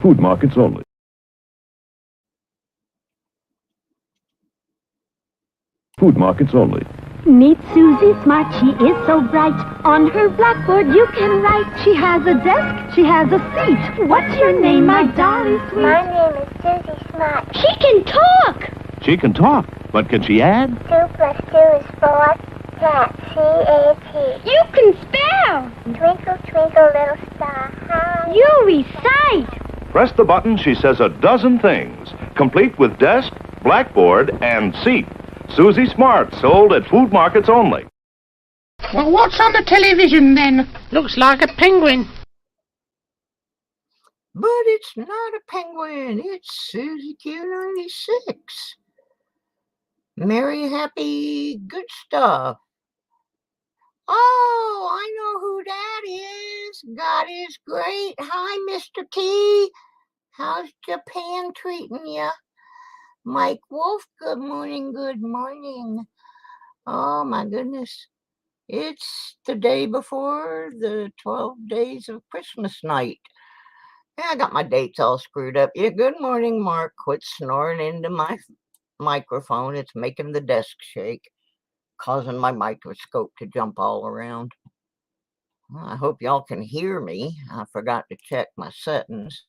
Food markets only. Food markets only. Meet Susie Smart, she is so bright. On her blackboard you can write. She has a desk, she has a seat. What's your name, my darling sweet? My name is Susie Smart. She can talk! She can talk, but can she add? 2 plus 2 is 4. Cat, C-A-T. You can spell! Twinkle, twinkle, little star, how You recite! Press the button, she says a dozen things, complete with desk, blackboard, and seat. Susie Smart, sold at food markets only. Well, what's on the television, then? Looks like a penguin. But it's not a penguin. It's OohSusieQue 96. Merry, happy, good stuff. Oh, I know who that is. God is great. Hi, Mr. T. How's Japan treating you? Mike Wolf, good morning, good morning. Oh, my goodness. It's the day before the 12 days of Christmas night. Yeah, I got my dates all screwed up. Yeah, good morning, Mark. Quit snoring into my microphone. It's making the desk shake, causing my microscope to jump all around. Well, I hope y'all can hear me. I forgot to check my settings.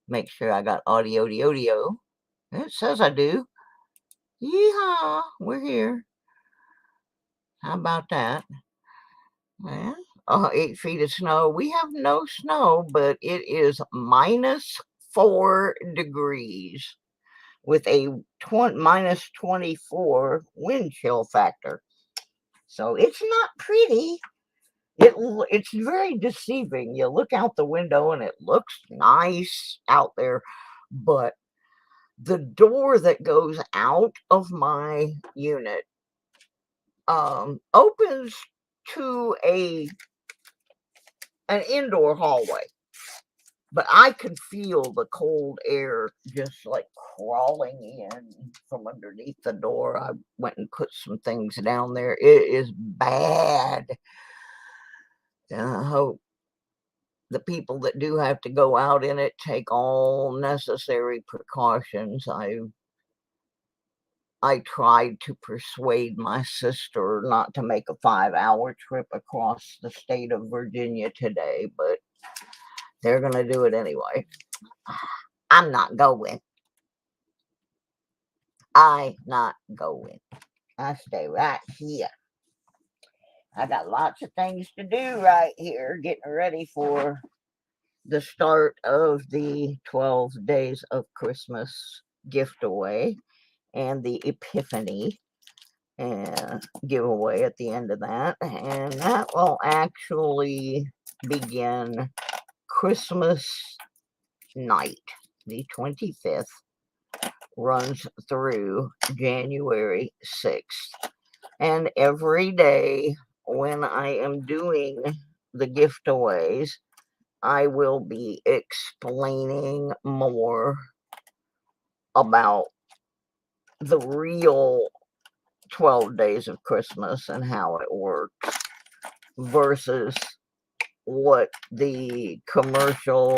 Make sure I got audio. It says I do. Yeehaw, we're here. How about that? Yeah. 8 feet of snow. We have no snow, but it is -4 degrees with a -24 wind chill factor. So it's not pretty. It's very deceiving. You look out the window and it looks nice out there, but the door that goes out of my unit opens to an indoor hallway, but I could feel the cold air just like crawling in from underneath the door. I went and put some things down there. It is bad. I hope the people that do have to go out in it take all necessary precautions. I tried to persuade my sister not to make a 5-hour trip across the state of Virginia today, but they're going to do it anyway. I'm not going. I stay right here. I got lots of things to do right here, getting ready for the start of the 12 days of Christmas gift away and the Epiphany and giveaway at the end of that. And that will actually begin Christmas night, the 25th, runs through January 6th. And every day when I am doing the giveaways, I will be explaining more about the real 12 days of Christmas and how it works versus what the commercial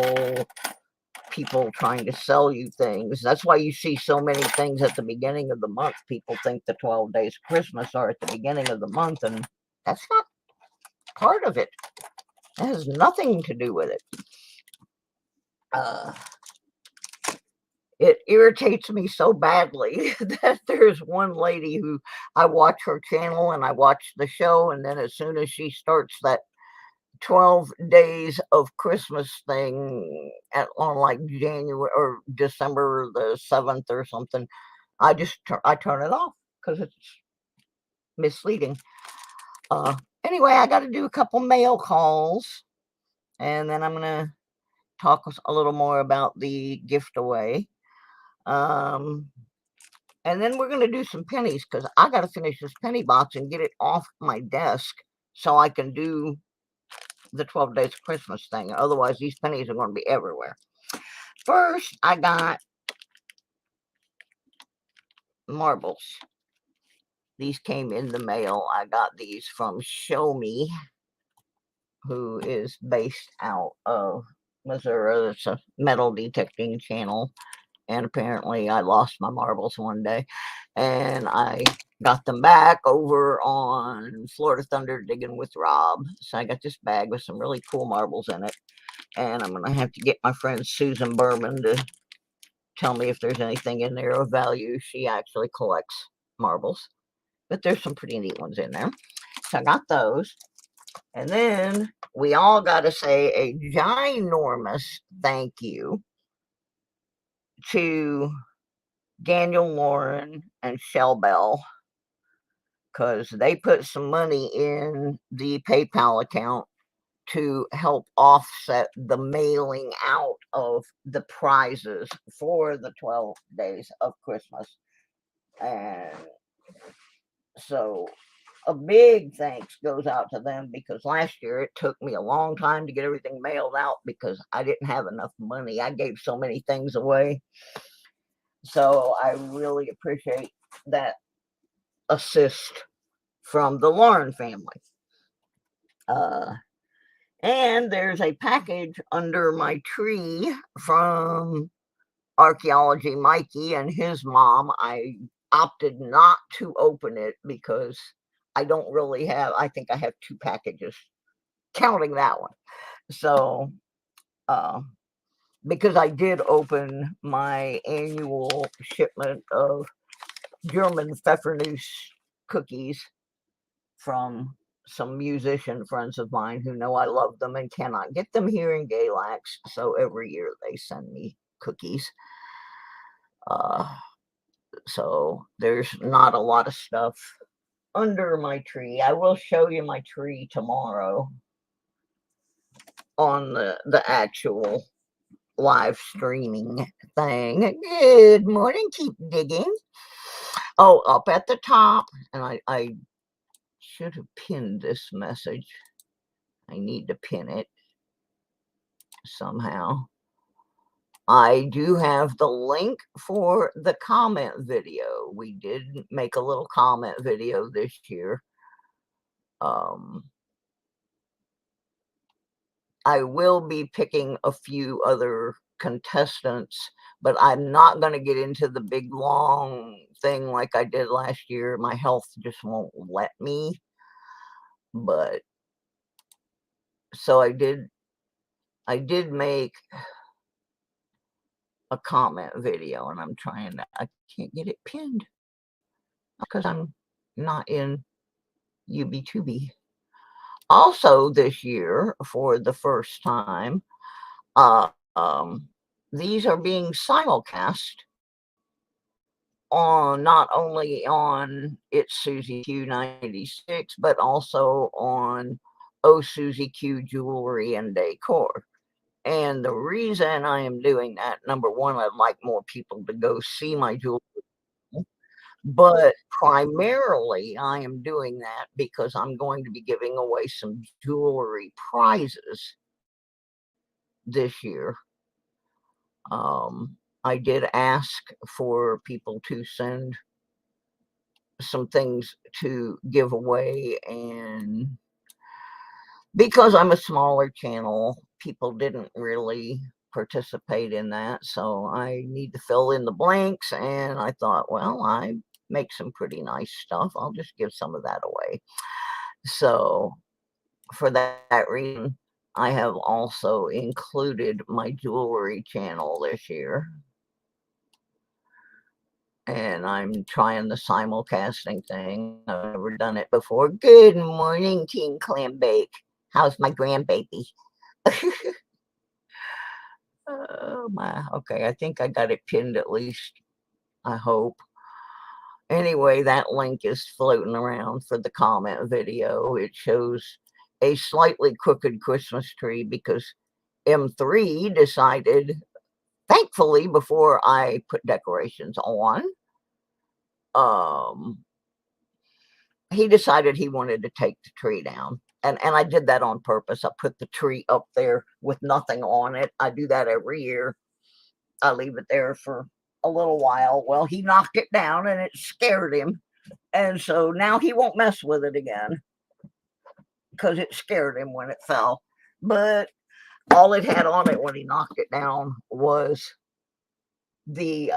people trying to sell you things. That's why you see so many things at the beginning of the month. People think the 12 days of Christmas are at the beginning of the month, and that's not part of it. It has nothing to do with it. It irritates me so badly that there's one lady who I watch her channel and I watch the show, and then as soon as she starts that 12 days of Christmas thing on like January or December the 7th or something, I turn it off because it's misleading. Anyway, I got to do a couple mail calls, and then I'm gonna talk a little more about the gift away. And then we're gonna do some pennies because I got to finish this penny box and get it off my desk so I can do the 12 days of Christmas thing. Otherwise, these pennies are going to be everywhere. First, I got marbles. These came in the mail. I got these from Show Me, who is based out of Missouri. It's a metal detecting channel. And apparently I lost my marbles one day. And I got them back over on Florida Thunder Digging with Rob. So I got this bag with some really cool marbles in it. And I'm going to have to get my friend Susan Berman to tell me if there's anything in there of value. She actually collects marbles. But there's some pretty neat ones in there. So I got those. And then we all got to say a ginormous thank you to Daniel Lauren and Shell Bell, because they put some money in the PayPal account to help offset the mailing out of the prizes for the 12 days of Christmas. And so a big thanks goes out to them, because last year it took me a long time to get everything mailed out because I didn't have enough money. I gave so many things away. So I really appreciate that assist from the Lauren family. And there's a package under my tree from Archaeology Mikey and his mom. I opted not to open it because I don't really have, I think I have 2 packages, counting that one. So, because I did open my annual shipment of German Pfeffernuss cookies from some musician friends of mine who know I love them and cannot get them here in Galax. So every year they send me cookies. So there's not a lot of stuff under my tree. I will show you my tree tomorrow on the actual live streaming thing. Good morning, keep digging. Oh, up at the top, and I should have pinned this message. I need to pin it somehow. I do have the link for the comment video. We did make a little comment video this year. I will be picking a few other contestants, but I'm not going to get into the big long thing like I did last year. My health just won't let me. But so I did make a comment video, and I'm trying to, I can't get it pinned because I'm not in UB2B. Also this year, for the first time, these are being simulcast on not only on It's Susie Q 96, but also on OohSusieQue Jewelry and Decor. And the reason I am doing that, number one, I'd like more people to go see my jewelry. But primarily, I am doing that because I'm going to be giving away some jewelry prizes this year. I did ask for people to send some things to give away, and because I'm a smaller channel, people didn't really participate in that. So I need to fill in the blanks, and I thought, well, I make some pretty nice stuff. I'll just give some of that away. So for that reason, I have also included my jewelry channel this year. And I'm trying the simulcasting thing. I've never done it before. Good morning, Team Clam Bake. How's my grandbaby? Oh my, okay, I think I got it pinned at least, I hope. Anyway, that link is floating around for the comment video. It shows a slightly crooked Christmas tree because M3 decided, thankfully, before I put decorations on, he decided he wanted to take the tree down. And I did that on purpose. I put the tree up there with nothing on it. I do that every year. I leave it there for a little while. Well, he knocked it down and it scared him. And so now he won't mess with it again because it scared him when it fell. But all it had on it when he knocked it down was the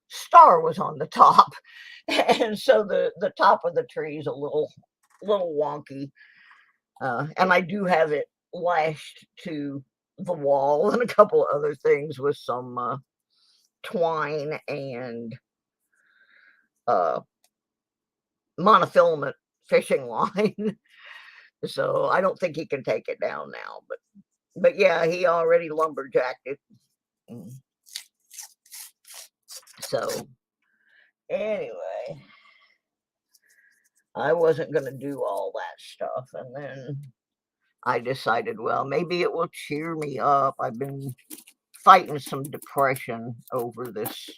star was on the top. And so the top of the tree is a little wonky. And I do have it lashed to the wall and a couple of other things with some twine and monofilament fishing line. So I don't think he can take it down now, but yeah, he already lumberjacked it. So anyway, I wasn't going to do all that stuff, and then I decided, well, maybe it will cheer me up. I've been fighting some depression over this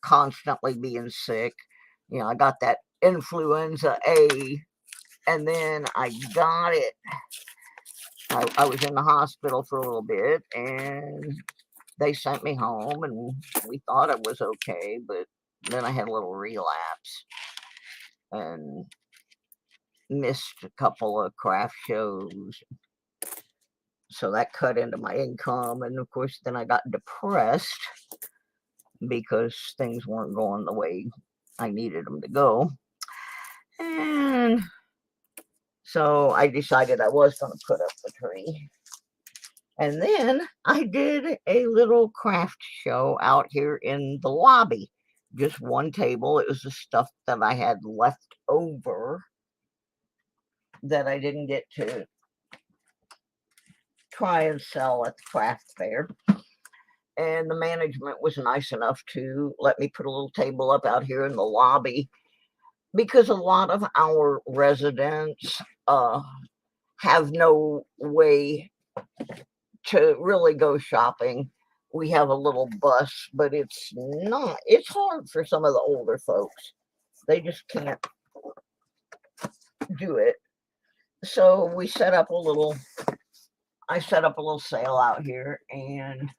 constantly being sick. You know, I got that influenza A, and then I got it. I was in the hospital for a little bit, and they sent me home, and we thought it was okay, but then I had a little relapse and missed a couple of craft shows. So that cut into my income, and of course then I got depressed because things weren't going the way I needed them to go. And so I decided I was going to put up the tree. And then I did a little craft show out here in the lobby. Just one table. It was the stuff that I had left over that I didn't get to try and sell at the craft fair. And the management was nice enough to let me put a little table up out here in the lobby, because a lot of our residents have no way to really go shopping. We have a little bus, but it's hard for some of the older folks. They just can't do it. So I set up a little sale out here, and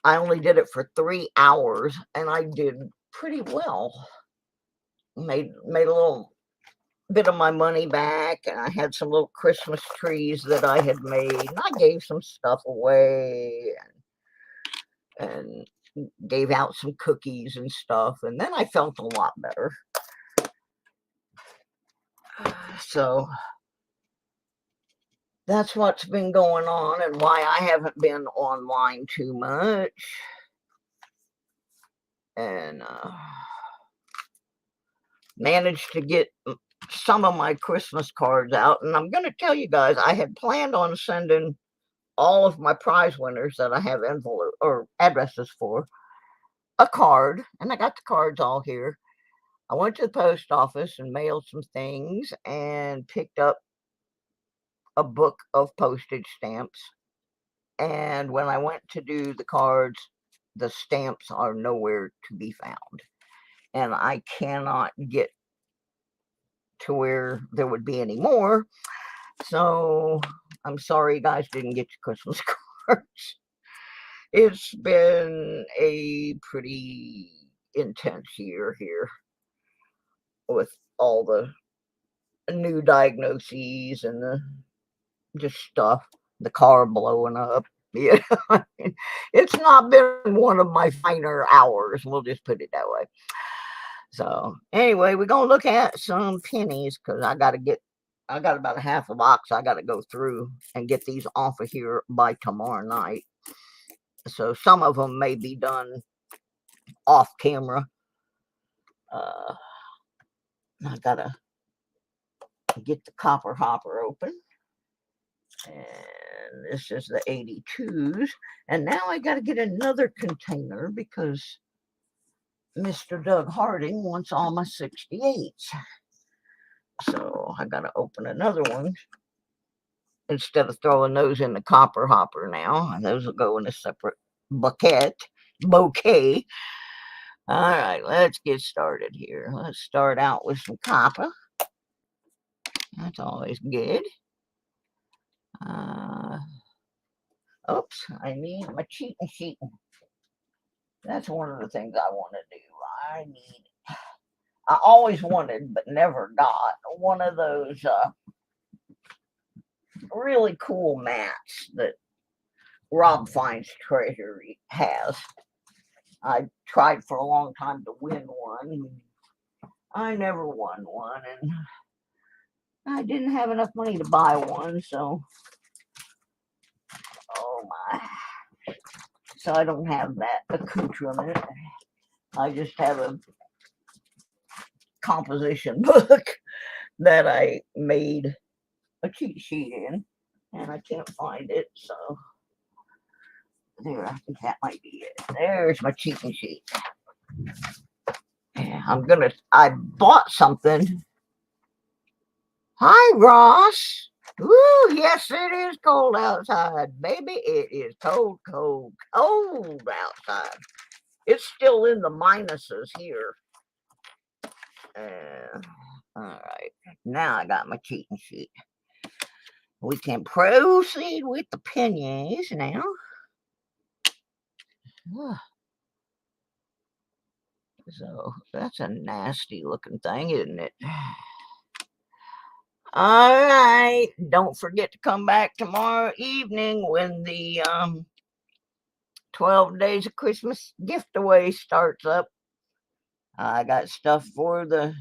I only did it for 3 hours, and I did pretty well. Made a little bit of my money back, and I had some little Christmas trees that I had made, and I gave some stuff away, and gave out some cookies and stuff, and then I felt a lot better. So that's what's been going on, and why I haven't been online too much. And managed to get some of my Christmas cards out. And I'm going to tell you guys, I had planned on sending all of my prize winners that I have envelope or addresses for a card, and I got the cards all here. I went to the post office and mailed some things and picked up a book of postage stamps. And when I went to do the cards, the stamps are nowhere to be found. And I cannot get to where there would be any more. So I'm sorry you guys didn't get your Christmas cards. It's been a pretty intense year here with all the new diagnoses and the just stuff, the car blowing up. Yeah, it's not been one of my finer hours. We'll just put it that way. So anyway, we're gonna look at some pennies, because I got about a half a box I got to go through and get these off of here by tomorrow night. So some of them may be done off camera. I gotta get the copper hopper open. And this is the 82s. And now I got to get another container because Mr. Doug Harding wants all my 68s. So I got to open another one instead of throwing those in the copper hopper now. And those will go in a separate bouquet. All right, let's get started here. Let's start out with some copper. That's always good. Oops, I need my cheating sheet. That's one of the things I want to do. I always wanted, but never got one of those really cool mats that Rob Finds Treasure has. I tried for a long time to win one. I never won one, and I didn't have enough money to buy one, so oh my. So I don't have that accoutrement. I just have a composition book that I made a cheat sheet in, and I can't find it, so there, I think that might be it. There's my cheating sheet. Yeah, I bought something. Hi, Ross. Woo, yes, it is cold outside, baby. It is cold, cold, cold outside. It's still in the minuses here. All right, now I got my cheating sheet. We can proceed with the pennies now. So that's a nasty looking thing, isn't it? All right, don't forget to come back tomorrow evening when the 12 Days of Christmas gift away starts up. I got stuff for the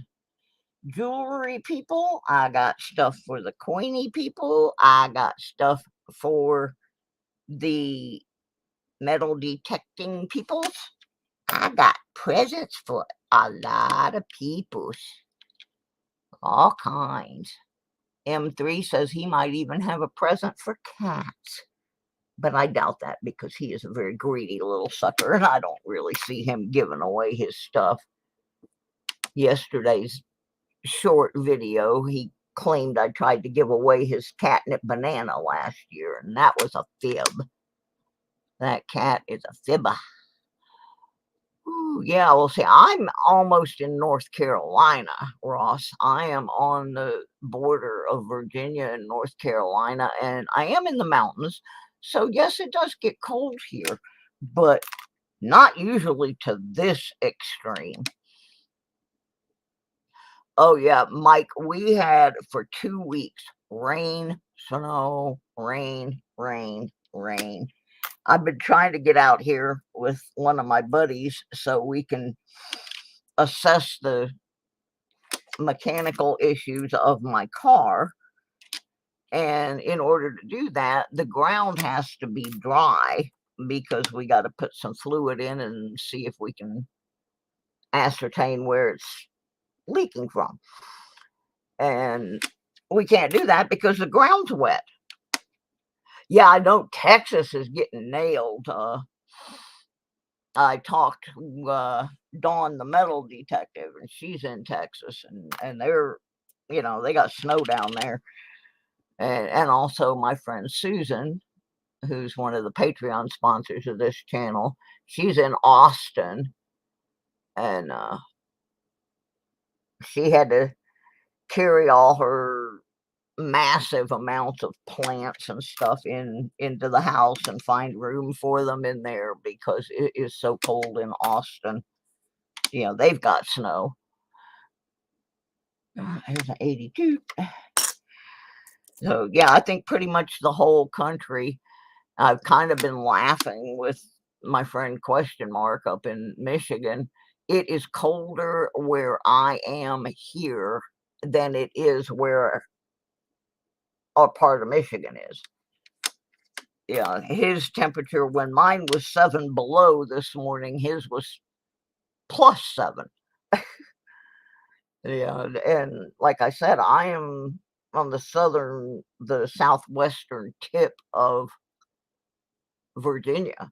jewelry people. I got stuff for the Queenie people. I got stuff for the metal detecting peoples. I got presents for a lot of peoples. All kinds. M3 says he might even have a present for cats. But I doubt that because he is a very greedy little sucker, and I don't really see him giving away his stuff. Yesterday's short video, he claimed I tried to give away his catnip banana last year, and that was a fib. That cat is a fibber. Ooh, yeah, well, see, I'm almost in North Carolina, Ross. I am on the border of Virginia and North Carolina, and I am in the mountains. So, yes, it does get cold here, but not usually to this extreme. Oh, yeah, Mike, we had for 2 weeks rain, snow, rain, rain, rain. I've been trying to get out here with one of my buddies so we can assess the mechanical issues of my car. And in order to do that, the ground has to be dry because we got to put some fluid in and see if we can ascertain where it's leaking from. And we can't do that because the ground's wet. Yeah, I know Texas is getting nailed. I talked to Dawn, the metal detective, and she's in Texas, and they're, they got snow down there. And also my friend Susan, who's one of the Patreon sponsors of this channel, she's in Austin, and she had to carry all her massive amounts of plants and stuff into the house and find room for them in there because it is so cold in Austin. They've got snow. Here's an 82. So yeah, I think pretty much the whole country. I've kind of been laughing with my friend Question Mark up in Michigan. It is colder where I am here than it is where our part of Michigan is. Yeah, his temperature, when mine was 7 below this morning, his was +7. Yeah, and like I said, I am on the southwestern tip of Virginia.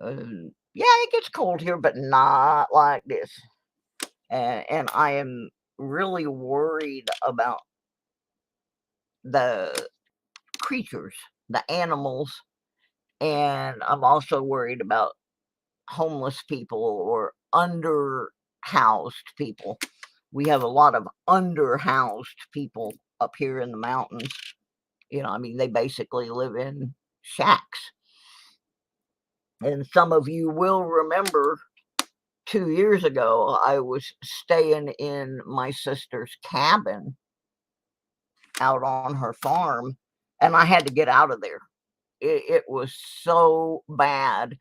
Yeah, it gets cold here, but not like this. And I am really worried about the creatures, the animals, and I'm also worried about homeless people or underhoused people. We have a lot of underhoused people up here in the mountains. They basically live in shacks. And some of you will remember 2 years ago, I was staying in my sister's cabin out on her farm, and I had to get out of there. It was so bad,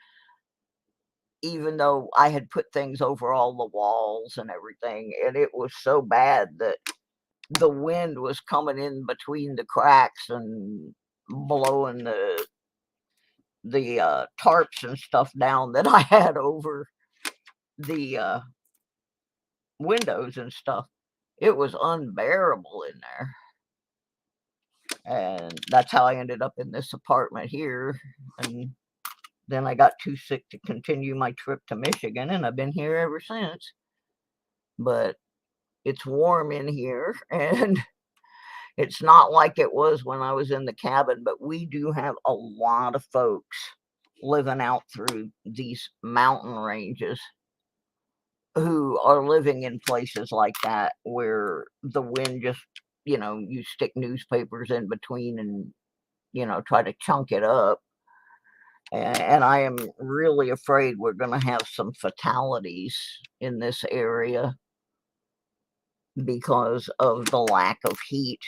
even though I had put things over all the walls and everything, and it was so bad that the wind was coming in between the cracks and blowing the tarps and stuff down that I had over the windows and stuff. It was unbearable in there. And that's how I ended up in this apartment here. And then I got too sick to continue my trip to Michigan, and I've been here ever since. But it's warm in here, and it's not like it was when I was in the cabin, but we do have a lot of folks living out through these mountain ranges who are living in places like that where the wind just, you stick newspapers in between and, try to chunk it up. And I am really afraid we're going to have some fatalities in this area because of the lack of heat.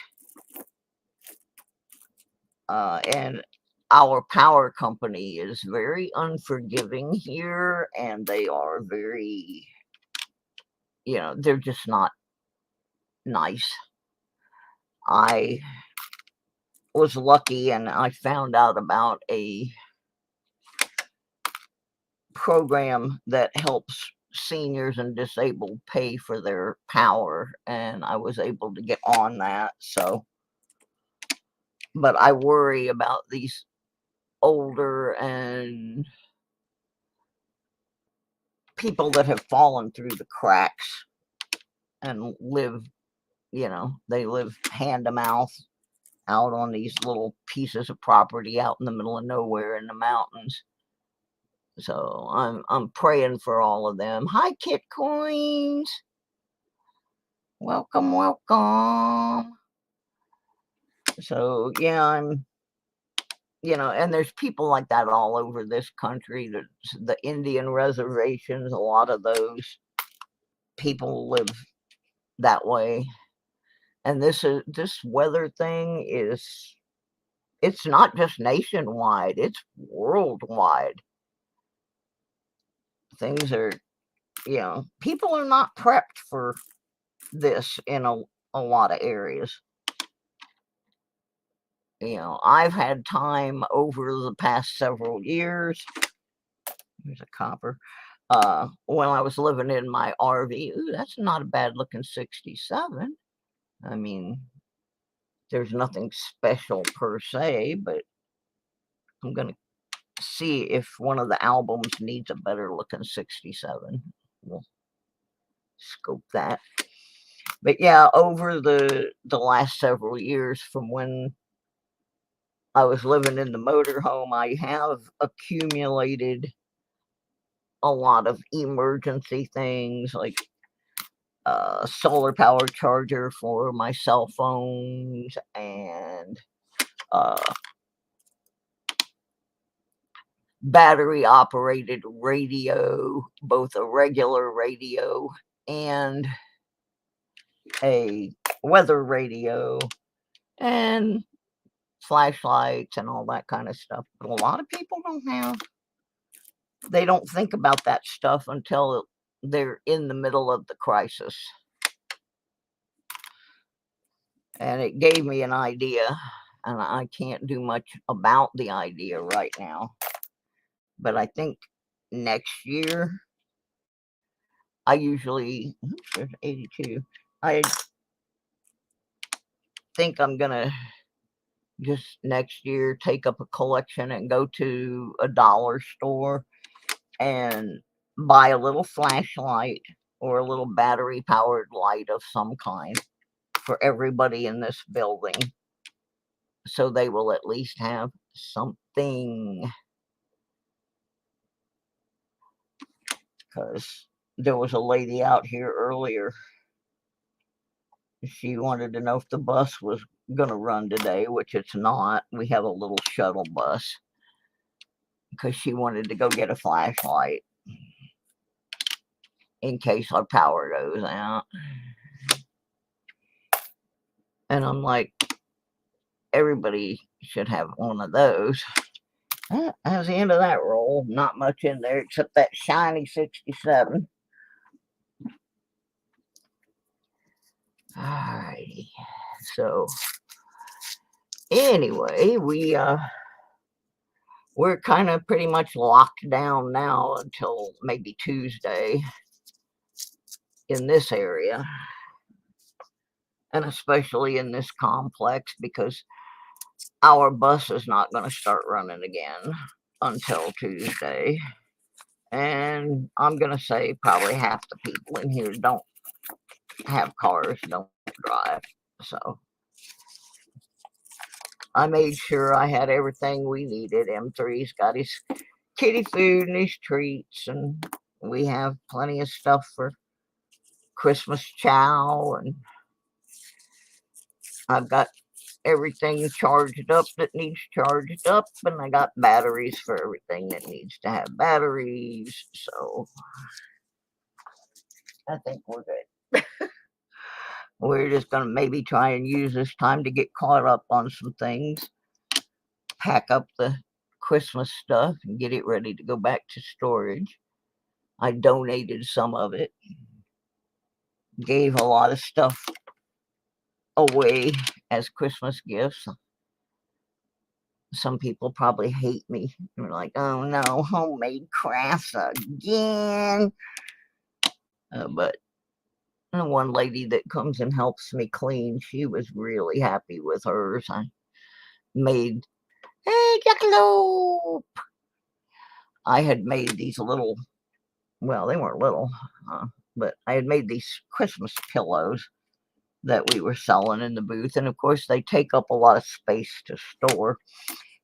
And our power company is very unforgiving here, and they are very, they're just not nice. I was lucky, and I found out about a program that helps seniors and disabled pay for their power, and I was able to get on that. But I worry about these older and people that have fallen through the cracks and live, they live hand to mouth out on these little pieces of property out in the middle of nowhere in the mountains. So I'm praying for all of them. Hi, Kit Coins. Welcome, welcome. So yeah, and there's people like that all over this country. There's the Indian reservations, a lot of those people live that way. And this weather thing it's not just nationwide, it's worldwide. Things are, people are not prepped for this in a lot of areas. I've had time over the past several years. There's a copper. When I was living in my RV. Ooh, that's not a bad looking 67. I mean, there's nothing special per se, but I'm going to see if one of the albums needs a better looking 67. We'll scope that. But yeah, over the last several years from when I was living in the motorhome, I have accumulated a lot of emergency things like solar power charger for my cell phones and battery operated radio, both a regular radio and a weather radio, and flashlights and all that kind of stuff. But a lot of people they don't think about that stuff until they're in the middle of the crisis. And it gave me an idea, and I can't do much about the idea right now. But I think next year, I usually, there's 82. I think I'm going to just next year take up a collection and go to a dollar store and buy a little flashlight or a little battery powered light of some kind for everybody in this building, so they will at least have something. Because there was a lady out here earlier. She wanted to know if the bus was going to run today, which it's not. We have a little shuttle bus, because she wanted to go get a flashlight in case our power goes out. And I'm like, everybody should have one of those. That was the end of that roll. Not much in there except that shiny 67. Alrighty. So anyway, we're kind of pretty much locked down now until maybe Tuesday in this area, and especially in this complex, because our bus is not going to start running again until Tuesday. And I'm going to say probably half the people in here don't have cars, don't drive. So I made sure I had everything we needed. M3's got his kitty food and his treats, and we have plenty of stuff for Christmas chow, and I've got everything charged up that needs charged up, and I got batteries for everything that needs to have batteries. So I think we're good. We're just going to maybe try and use this time to get caught up on some things, pack up the Christmas stuff, and get it ready to go back to storage. I donated some of it, gave a lot of stuff away as Christmas gifts. Some people probably hate me. They're like, oh no, homemade crafts again. But the one lady that comes and helps me clean, she was really happy with hers. I made, hey, jackalope! I had made these little, well, they weren't little, but I had made these Christmas pillows that we were selling in the booth. And of course, they take up a lot of space to store.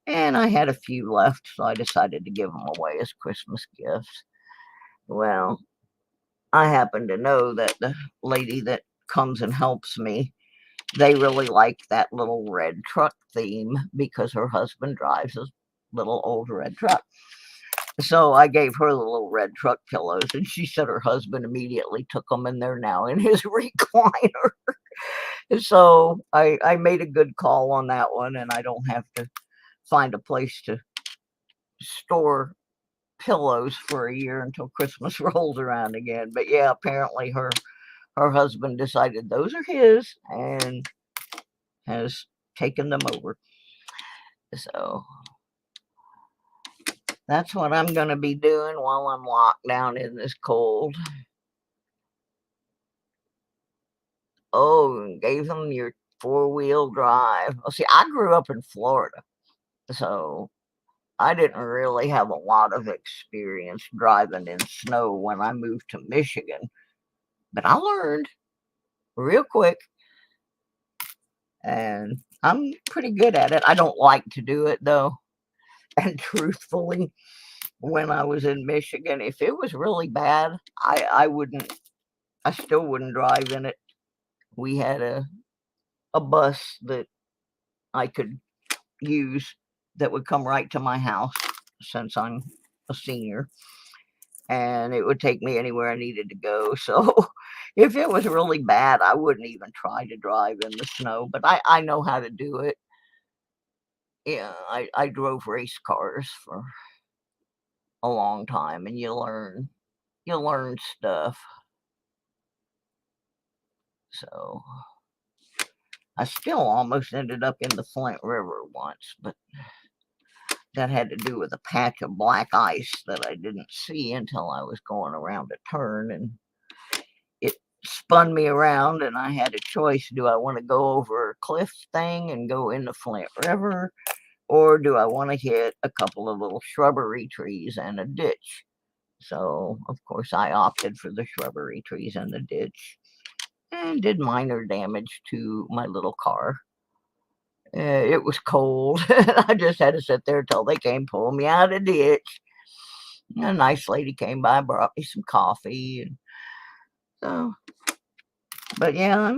And I had a few left, so I decided to give them away as Christmas gifts. Well, I happen to know that the lady that comes and helps me, they really like that little red truck theme because her husband drives a little old red truck. So I gave her the little red truck pillows, and she said her husband immediately took them, and they're now in his recliner. So I made a good call on that one, and I don't have to find a place to store pillows for a year until Christmas rolls around again. But yeah, apparently her husband decided those are his and has taken them over. So that's what I'm going to be doing while I'm locked down in this cold. Oh, and gave them your 4-wheel drive. Well, see, I grew up in Florida, so I didn't really have a lot of experience driving in snow when I moved to Michigan, but I learned real quick, and I'm pretty good at it. I don't like to do it, though, and truthfully, when I was in Michigan, if it was really bad, I still wouldn't drive in it. We had a bus that I could use that would come right to my house since I'm a senior, and it would take me anywhere I needed to go. So if it was really bad, I wouldn't even try to drive in the snow, but I know how to do it. Yeah, I drove race cars for a long time, and you learn stuff. So I still almost ended up in the Flint River once, but that had to do with a patch of black ice that I didn't see until I was going around a turn, and it spun me around, and I had a choice. Do I want to go over a cliff thing and go in the Flint River, or do I want to hit a couple of little shrubbery trees and a ditch? So, of course, I opted for the shrubbery trees and the ditch, and did minor damage to my little car. It was cold. I just had to sit there till they came pull me out of the ditch. A nice lady came by, brought me some coffee, and so. But yeah,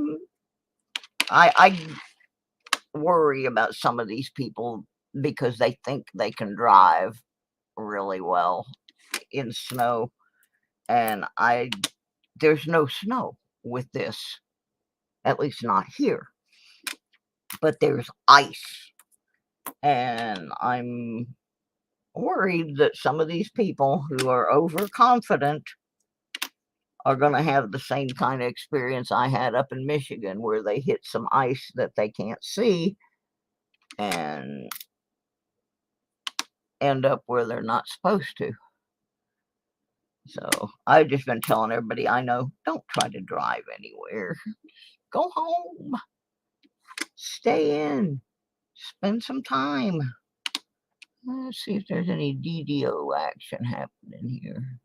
I worry about some of these people because they think they can drive really well in snow, and there's no snow with this, at least not here. but there's ice. And I'm worried that some of these people who are overconfident are going to have the same kind of experience I had up in Michigan, where they hit some ice that they can't see and end up where they're not supposed to. So I've just been telling everybody I know, don't try to drive anywhere. Go home. Stay in. Spend some time. Let's see if there's any DDO action happening here.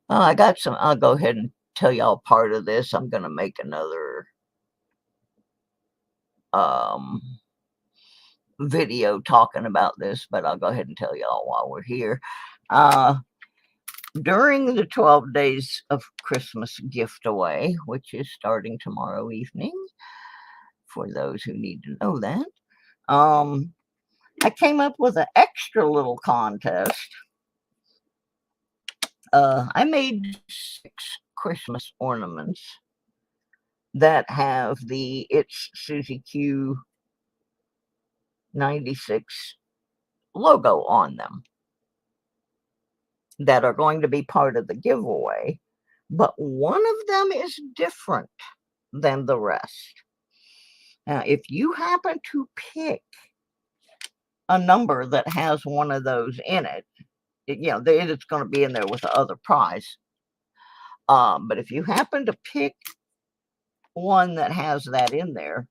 Oh, I got some. I'll go ahead and tell y'all part of this. I'm going to make another video talking about this, but I'll go ahead and tell y'all while we're here. During the 12 days of Christmas gift away, which is starting tomorrow evening, for those who need to know that, I came up with an extra little contest. I made 6 Christmas ornaments that have the It's OohSusieQue 96 logo on them that are going to be part of the giveaway, but one of them is different than the rest. Now, if you happen to pick a number that has one of those in it, it's going to be in there with the other prize. But if you happen to pick one that has that in there,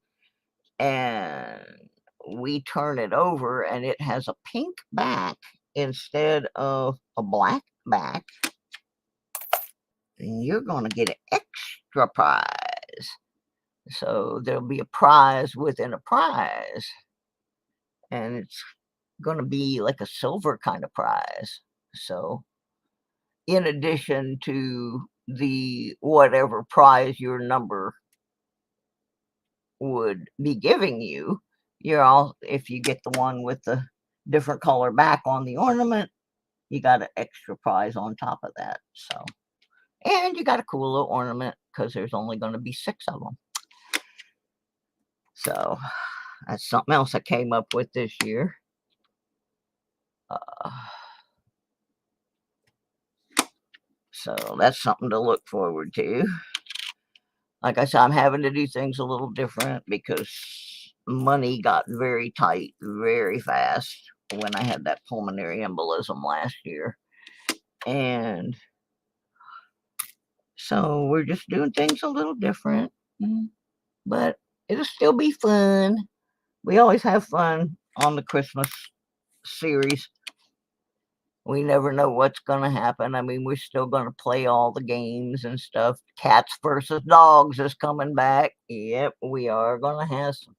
and we turn it over and it has a pink back instead of a black back, then you're going to get an extra prize. So there'll be a prize within a prize, and it's going to be like a silver kind of prize. So in addition to the whatever prize your number would be giving you, if you get the one with the different color back on the ornament, you got an extra prize on top of that. So, and you got a cool little ornament because there's only going to be 6 of them. So that's something else I came up with this year. So that's something to look forward to. Like I said, I'm having to do things a little different because money got very tight very fast when I had that pulmonary embolism last year. And so we're just doing things a little different, but it'll still be fun. We always have fun on the Christmas series. We never know what's going to happen. I mean, we're still going to play all the games and stuff. Cats versus dogs is coming back. Yep, we are going to have some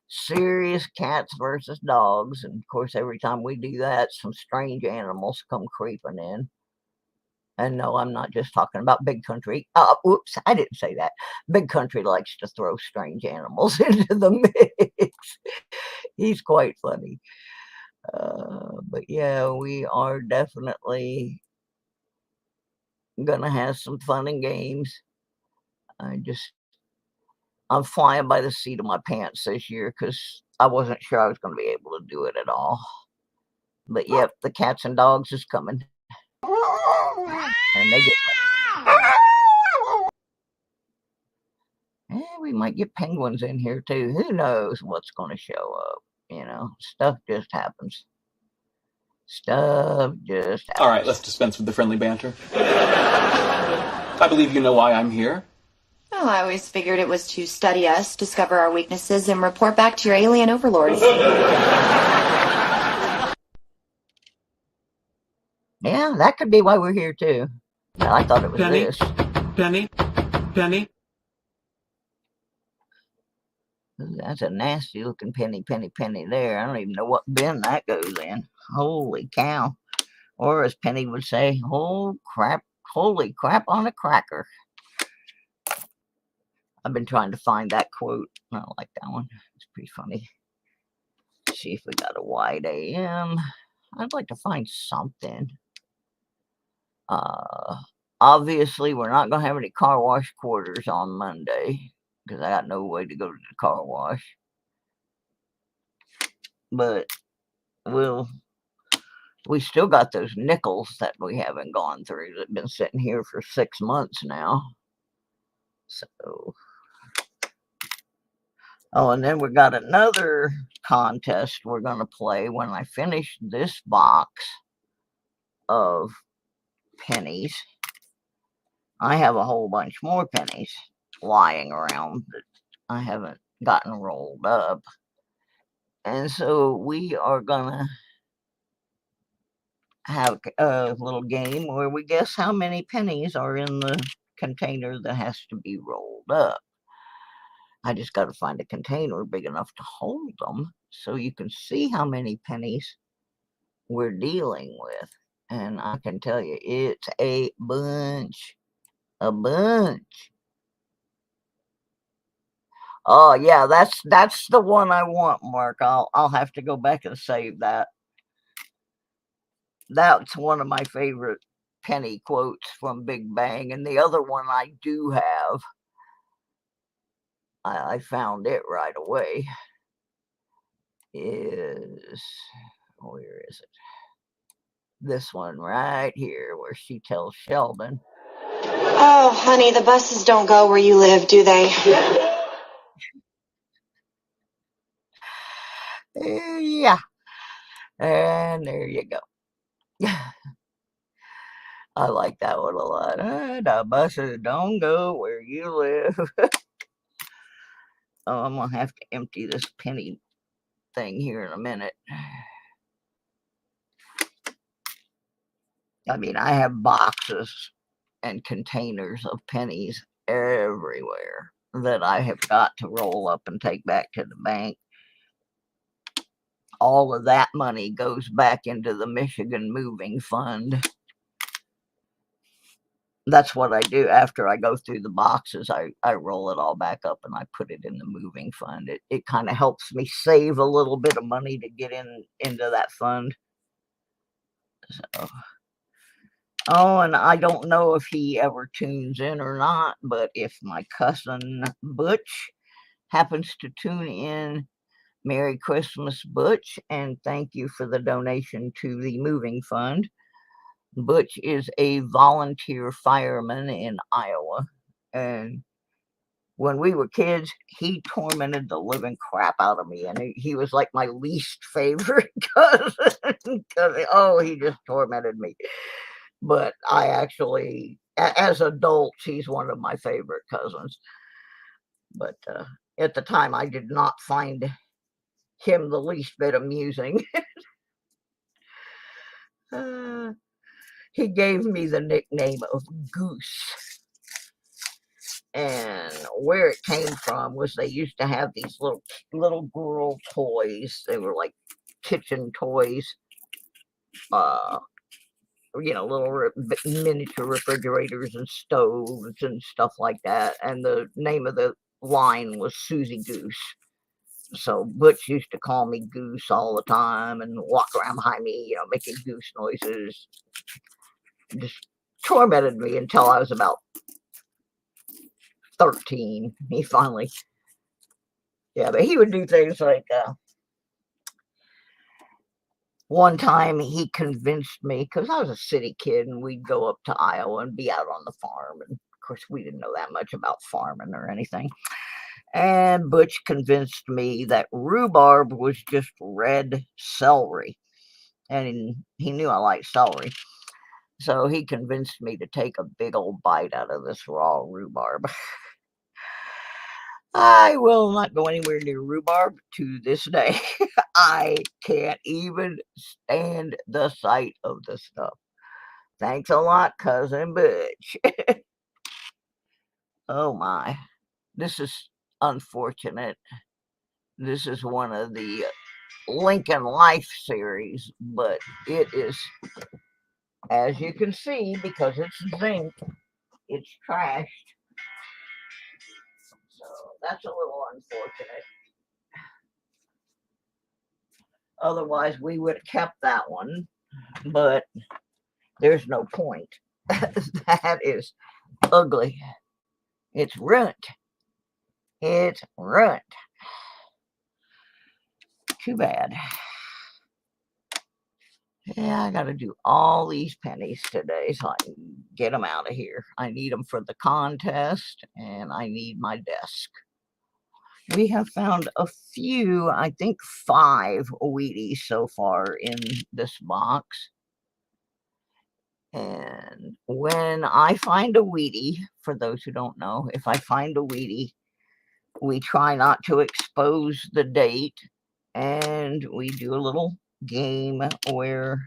serious cats versus dogs. And of course, every time we do that, some strange animals come creeping in. And no, I'm not just talking about Big Country. Oops, I didn't say that. Big Country likes to throw strange animals into the mix. He's quite funny. But yeah, we are definitely gonna have some fun and games. I'm flying by the seat of my pants this year because I wasn't sure I was going to be able to do it at all. But yep, the cats and dogs is coming. And they get... we might get penguins in here too. Who knows what's going to show up? Stuff just happens. Stuff just happens. All right, let's dispense with the friendly banter. I believe you know why I'm here. Oh, I always figured it was to study us, discover our weaknesses, and report back to your alien overlords. Yeah, that could be why we're here too. Well, I thought it was Penny? this. Penny? That's a nasty looking penny there. I don't even know what bin that goes in. Holy cow. Or as Penny would say, holy crap on a cracker. I've been trying to find that quote. I don't like that one. It's pretty funny. Let's see if we got a wide AM. I'd like to find something. Obviously, we're not going to have any car wash quarters on Monday because I got no way to go to the car wash. But we still got those nickels that we haven't gone through that have been sitting here for 6 months now. So, oh, and then we got another contest we're going to play when I finish this box of pennies. I have a whole bunch more pennies lying around that I haven't gotten rolled up. And so we are going to have a little game where we guess how many pennies are in the container that has to be rolled up. I just got to find a container big enough to hold them so you can see how many pennies we're dealing with. And I can tell you, it's a bunch. A bunch. Oh yeah, that's the one I want, Mark. I'll have to go back and save that. That's one of my favorite penny quotes from Big Bang. And the other one I do have, I found it right away, is, where is it? This one right here, where she tells Sheldon, Oh, honey, the buses don't go where you live, do they? yeah. And there you go. I like that one a lot. The buses don't go where you live. Oh, I'm going to have to empty this penny thing here in a minute. I mean, I have boxes and containers of pennies everywhere that I have got to roll up and take back to the bank. All of that money goes back into the Michigan Moving Fund. That's what I do after I go through the boxes. I roll it all back up and I put it in the moving fund. It kind of helps me save a little bit of money to get into that fund. So, oh, and I don't know if he ever tunes in or not, but if my cousin Butch happens to tune in, Merry Christmas, Butch, and thank you for the donation to the moving fund. Butch is a volunteer fireman in Iowa, and when we were kids, he tormented the living crap out of me, and he was like my least favorite cousin because he just tormented me. But I actually, as adults, he's one of my favorite cousins. But at the time, I did not find him the least bit amusing. He gave me the nickname of Goose. And where it came from was they used to have these little girl toys. They were like kitchen toys. Little miniature refrigerators and stoves and stuff like that. And the name of the line was Susie Goose. So Butch used to call me Goose all the time and walk around behind me, making goose noises. Just tormented me until I was about 13. He finally, but he would do things like, one time he convinced me, because I was a city kid and we'd go up to Iowa and be out on the farm. And of course, we didn't know that much about farming or anything. And Butch convinced me that rhubarb was just red celery. And he knew I liked celery. So he convinced me to take a big old bite out of this raw rhubarb. I will not go anywhere near rhubarb to this day. I can't even stand the sight of the stuff. Thanks a lot, Cousin Butch. Oh my. This is unfortunate. This is one of the Lincoln Life series, but it is, as you can see, because it's zinc, it's trashed. So that's a little unfortunate. Otherwise, we would have kept that one, but there's no point. That is ugly. It's ruined. It's ruined. Too bad. Yeah, I got to do all these pennies today so I can get them out of here. I need them for the contest, and I need my desk. We have found a few, I think 5 Wheaties so far in this box. And when I find a Wheatie, for those who don't know, if I find a Wheatie, we try not to expose the date, and we do a little game where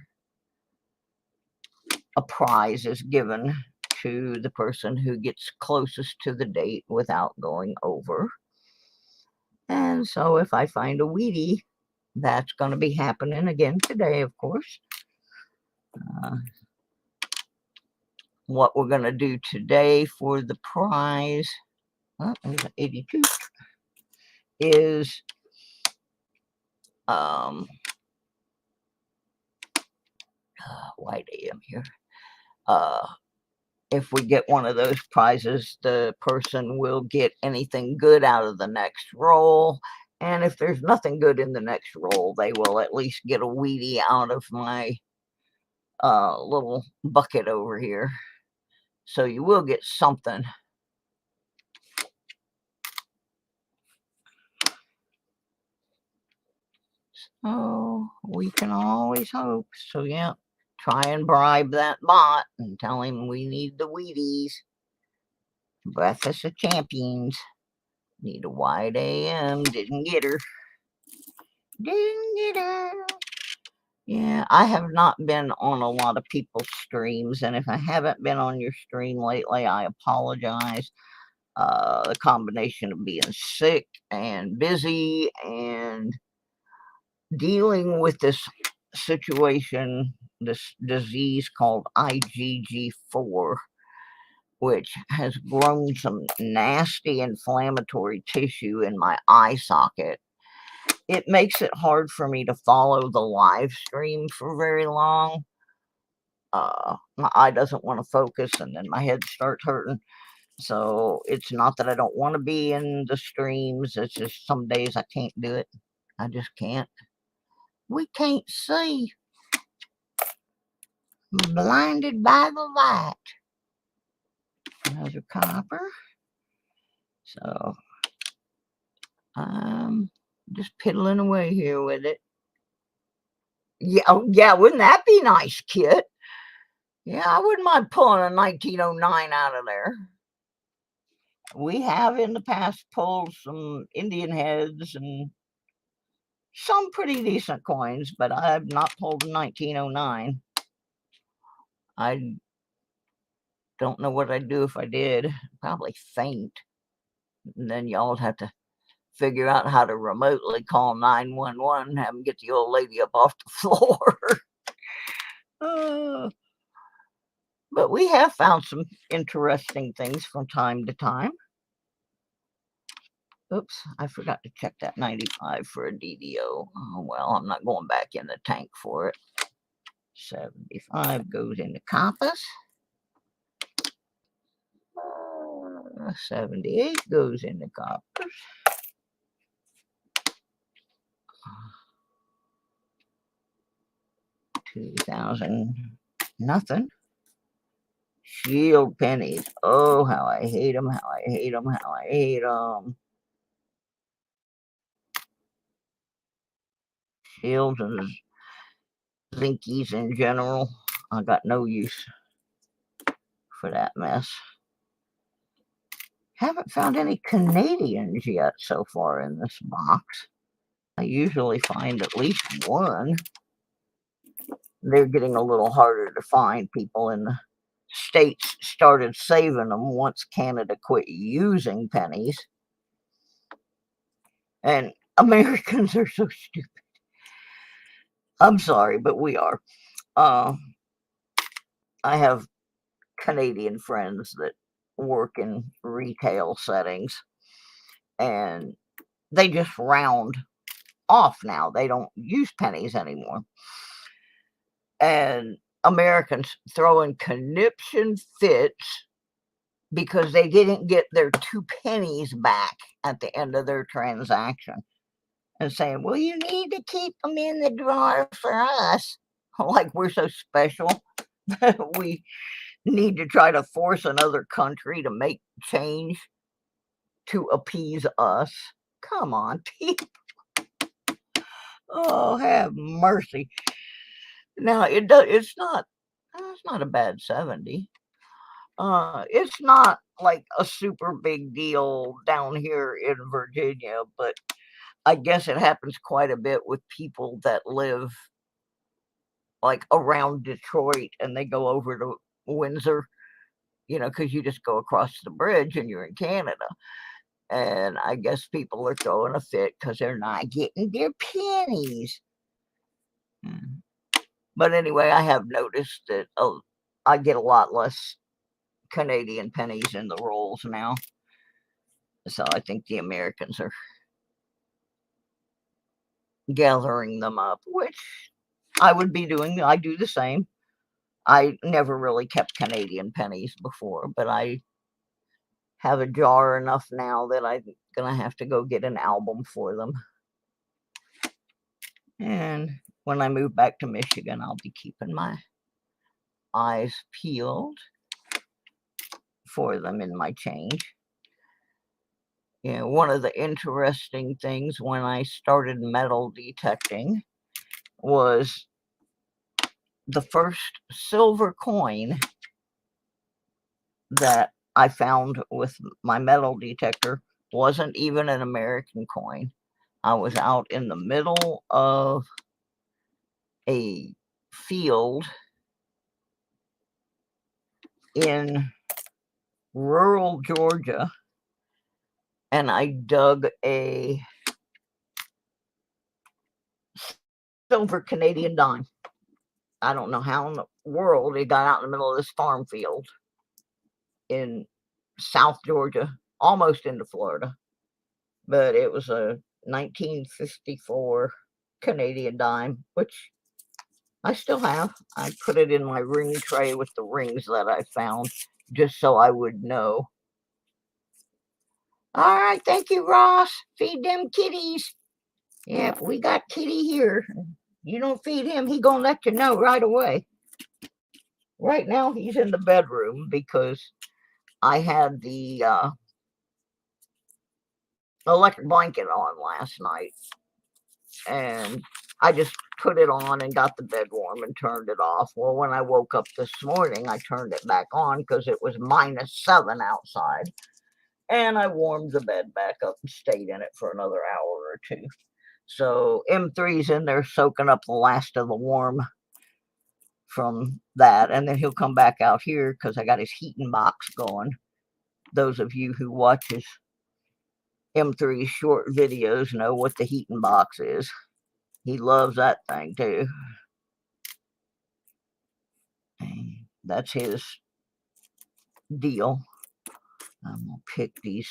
a prize is given to the person who gets closest to the date without going over. And so if I find a Wheatie, that's going to be happening again today, of course. What we're going to do today for the prize, there's an 82, is white AM here. If we get one of those prizes, the person will get anything good out of the next roll. And if there's nothing good in the next roll, they will at least get a Wheatie out of my little bucket over here. So you will get something. So we can always hope. So yeah, try and bribe that bot and tell him we need the Wheaties. Breakfast of Champions. Need a white AM. Didn't get her. Didn't get her. Yeah, I have not been on a lot of people's streams, and if I haven't been on your stream lately, I apologize. The combination of being sick and busy and dealing with this situation, this disease called IgG4, which has grown some nasty inflammatory tissue in my eye socket. It makes it hard for me to follow the live stream for very long. My eye doesn't want to focus, and then my head starts hurting. So it's not that I don't want to be in the streams. It's just some days I can't do it. I just can't. We can't see. I'm blinded by the light. Another copper. So I'm just piddling away here with it. Yeah, yeah, wouldn't that be nice, Kit? Yeah, I wouldn't mind pulling a 1909 out of there. We have in the past pulled some Indian heads and some pretty decent coins, but I've not pulled a 1909. I don't know what I'd do if I did. Probably faint. And then y'all have to figure out how to remotely call 911 and have them get the old lady up off the floor. But we have found some interesting things from time to time. Oops, I forgot to check that 95 for a DDO. Oh, well, I'm not going back in the tank for it. 75 goes into compass. 78 goes into coppers. 2,000, nothing. Shield pennies. Oh, how I hate them, how I hate them, how I hate them. Shields and zinkies in general. I got no use for that mess. Haven't found any Canadians yet so far in this box. I usually find at least one. They're getting a little harder to find. People in the States started saving them once Canada quit using pennies. And Americans are so stupid. I'm sorry, but we are. I have Canadian friends that work in retail settings, and they just round off now. They don't use pennies anymore. And Americans throwing conniption fits because they didn't get their 2 pennies back at the end of their transaction, and saying, well, you need to keep them in the drawer for us. Like we're so special that we need to try to force another country to make change to appease us. Come on, people. Oh, have mercy. Now it's not a bad 70. It's not like a super big deal down here in Virginia, but I guess it happens quite a bit with people that live like around Detroit and they go over to Windsor, because you just go across the bridge and you're in Canada. And I guess people are throwing a fit because they're not getting their pennies. But anyway, I have noticed that I get a lot less Canadian pennies in the rolls now. So I think the Americans are gathering them up, which I would be doing. I do the same. I never really kept Canadian pennies before, but I have a jar enough now that I'm going to have to go get an album for them. And when I move back to Michigan, I'll be keeping my eyes peeled for them in my change. One of the interesting things when I started metal detecting was the first silver coin that I found with my metal detector wasn't even an American coin. I was out in the middle of a field in rural Georgia, and I dug a silver Canadian dime. I don't know how in the world it got out in the middle of this farm field in South Georgia, almost into Florida, but it was a 1954 Canadian dime, which I still have. I put it in my ring tray with the rings that I found, just so I would know. All right, thank you, Ross. Feed them kitties. Yep, we got Kitty here. You don't feed him, he gonna let you know right away. Right now, he's in the bedroom because I had the electric blanket on last night, and I just put it on and got the bed warm and turned it off. Well, when I woke up this morning, I turned it back on because it was -7 outside, and I warmed the bed back up and stayed in it for another hour or two. So M3's in there soaking up the last of the warm from that, and then he'll come back out here because I got his heating box going. Those of you who watch his M3 short videos know what the heating box is. He loves that thing too. And that's his deal. I'm gonna pick these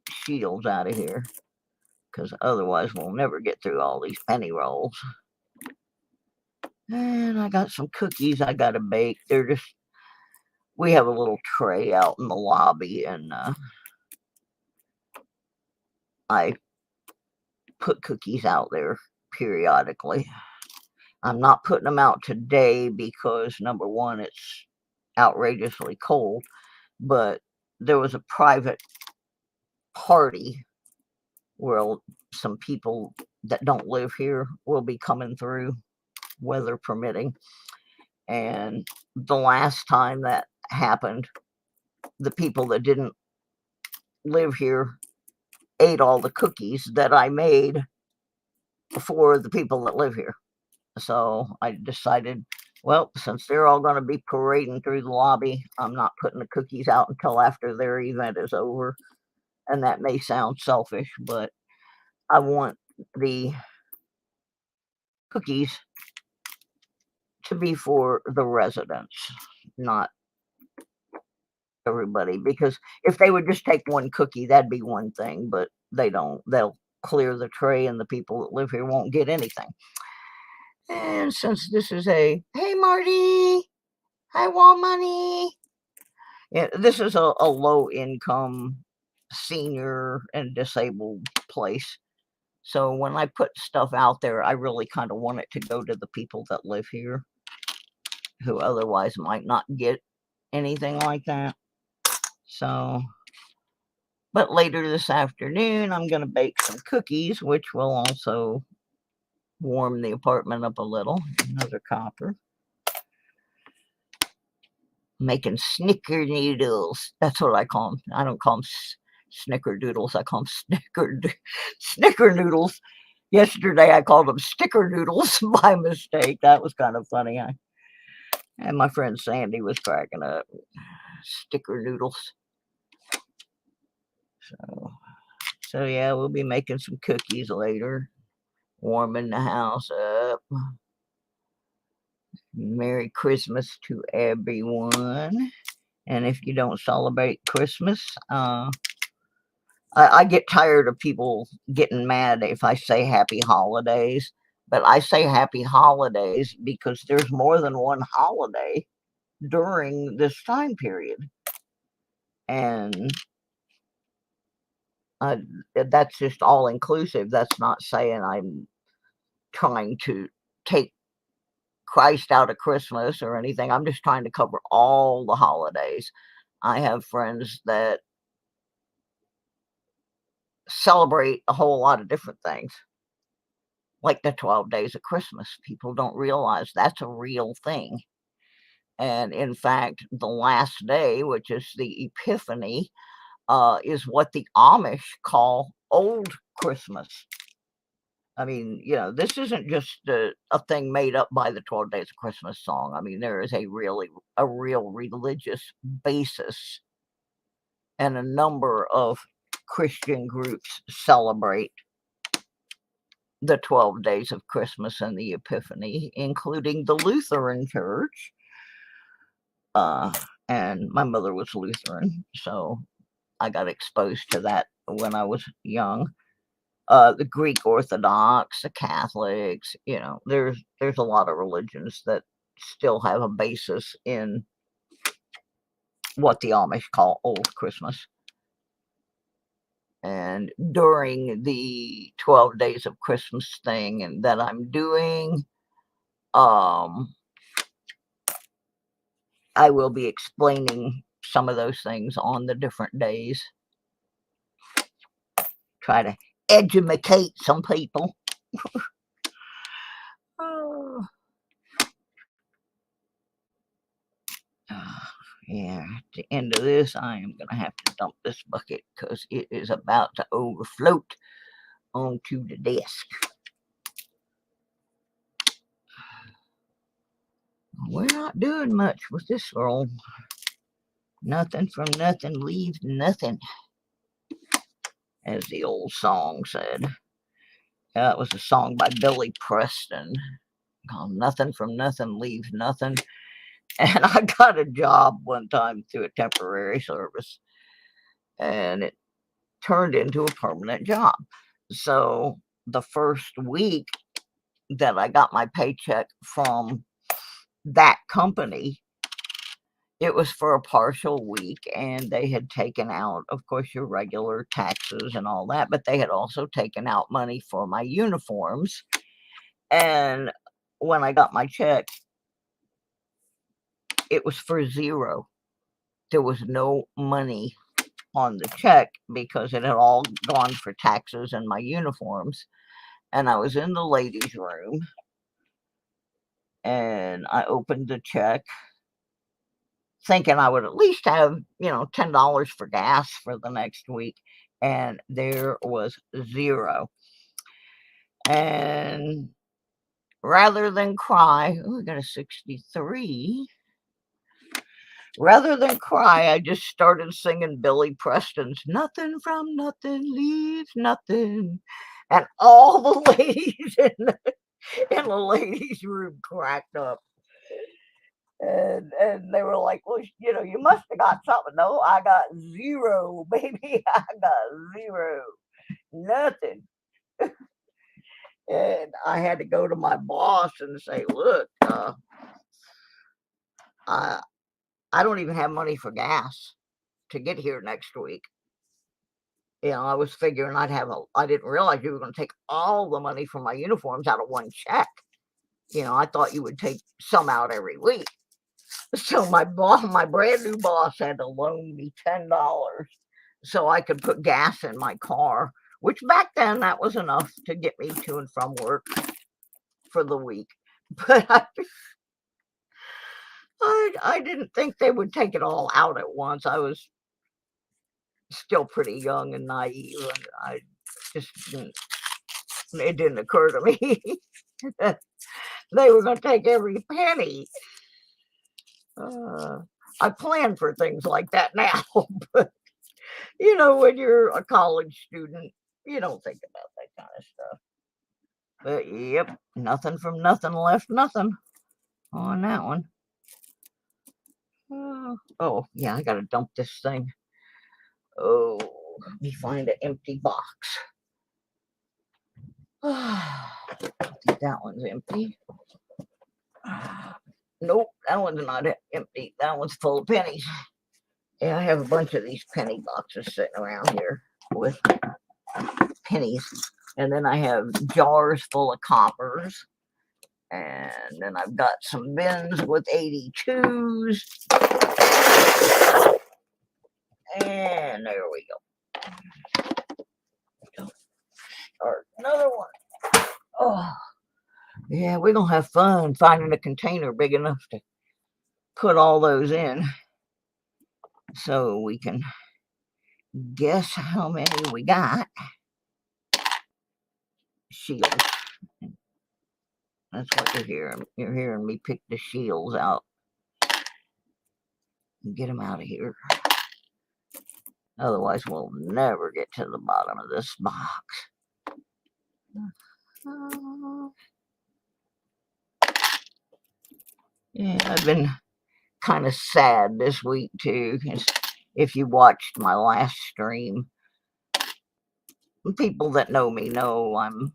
shields out of here because otherwise we'll never get through all these penny rolls. And I got some cookies I gotta bake. We have a little tray out in the lobby, and I put cookies out there periodically. I'm not putting them out today because, number one, it's outrageously cold, but there was a private party where some people that don't live here will be coming through, weather permitting. And the last time that happened, the people that didn't live here ate all the cookies that I made for the people that live here. So I decided, well, since they're all going to be parading through the lobby, I'm not putting the cookies out until after their event is over. And that may sound selfish, but I want the cookies to be for the residents, not everybody. Because if they would just take one cookie, that'd be one thing, but they don't. They'll clear the tray and the people that live here won't get anything. And since this is hey Marty, hi Wall Money. This is a low-income senior and disabled place. So when I put stuff out there, I really kind of want it to go to the people that live here who otherwise might not get anything like that. So, but later this afternoon, I'm going to bake some cookies, which will also warm the apartment up a little. Another copper. Making snickerdoodles. That's what I call them. I don't call them snickerdoodles. I call them snickerdoodles. Yesterday I called them sticker noodles by mistake. That was kind of funny. And my friend Sandy was cracking up. Sticker noodles. So yeah, we'll be making some cookies later. Warming the house up. Merry Christmas to everyone. And if you don't celebrate Christmas, I get tired of people getting mad if I say happy holidays. But I say happy holidays because there's more than one holiday during this time period. And that's just all inclusive. That's not saying I'm trying to take Christ out of Christmas or anything. I'm just trying to cover all the holidays. I have friends that celebrate a whole lot of different things, like the 12 days of Christmas. People don't realize that's a real thing. And in fact, the last day, which is the Epiphany, is what the Amish call Old Christmas. I mean, this isn't just a thing made up by the 12 Days of Christmas song. I mean, there is a real religious basis, and a number of Christian groups celebrate the 12 days of Christmas and the Epiphany, including the Lutheran Church. And my mother was Lutheran, so I got exposed to that when I was young. The Greek Orthodox, the Catholics, there's a lot of religions that still have a basis in what the Amish call Old Christmas. And during the 12 days of Christmas thing and that I'm doing, I will be explaining some of those things on the different days. Try to educate some people. Yeah, at the end of this, I am going to have to dump this bucket because it is about to overflow onto the desk. We're not doing much with this girl. Nothing from nothing leaves nothing, as the old song said. It was a song by Billy Preston called Nothing from Nothing Leaves Nothing. And I got a job one time through a temporary service, and it turned into a permanent job. So the first week that I got my paycheck from that company, it was for a partial week, and they had taken out, of course, your regular taxes and all that, but they had also taken out money for my uniforms. And when I got my check, it was for zero. There was no money on the check because it had all gone for taxes and my uniforms. And I was in the ladies' room, and I opened the check thinking I would at least have, $10 for gas for the next week. And there was zero. And rather than cry, I got a 63. Rather than cry, I just started singing Billy Preston's Nothing from Nothing Leaves Nothing. And all the ladies in the ladies' room cracked up. And they were like, well, you must have got something. No, I got zero, baby. I got zero. Nothing. And I had to go to my boss and say, look, I don't even have money for gas to get here next week. I was figuring I didn't realize you were going to take all the money from my uniforms out of one check. I thought you would take some out every week. So my brand new boss had to loan me $10 so I could put gas in my car, which back then that was enough to get me to and from work for the week. But I didn't think they would take it all out at once. I was still pretty young and naive, and I just it didn't occur to me that they were going to take every penny. I plan for things like that now, but when you're a college student, you don't think about that kind of stuff. But yep, nothing from nothing left nothing on that one. Oh yeah, I gotta dump this thing. Oh, let me find an empty box. I think that one's empty. Nope, that one's not empty. That one's full of pennies. Yeah, I have a bunch of these penny boxes sitting around here with pennies. And then I have jars full of coppers. And then I've got some bins with 82s. And there we go. Start another one. Oh, yeah, we're going to have fun finding a container big enough to put all those in. So we can guess how many we got. Shields. That's what you're hearing. You're hearing me pick the shields out. Get them out of here. Otherwise, we'll never get to the bottom of this box. Yeah, I've been kind of sad this week, too. If you watched my last stream, people that know me know I'm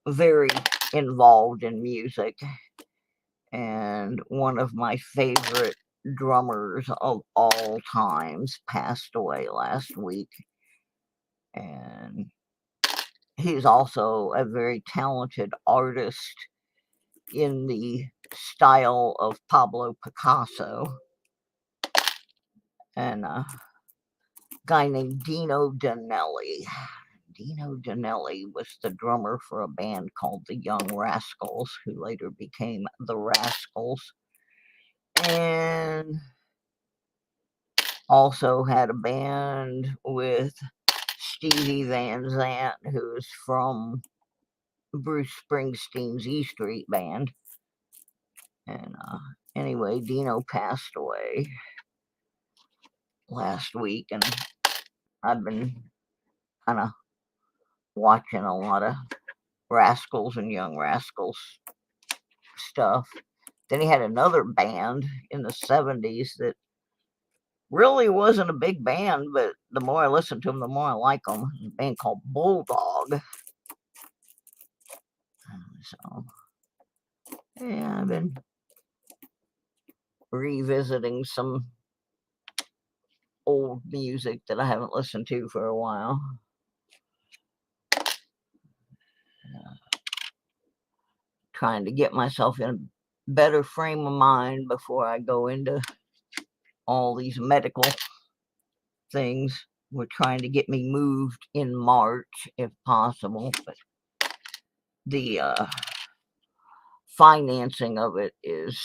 very involved in music. And one of my favorite drummers of all times passed away last week. And he's also a very talented artist in the style of Pablo Picasso. And a guy named Dino Danelli. Dino Danelli was the drummer for a band called the Young Rascals, who later became the Rascals. And also had a band with Stevie Van Zandt, who's from Bruce Springsteen's E Street Band. And anyway, Dino passed away last week, and I've been kind of watching a lot of Rascals and Young Rascals stuff. Then he had another band in the 70s that really wasn't a big band, but the more I listen to them, the more I like them. A band called Bulldog. So, yeah, I've been revisiting some old music that I haven't listened to for a while. Trying to get myself in a better frame of mind before I go into all these medical things. We're trying to get me moved in March if possible, but the financing of it is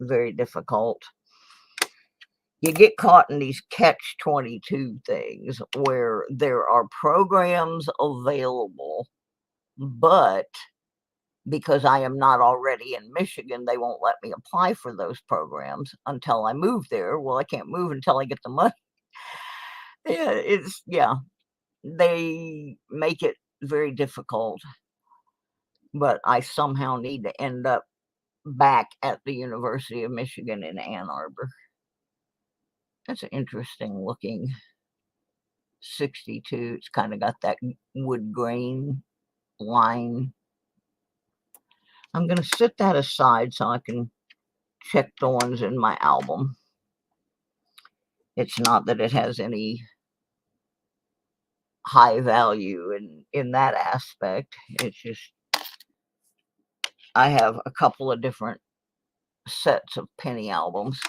very difficult. You get caught in these catch-22 things where there are programs available, but because I am not already in Michigan, they won't let me apply for those programs until I move there. Well, I can't move until I get the money. They make it very difficult, but I somehow need to end up back at the University of Michigan in Ann Arbor. That's an interesting looking 62. It's kind of got that wood grain line. I'm going to set that aside so I can check the ones in my album. It's not that it has any high value in that aspect. It's just I have a couple of different sets of penny albums,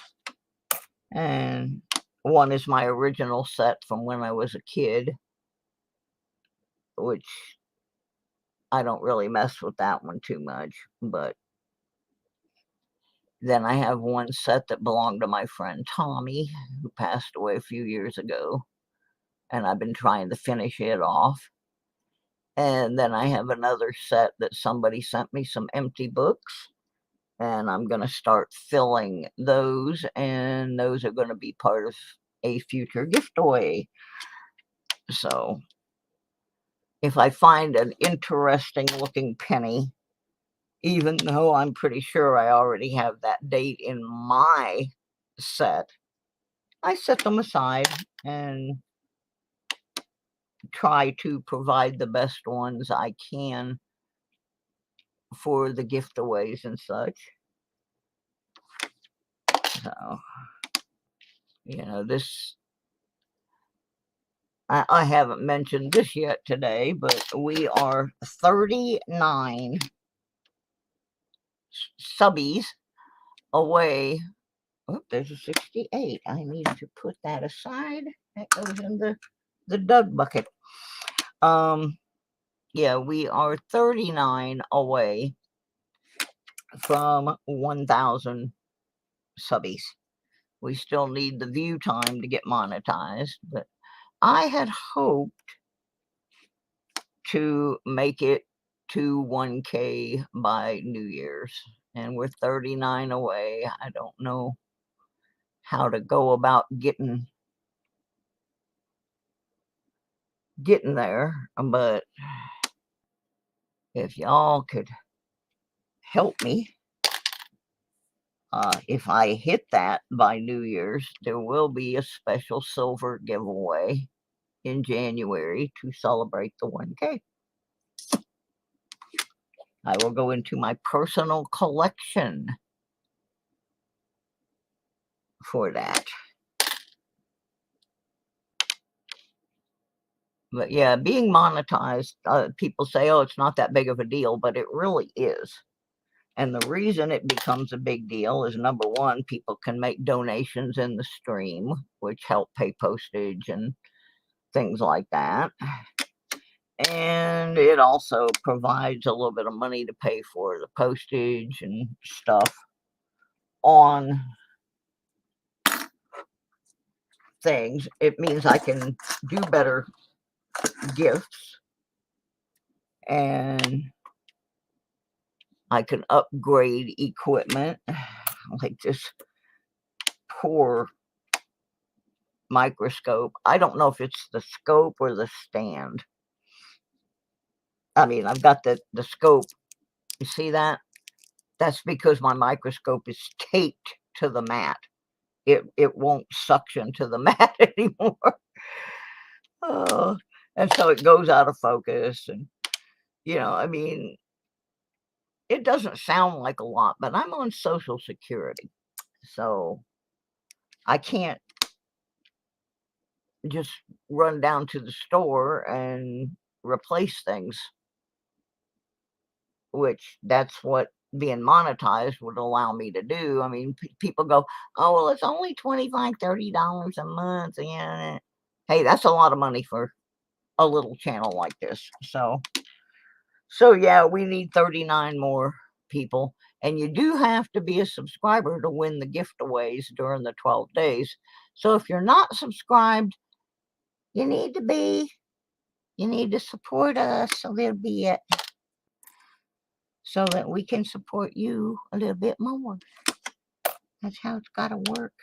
and one is my original set from when I was a kid, which I don't really mess with that one too much. But then I have one set that belonged to my friend Tommy, who passed away a few years ago, and I've been trying to finish it off. And then I have another set that somebody sent me some empty books, and I'm going to start filling those, and those are going to be part of a future giveaway. So if I find an interesting looking penny, even though I'm pretty sure I already have that date in my set, I set them aside and try to provide the best ones I can for the giveaways and such. So, you know, this, I haven't mentioned this yet today, but we are 39 subbies away. Oh, there's a 68. I need to put that aside. That goes in the Doug bucket. Yeah, we are 39 away from 1,000 subbies. We still need the view time to get monetized, but I had hoped to make it to 1K by New Year's, and we're 39 away. I don't know how to go about getting there, but if y'all could help me, if I hit that by New Year's, there will be a special silver giveaway in January to celebrate the 1K. I will go into my personal collection for that. But yeah, being monetized, people say, oh, it's not that big of a deal, but it really is. And the reason it becomes a big deal is, number one, people can make donations in the stream, which help pay postage and things like that. And it also provides a little bit of money to pay for the postage and stuff on things. It means I can do better gifts, and I can upgrade equipment, like this poor microscope. I don't know if it's the scope or the stand. I mean, I've got the scope. You see that? That's because my microscope is taped to the mat. It won't suction to the mat anymore. And so it goes out of focus. And, you know, I mean, it doesn't sound like a lot, but I'm on Social Security. So I can't just run down to the store and replace things, which that's what being monetized would allow me to do. I mean, people go, oh, well, it's only $25, $30 a month. Yeah. Hey, that's a lot of money for a little channel like this. So yeah, we need 39 more people. And you do have to be a subscriber to win the giveaways during the 12 days. So if you're not subscribed, you need to be. You need to support us a little bit, so that we can support you a little bit more. That's how it's got to work.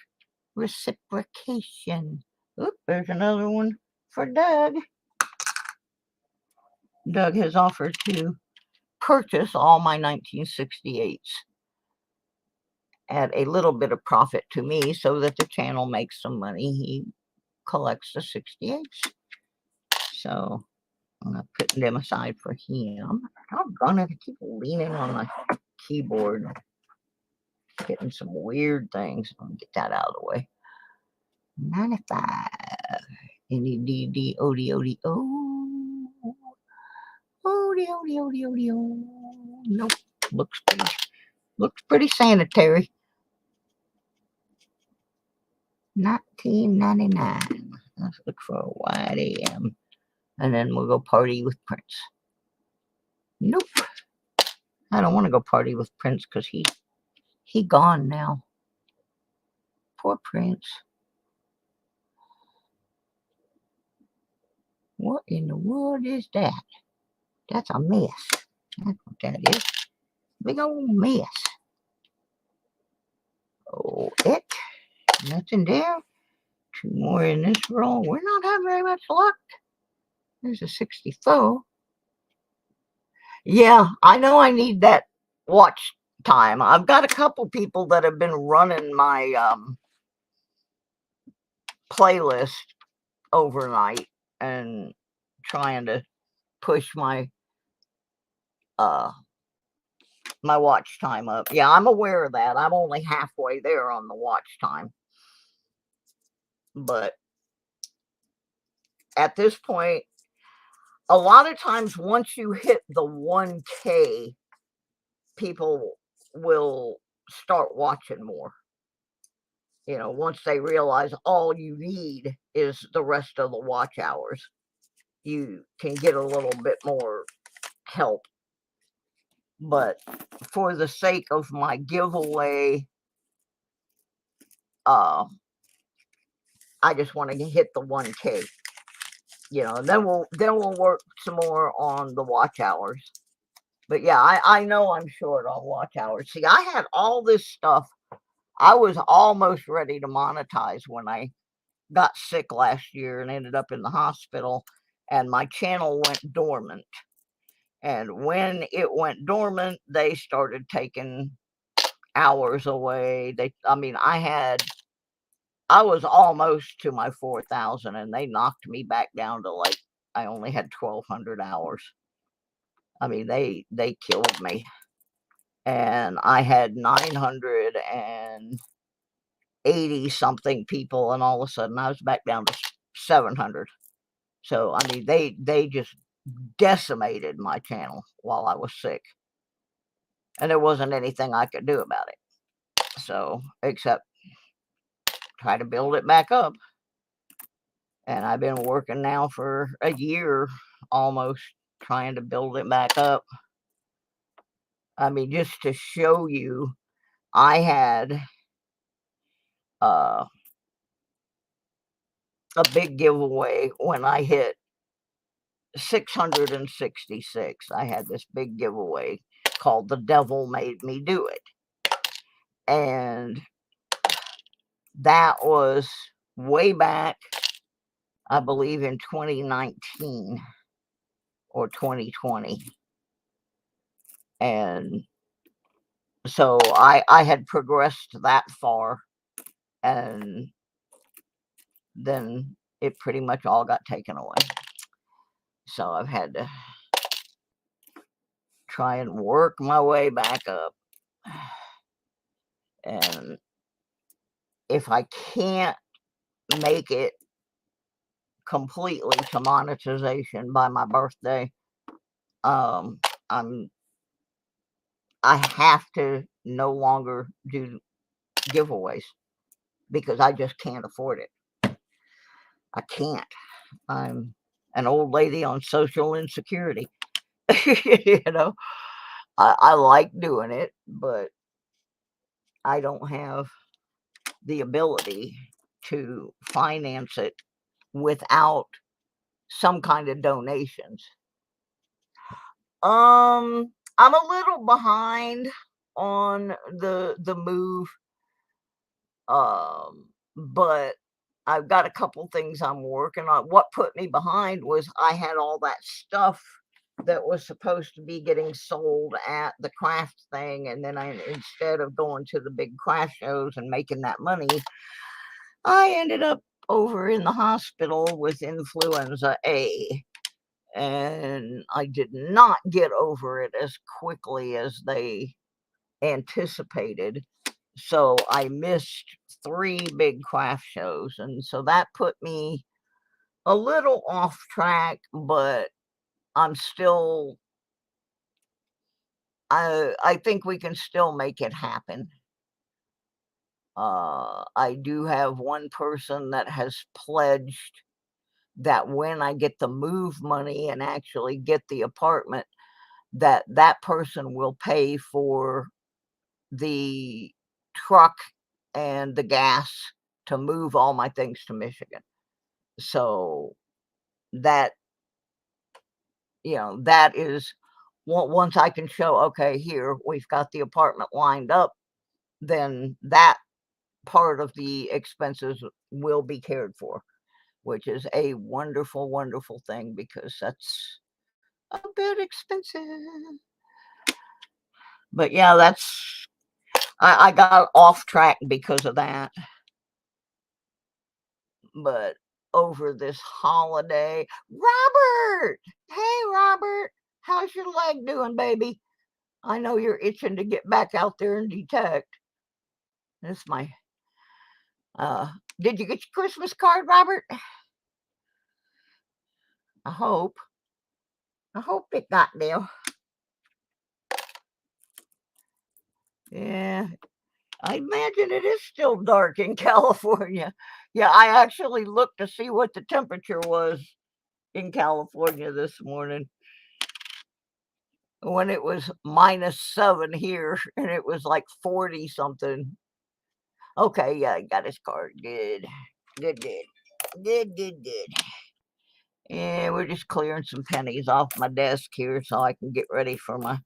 Reciprocation. Oop, there's another one for Doug. Doug has offered to purchase all my 1968s at a little bit of profit to me, so that the channel makes some money. He collects the 68s. So I'm not putting them aside for him. I'm gonna keep leaning on my keyboard. Getting some weird things. Let me get that out of the way. 95. N-E-D-D-O-D-O-D-O. O-D-O-D-O-D-O-D-O. Nope. Looks pretty sanitary. 1999. Let's look for a wide AM. And then we'll go party with Prince. Nope. I don't want to go party with Prince because he gone now. Poor Prince. What in the world is that? That's a mess. That's what that is. Big old mess. Oh, it. Nothing there. 2 more in this roll. We're not having very much luck. There's a 64. Yeah, I know I need that watch time. I've got a couple people that have been running my playlist overnight and trying to push my my watch time up. Yeah, I'm aware of that. I'm only halfway there on the watch time. But at this point, a lot of times once you hit the 1K, people will start watching more. You know, once they realize all you need is the rest of the watch hours, you can get a little bit more help. But for the sake of my giveaway, I just want to hit the 1K. You know, then we'll work some more on the watch hours. But yeah, I know I'm short on watch hours. See, I had all this stuff. I was almost ready to monetize when I got sick last year and ended up in the hospital, and my channel went dormant. And when it went dormant, they started taking hours away. I was almost to my 4,000, and they knocked me back down to like I only had 1,200 hours. I mean, they killed me. And I had 980 something people, and all of a sudden I was back down to 700. So I mean, they just decimated my channel while I was sick, and there wasn't anything I could do about it. So except try to build it back up. And I've been working now for a year almost trying to build it back up. I mean, just to show you, I had a big giveaway when I hit 666. I had this big giveaway called The Devil Made Me Do It. And that was way back, I believe, in 2019 or 2020. And so I had progressed that far, and then it pretty much all got taken away. So I've had to try and work my way back up. And if I can't make it completely to monetization by my birthday, I have to no longer do giveaways because I just can't afford it. I can't. I'm an old lady on social insecurity. You know, I like doing it, but I don't have the ability to finance it without some kind of donations. I'm a little behind on the move, but I've got a couple things I'm working on. What put me behind was I had all that stuff that was supposed to be getting sold at the craft thing, and then instead of going to the big craft shows and making that money, I ended up over in the hospital with influenza A. And I did not get over it as quickly as they anticipated. So I missed 3 big craft shows, and so that put me a little off track, but I'm still, I think we can still make it happen. I do have one person that has pledged that when I get the move money and actually get the apartment, that person will pay for the truck and the gas to move all my things to Michigan. So that, that is, once I can show, okay, here we've got the apartment lined up, then that part of the expenses will be cared for, which is a wonderful, wonderful thing, because that's a bit expensive. But yeah, I got off track because of that. But over this holiday, Robert! Hey, Robert! How's your leg doing, baby? I know you're itching to get back out there and detect. This is my, did you get your Christmas card, Robert? I hope it got there. Yeah, I imagine it is still dark in California. Yeah, I actually looked to see what the temperature was in California this morning, when it was -7 here, and it was like 40 something. Okay, yeah, I got his card. Good. And we're just clearing some pennies off my desk here so I can get ready for my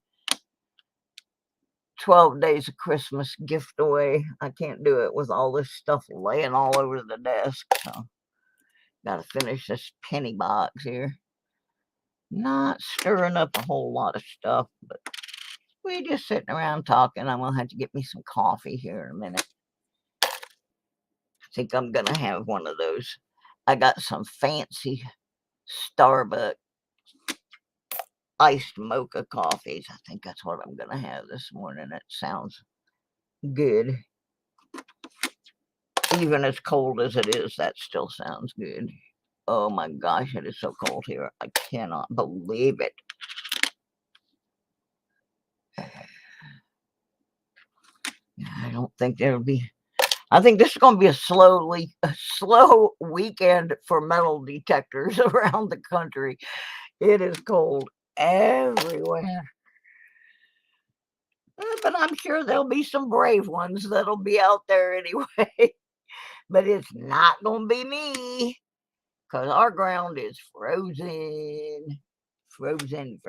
12 days of Christmas gift away. I can't do it with all this stuff laying all over the desk, so gotta finish this penny box here. Not stirring up a whole lot of stuff, but we just sitting around talking. I'm gonna have to get me some coffee here in a minute. I think I'm gonna have one of those. I got some fancy Starbucks iced mocha coffees. I think that's what I'm gonna have this morning. It sounds good. Even as cold as it is, that still sounds good. Oh my gosh, it is so cold here. I cannot believe it. I don't think there'll be, I think this is going to be a slow weekend for metal detectors around the country. It is cold everywhere. But I'm sure there'll be some brave ones that'll be out there anyway. But it's not going to be me, because our ground is frozen. Frozen.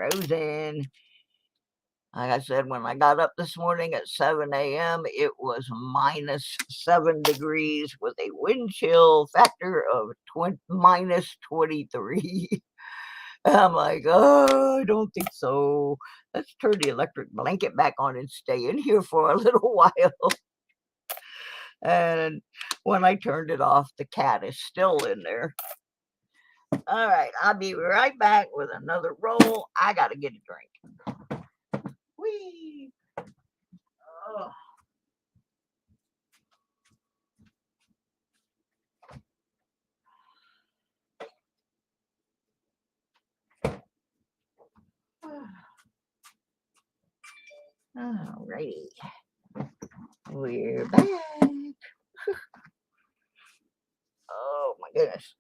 Like I said, when I got up this morning at 7 a.m., it was -7 degrees with a wind chill factor of -23. I'm like, oh, I don't think so. Let's turn the electric blanket back on and stay in here for a little while. And when I turned it off, the cat is still in there. All right, I'll be right back with another roll. I got to get a drink. Whee! Oh. Alrighty, we're back. Oh my goodness.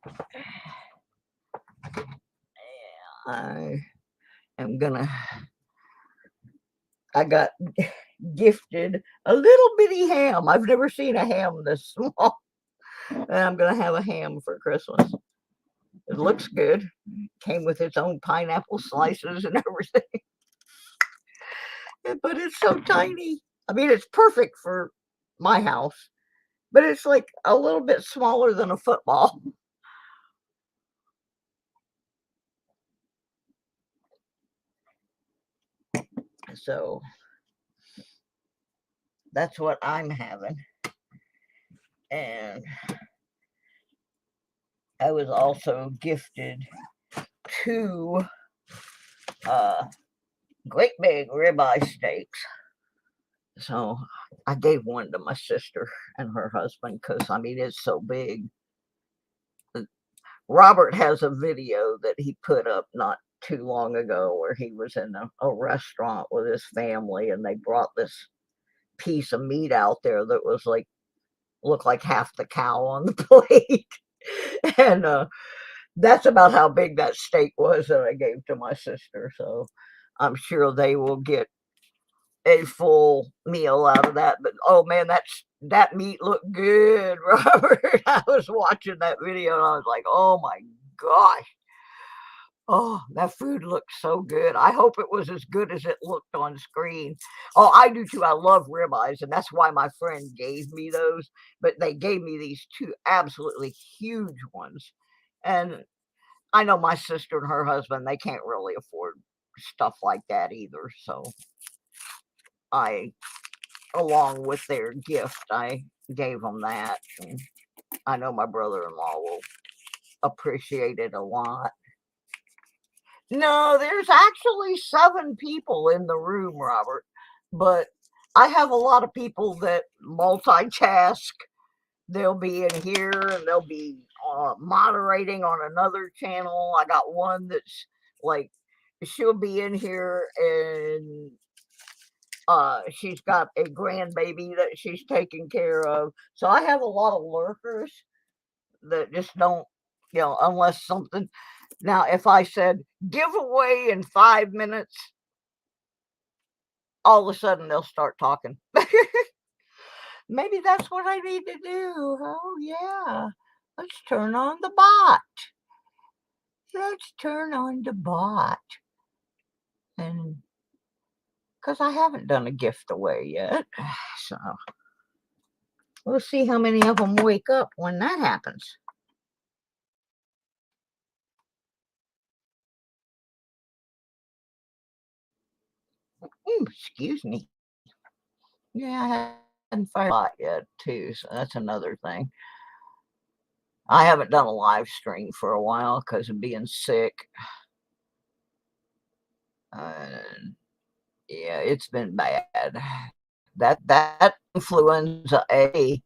I got gifted a little bitty ham. I've never seen a ham this small. And I'm gonna have a ham for Christmas. It looks good. Came with its own pineapple slices and everything. But it's so tiny. I mean, it's perfect for my house, but it's like a little bit smaller than a football. So that's what I'm having. And I was also gifted 2 great big ribeye steaks. So I gave one to my sister and her husband because, I mean, it's so big. Robert has a video that he put up not too long ago where he was in a restaurant with his family, and they brought this piece of meat out there that was like, looked like half the cow on the plate. And that's about how big that steak was that I gave to my sister. So I'm sure they will get a full meal out of that. But oh man, that meat looked good, Robert. I was watching that video and I was like, oh my gosh. Oh, that food looked so good. I hope it was as good as it looked on screen. Oh, I do too. I love ribeyes, and that's why my friend gave me those. But they gave me these two absolutely huge ones. And I know my sister and her husband, they can't really afford stuff like that either. So I, along with their gift, I gave them that. And I know my brother-in-law will appreciate it a lot. No, there's actually 7 people in the room, Robert, but I have a lot of people that multitask. They'll be in here and they'll be moderating on another channel. I got one that's like, she'll be in here and she's got a grandbaby that she's taking care of. So I have a lot of lurkers that just don't, unless something. Now, if I said giveaway in 5 minutes, all of a sudden they'll start talking. Maybe that's what I need to do. Oh, yeah. Let's turn on the bot. Let's turn on the bot. And because I haven't done a gift away yet. So we'll see how many of them wake up when that happens. Excuse me. Yeah, I hadn't fired a bot yet, too. So that's another thing. I haven't done a live stream for a while because of being sick. Yeah, it's been bad. That influenza A.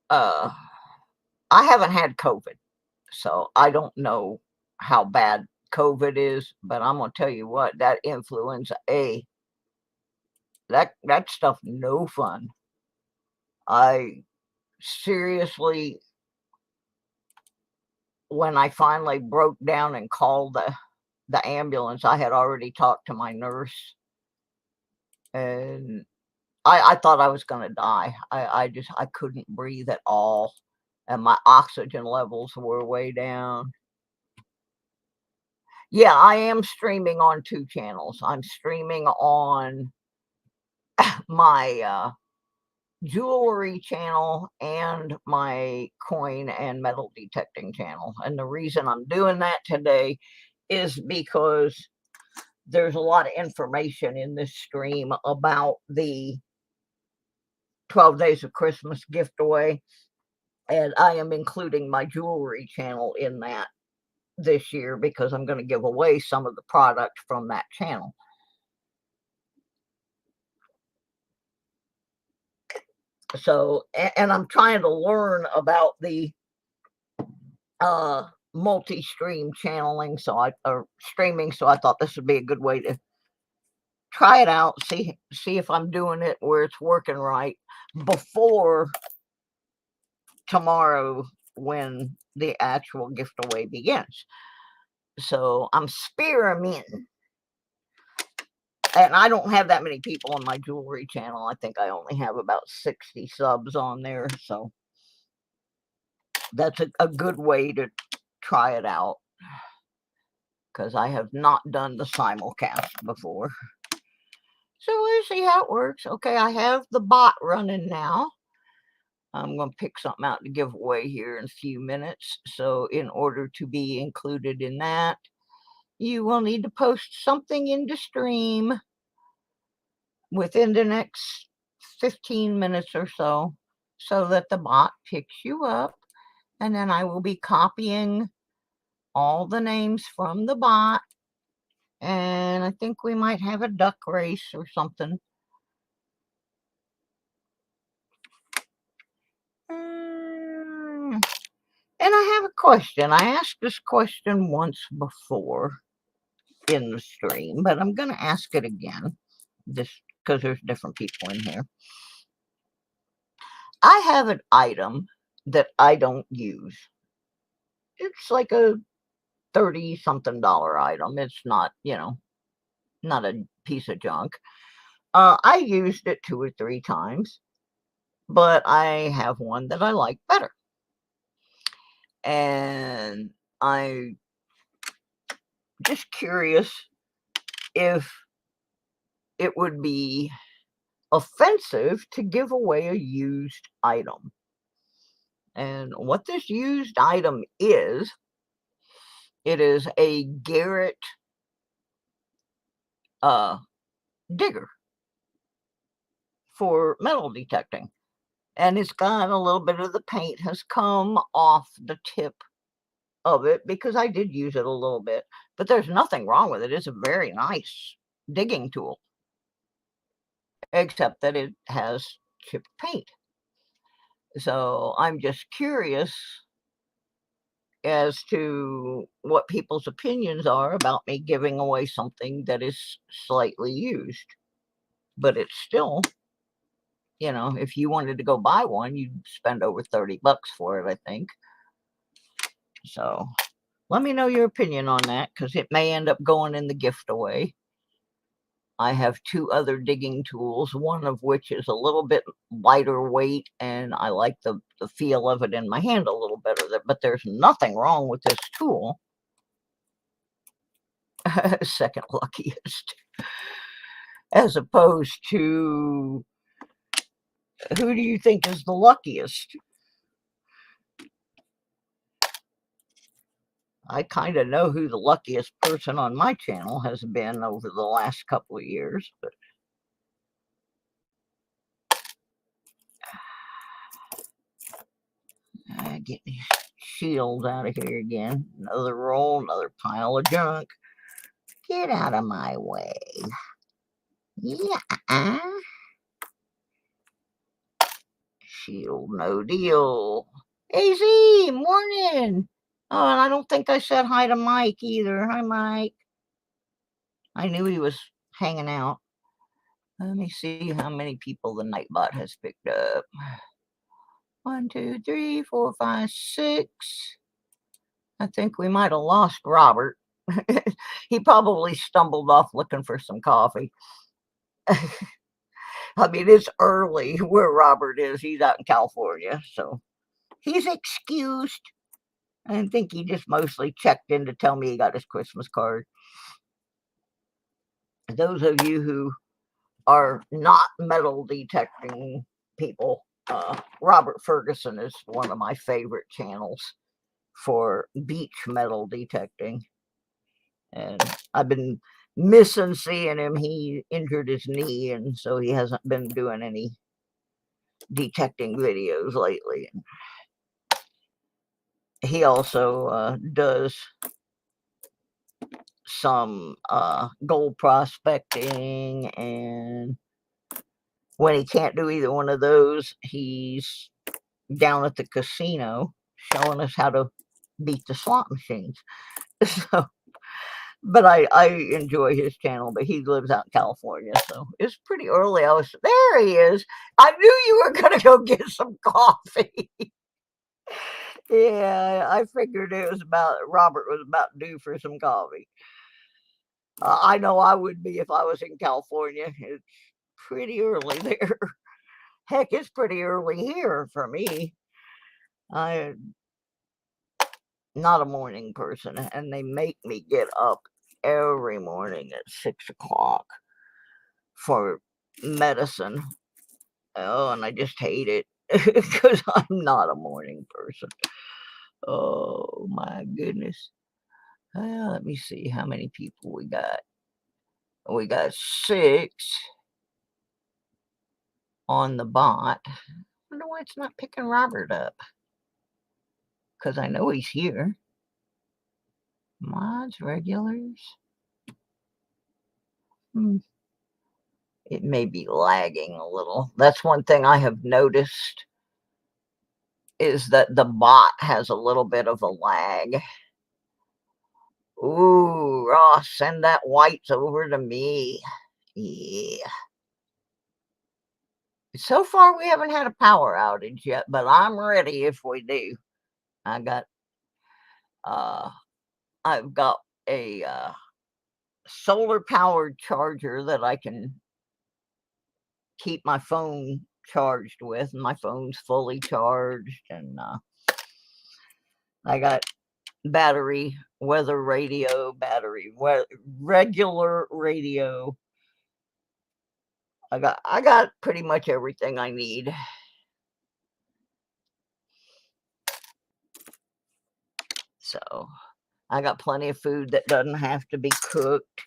I haven't had COVID, so I don't know how bad COVID is. But I'm gonna tell you what, that influenza A, that stuff no fun. I seriously, when I finally broke down and called the ambulance, I had already talked to my nurse, and I thought I was going to die. I couldn't breathe at all, and my oxygen levels were way down. Yeah, I am streaming on 2 channels. I'm streaming on my jewelry channel and my coin and metal detecting channel. And the reason I'm doing that today is because there's a lot of information in this stream about the 12 Days of Christmas gift away, and I am including my jewelry channel in that this year because I'm going to give away some of the product from that channel. So, and I'm trying to learn about the multi-stream channeling, streaming. So I thought this would be a good way to try it out, see if I'm doing it where it's working right before tomorrow when the actual gift away begins. So I'm experimenting. And I don't have that many people on my jewelry channel. I think I only have about 60 subs on there. So that's a good way to try it out, because I have not done the simulcast before. So we'll see how it works. Okay, I have the bot running now. I'm going to pick something out to give away here in a few minutes. So in order to be included in that, you will need to post something into stream within the next 15 minutes or so that the bot picks you up. And then I will be copying all the names from the bot. And I think we might have a duck race or something And I have a question. I asked this question once before in the stream, but I'm going to ask it again, just because there's different people in here. I have an item that I don't use. It's like a 30-something item. It's not, not a piece of junk. I used it 2 or 3 times, but I have one that I like better. And I'm just curious if it would be offensive to give away a used item. And what this used item is, it is a Garrett digger for metal detecting. And it's got a little bit of the paint has come off the tip of it because I did use it a little bit, but there's nothing wrong with it. It's a very nice digging tool, except that it has chipped paint. So I'm just curious as to what people's opinions are about me giving away something that is slightly used, but it's still, if you wanted to go buy one, you'd spend over $30 for it, I think. So let me know your opinion on that, because it may end up going in the gift away. I have 2 other digging tools, one of which is a little bit lighter weight, and I like the feel of it in my hand a little better. But there's nothing wrong with this tool. Second luckiest. As opposed to, who do you think is the luckiest? I kind of know who the luckiest person on my channel has been over the last couple of years, but get these shields out of here again. Another roll, another pile of junk. Get out of my way. Yeah. Shield, no deal. AZ, morning. Oh, and I don't think I said hi to Mike either. Hi, Mike. I knew he was hanging out. Let me see how many people the Nightbot has picked up. 1, 2, 3, 4, 5, 6. I think we might have lost Robert. He probably stumbled off looking for some coffee. I mean, it's early where Robert is. He's out in California, so he's excused. I think he just mostly checked in to tell me he got his Christmas card. Those of you who are not metal detecting people, Robert Ferguson is one of my favorite channels for beach metal detecting. And I've been missing seeing him. He injured his knee, and so he hasn't been doing any detecting videos lately. He also does some gold prospecting, and when he can't do either one of those, he's down at the casino showing us how to beat the slot machines. So, but I enjoy his channel, but he lives out in California, so it's pretty early. There he is. I knew you were going to go get some coffee. Yeah, I figured Robert was about due for some coffee. I know I would be if I was in California. It's pretty early there. Heck, it's pretty early here for me. I'm not a morning person, and they make me get up every morning at 6 o'clock for medicine. Oh, and I just hate it because I'm not a morning person. Oh, my goodness. Let me see how many people we got. We got 6 on the bot. I wonder why it's not picking Robert up. Because I know he's here. Mods, regulars. It may be lagging a little. That's one thing I have noticed is that the bot has a little bit of a lag. Ooh, Ross, send that whites over to me. Yeah. So far, we haven't had a power outage yet, but I'm ready if we do. I've got a solar powered charger that I can keep my phone charged with, and my phone's fully charged, and I got battery, weather radio, regular radio. I got pretty much everything I need. So I got plenty of food that doesn't have to be cooked.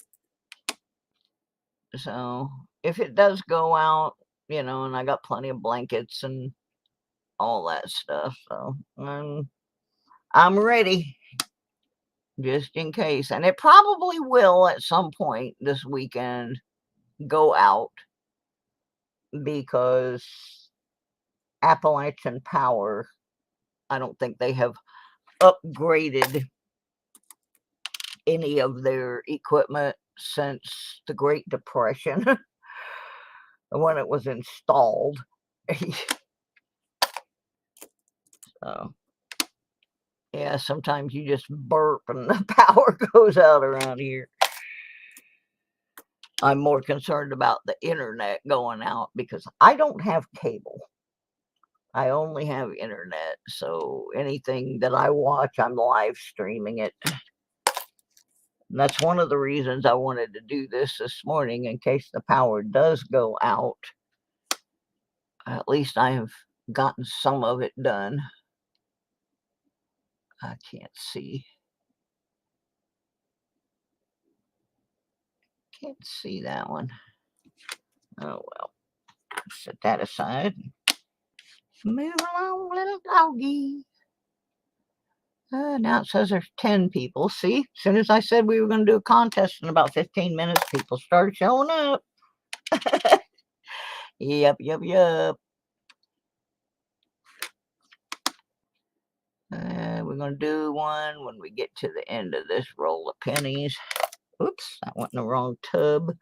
So if it does go out, you know, and I got plenty of blankets and all that stuff. So I'm ready just in case. And it probably will at some point this weekend go out because Appalachian Power, I don't think they have upgraded any of their equipment since the Great Depression when it was installed. So yeah, sometimes you just burp and the power goes out around here. I'm more concerned about the internet going out because I don't have cable. I only have internet, so anything that I watch, I'm live streaming it. And that's one of the reasons I wanted to do this morning, in case the power does go out. At least I have gotten some of it done. I can't see. Can't see that one. Oh well. Set that aside. Move along, little doggy. Now it says there's 10 people. See, as soon as I said we were going to do a contest in about 15 minutes, people started showing up. Yep. We're going to do one when we get to the end of this roll of pennies. Oops, that went in the wrong tub.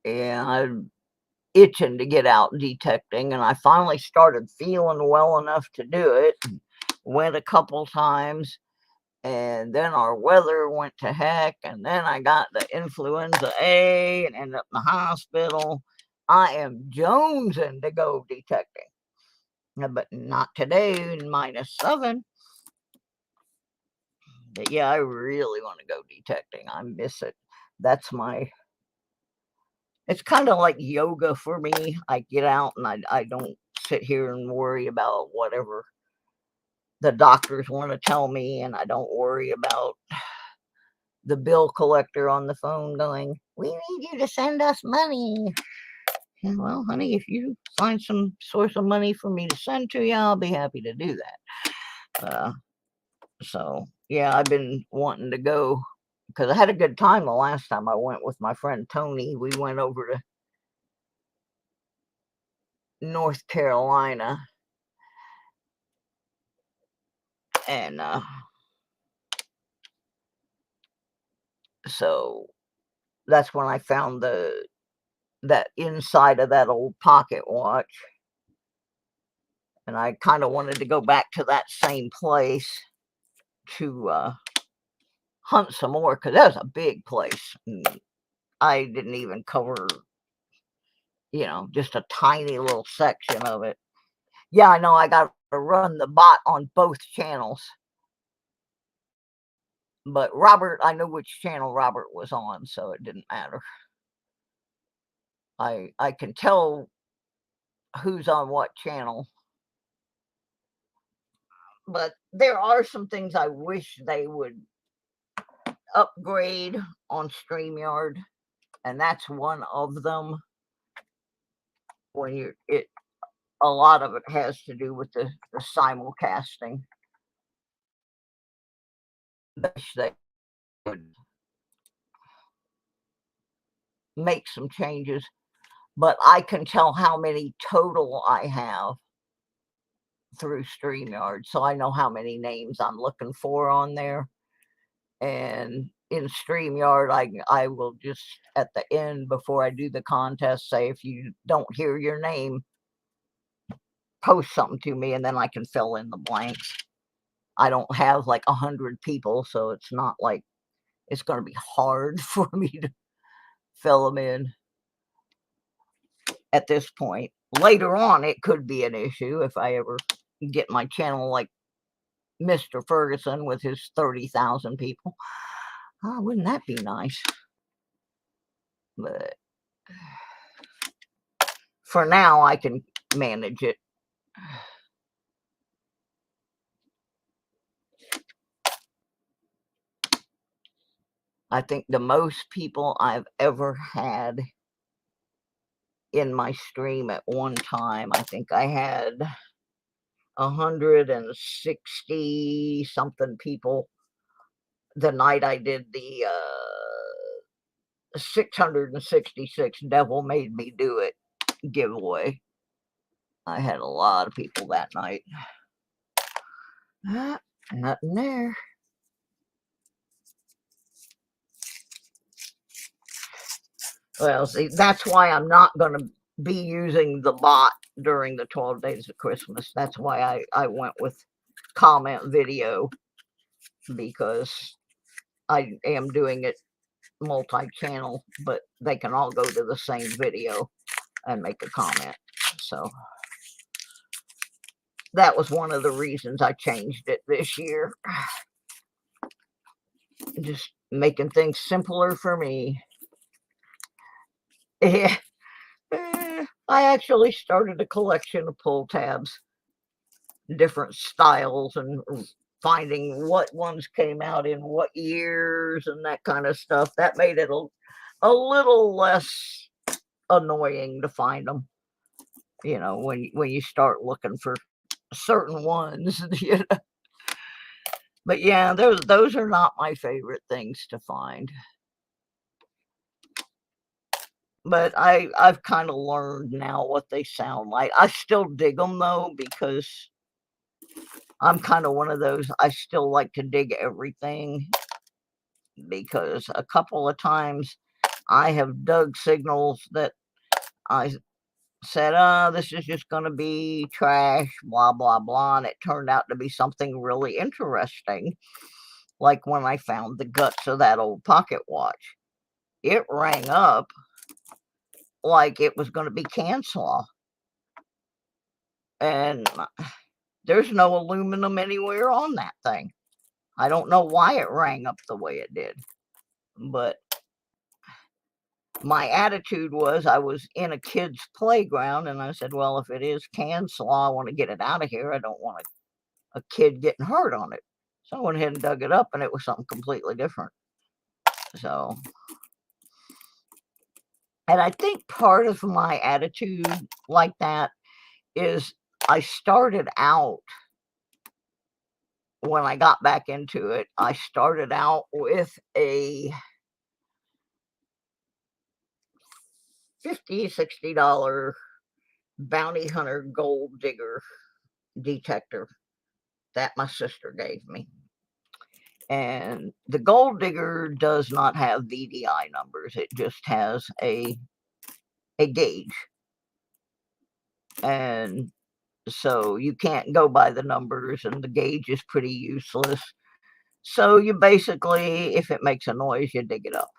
Yeah, I'm itching to get out detecting, and I finally started feeling well enough to do it. Went a couple times, and then our weather went to heck, and then I got the influenza A and ended up in the hospital. I am jonesing to go detecting, but not today, -7. But yeah, I really want to go detecting. I miss it. It's kind of like yoga for me. I get out and I don't sit here and worry about whatever the doctors want to tell me, and I don't worry about the bill collector on the phone going, "We need you to send us money." And well, honey, if you find some source of money for me to send to you, I'll be happy to do that. So yeah, I've been wanting to go because I had a good time the last time I went with my friend Tony. We went over to North Carolina, and so that's when I found that inside of that old pocket watch, and I kind of wanted to go back to that same place to hunt some more because that was a big place. And I didn't even cover, just a tiny little section of it. Yeah, I know I got to run the bot on both channels. But Robert, I knew which channel Robert was on, so it didn't matter. I can tell who's on what channel. But there are some things I wish they would upgrade on StreamYard, and that's one of them. When a lot of it has to do with the simulcasting. Wish they would make some changes. but I can tell how many total I have through StreamYard. So I know how many names I'm looking for on there. And in StreamYard, I will just, at the end, before I do the contest, say, if you don't hear your name, post something to me, and then I can fill in the blanks. I don't have like 100 people, so it's not like it's going to be hard for me to fill them in at this point. Later on, it could be an issue if I ever get my channel like Mr. Ferguson with his 30,000 people. Oh, wouldn't that be nice? But for now, I can manage it. I think the most people I've ever had in my stream at one time, I think I had 160 something people the night I did the 666 Devil Made Me Do It giveaway. I had a lot of people that night. Nothing there. Well, see, that's why I'm not going to be using the bot during the 12 days of Christmas. That's why I went with comment video, because I am doing it multi-channel, but they can all go to the same video and make a comment. So that was one of the reasons I changed it this year. Just making things simpler for me. Yeah. I actually started a collection of pull tabs, different styles, and finding what ones came out in what years and that kind of stuff. That made it a little less annoying to find them, you know, when you start looking for certain ones. You know? But yeah, those are not my favorite things to find. But I've kind of learned now what they sound like. I still dig them though, because I'm kind of one of those, I still like to dig everything, because a couple of times I have dug signals that I said, this is just going to be trash, blah, blah, blah. And it turned out to be something really interesting. Like when I found the guts of that old pocket watch. It rang up like it was going to be CanSlaw. And there's no aluminum anywhere on that thing. I don't know why it rang up the way it did. But my attitude was, I was in a kid's playground, and I said, well, if it is CanSlaw, I want to get it out of here. I don't want a kid getting hurt on it. So I went ahead and dug it up, and it was something completely different. So, and I think part of my attitude like that is I started out, when I got back into it, I started out with a $50, $60 bounty hunter gold digger detector that my sister gave me. And the gold digger does not have VDI numbers. It just has a gauge. And so you can't go by the numbers, and the gauge is pretty useless. So you basically, if it makes a noise, you dig it up.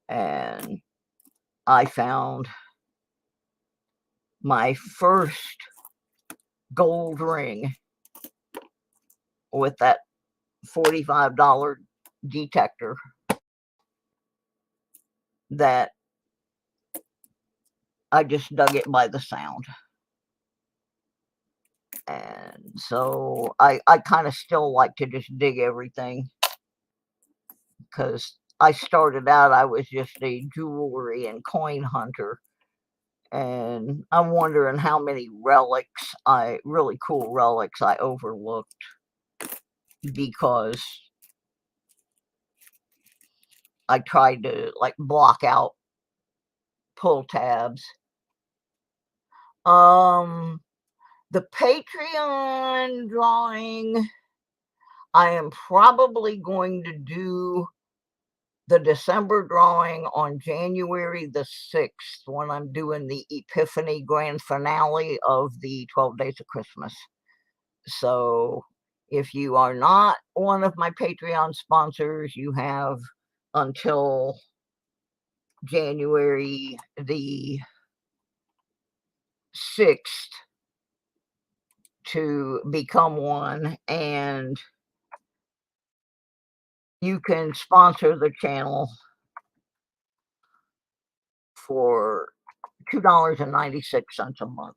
And I found my first gold ring with that $45 detector that I just dug it by the sound. And so I kind of still like to just dig everything, because I started out, I was just a jewelry and coin hunter. And I'm wondering how many relics, really cool relics, I overlooked, because I tried to like block out pull tabs. The Patreon drawing, I am probably going to do the December drawing on January the 6th when I'm doing the Epiphany grand finale of the 12 Days of Christmas. So if you are not one of my Patreon sponsors, you have until January the 6th to become one, and you can sponsor the channel for $2.96 a month,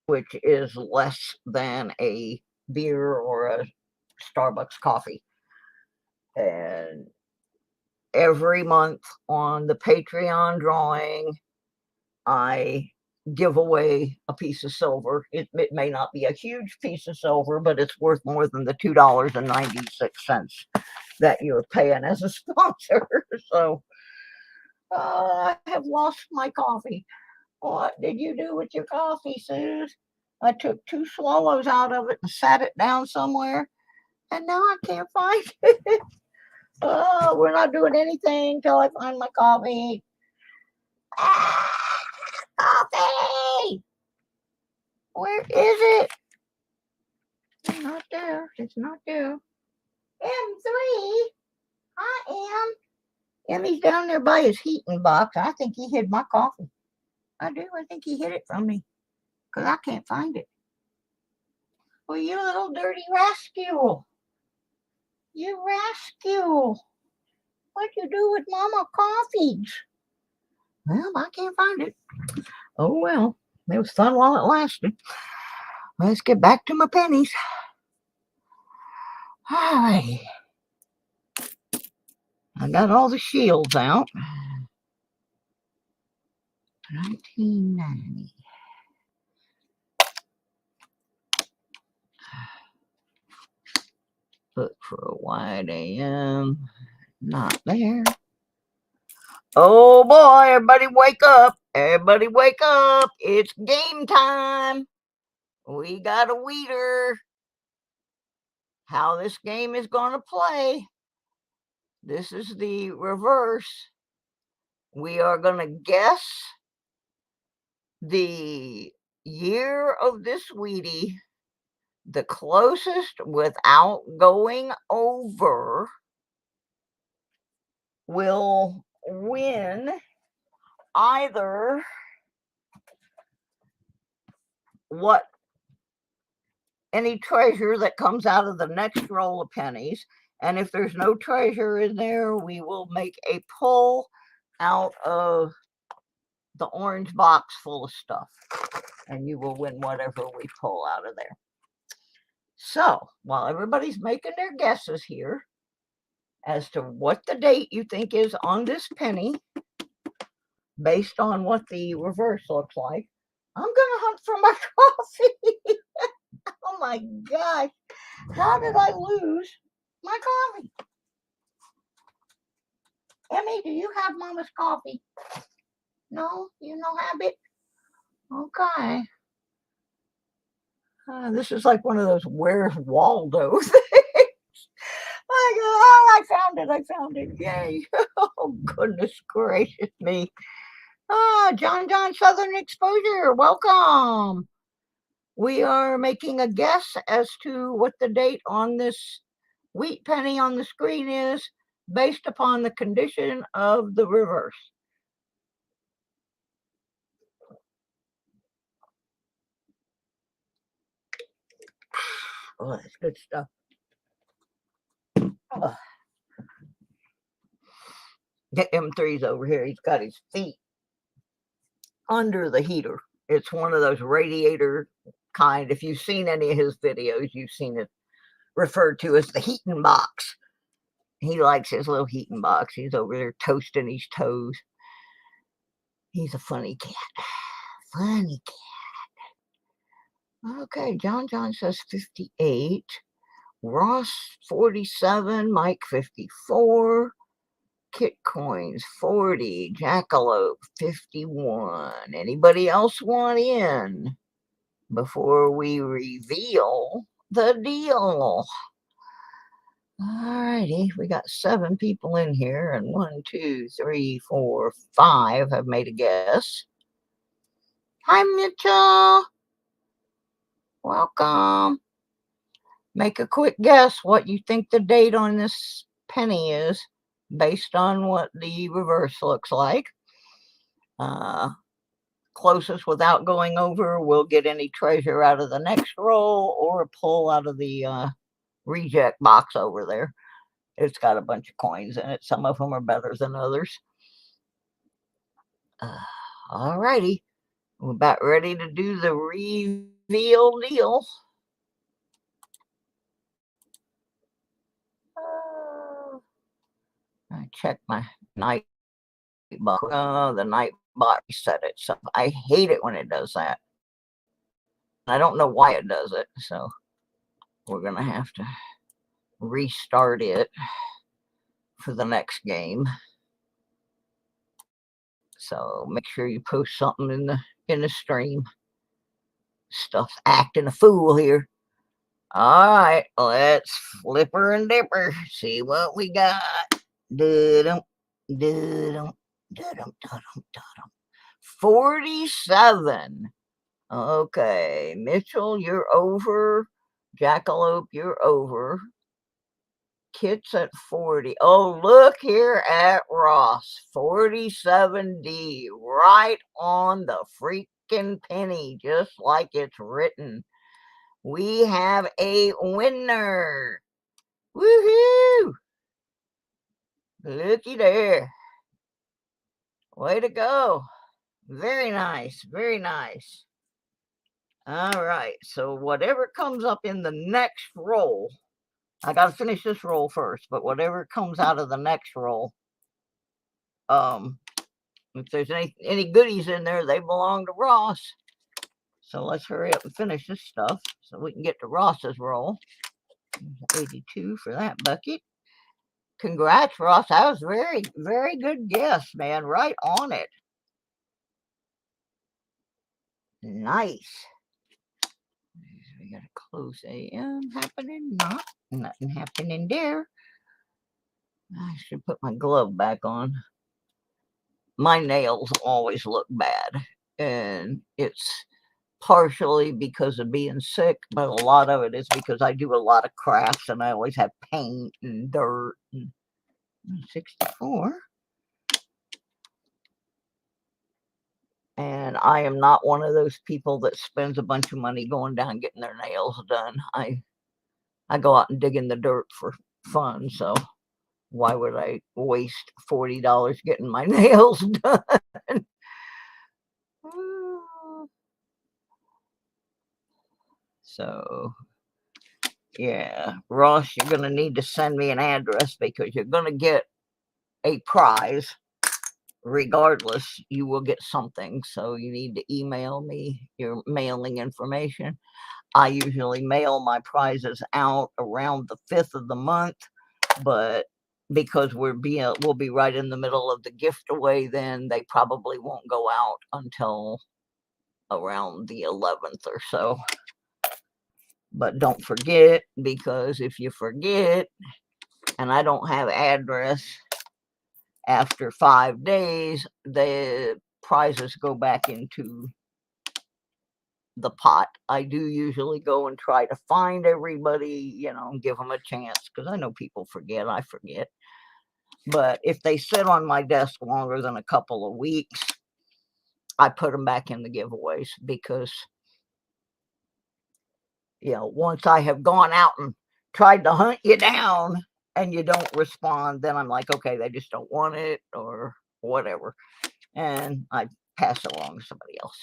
which is less than a beer or a Starbucks coffee. And every month on the Patreon drawing, I give away a piece of silver. It may not be a huge piece of silver, but it's worth more than the $2.96 that you're paying as a sponsor. So I have lost my coffee. What did you do with your coffee, Suze? I took 2 swallows out of it and sat it down somewhere, and now I can't find it. Oh, we're not doing anything till I find my coffee. Ah, coffee! Where is it? It's not there. It's not there. M3. Hi, M. Emmy's down there by his heating box. I think he hid my coffee. I do. I think he hid it from me because I can't find it. Well, you little dirty rascal. You rascal. What'd you do with Mama coffees? Well, I can't find it. Oh, well. It was fun while it lasted. Let's get back to my pennies. Hi. I got all the shields out. 1990. Look for a wide AM. Not there. Oh boy, everybody wake up. Everybody wake up. It's game time. We got a weeder. How this game is going to play. This is the reverse. We are going to guess the year of this Wheatie. The closest without going over will win either any treasure that comes out of the next roll of pennies. And if there's no treasure in there, we will make a pull out of the orange box full of stuff. And you will win whatever we pull out of there. So, while everybody's making their guesses here as to what the date you think is on this penny, based on what the reverse looks like, I'm going to hunt for my coffee. Oh my gosh. How did I lose my coffee? Emmy, do you have Mama's coffee? No? You don't have it? Okay. This is like one of those Where's Waldo things. I found it. Yay. Oh, goodness gracious me. John Southern Exposure, welcome. We are making a guess as to what the date on this wheat penny on the screen is based upon the condition of the reverse. Oh, that's good stuff. Get M3's over here. He's got his feet under the heater. It's one of those radiator kind. If you've seen any of his videos, you've seen it referred to as the heating box. He likes his little heating box. He's over there toasting his toes. He's a funny cat. Funny cat. Okay, John says 58. Ross 47. Mike 54. Kit coins 40, jackalope 51. Anybody else want in before we reveal the deal? Alrighty, we got 7 people in here, and 1, 2, 3, 4, 5 have made a guess. Hi, Mitchell. Welcome. Make a quick guess what you think the date on this penny is based on what the reverse looks like. Closest without going over will get any treasure out of the next roll or a pull out of the reject box over there. It's got a bunch of coins in it. Some of them are better than others. Alrighty. We're about ready to do the reveal deal. I check my night bot. The night bot reset it. So I hate it when it does that. I don't know why it does it. So we're going to have to restart it for the next game. So make sure you post something in the stream. Stuff's acting a fool here. All right, let's flipper and dipper. See what we got. Da-dum, da-dum, da-dum, da-dum, da-dum. 47. Okay, Mitchell, you're over. Jackalope, you're over. Kit's at 40. Oh, look here at Ross. 47D. Right on the freaking penny, just like it's written. We have a winner. Woohoo! Looky there. Way to go. Very nice. Very nice. All right. So whatever comes up in the next roll, I got to finish this roll first, but whatever comes out of the next roll, if there's any goodies in there, they belong to Ross. So let's hurry up and finish this stuff so we can get to Ross's roll. 82 for that bucket. Congrats, Ross. That was very, very good guess, man. Right on it. Nice. We got a close AM happening. Nothing happening there. I should put my glove back on. My nails always look bad, and it's partially because of being sick, but a lot of it is because I do a lot of crafts and I always have paint and dirt. And 64. And I am not one of those people that spends a bunch of money going down getting their nails done. I go out and dig in the dirt for fun, so why would I waste $40 getting my nails done? So, yeah, Ross, you're going to need to send me an address because you're going to get a prize. Regardless, you will get something. So you need to email me your mailing information. I usually mail my prizes out around the 5th of the month, but because we'll be right in the middle of the gift away, then they probably won't go out until around the 11th or so. But don't forget, because if you forget and I don't have address after 5 days, the prizes go back into the pot. I do usually go and try to find everybody, give them a chance, because I know people forget. I forget. But if they sit on my desk longer than a couple of weeks, I put them back in the giveaways, because once I have gone out and tried to hunt you down and you don't respond, then I'm like, okay, they just don't want it or whatever. And I pass it along to somebody else.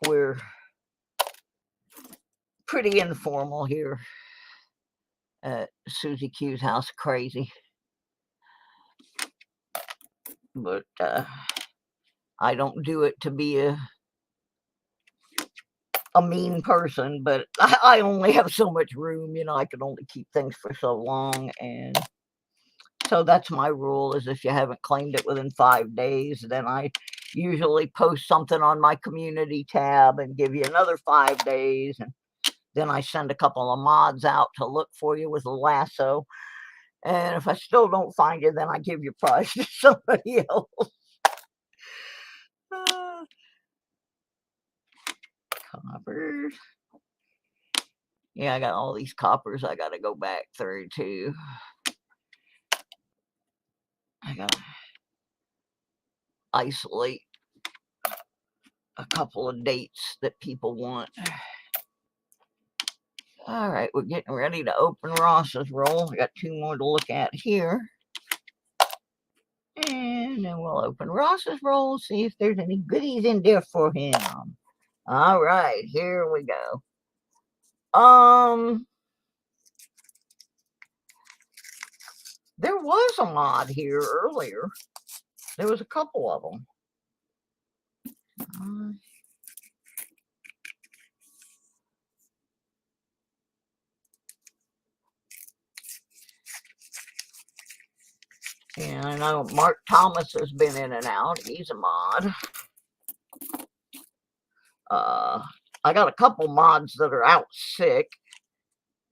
We're pretty informal here at OohSusieQue's house. Crazy. But I don't do it to be a mean person, but I only have so much room, I can only keep things for so long, and So that's my rule, is if you haven't claimed it within 5 days, then I usually post something on my community tab and give you another 5 days. And then I send a couple of mods out to look for you with a lasso. And if I still don't find you, then I give your prize to somebody else. Coppers. Yeah, I got all these coppers I got to go back through too. I got to isolate a couple of dates that people want. All right, we're getting ready to open Ross's roll. We got 2 more to look at here. And then we'll open Ross's roll, see if there's any goodies in there for him. All right, here we go. There was a mod here earlier. There was a couple of them. Yeah, I know Mark Thomas has been in and out. He's a mod. I got a couple mods that are out sick,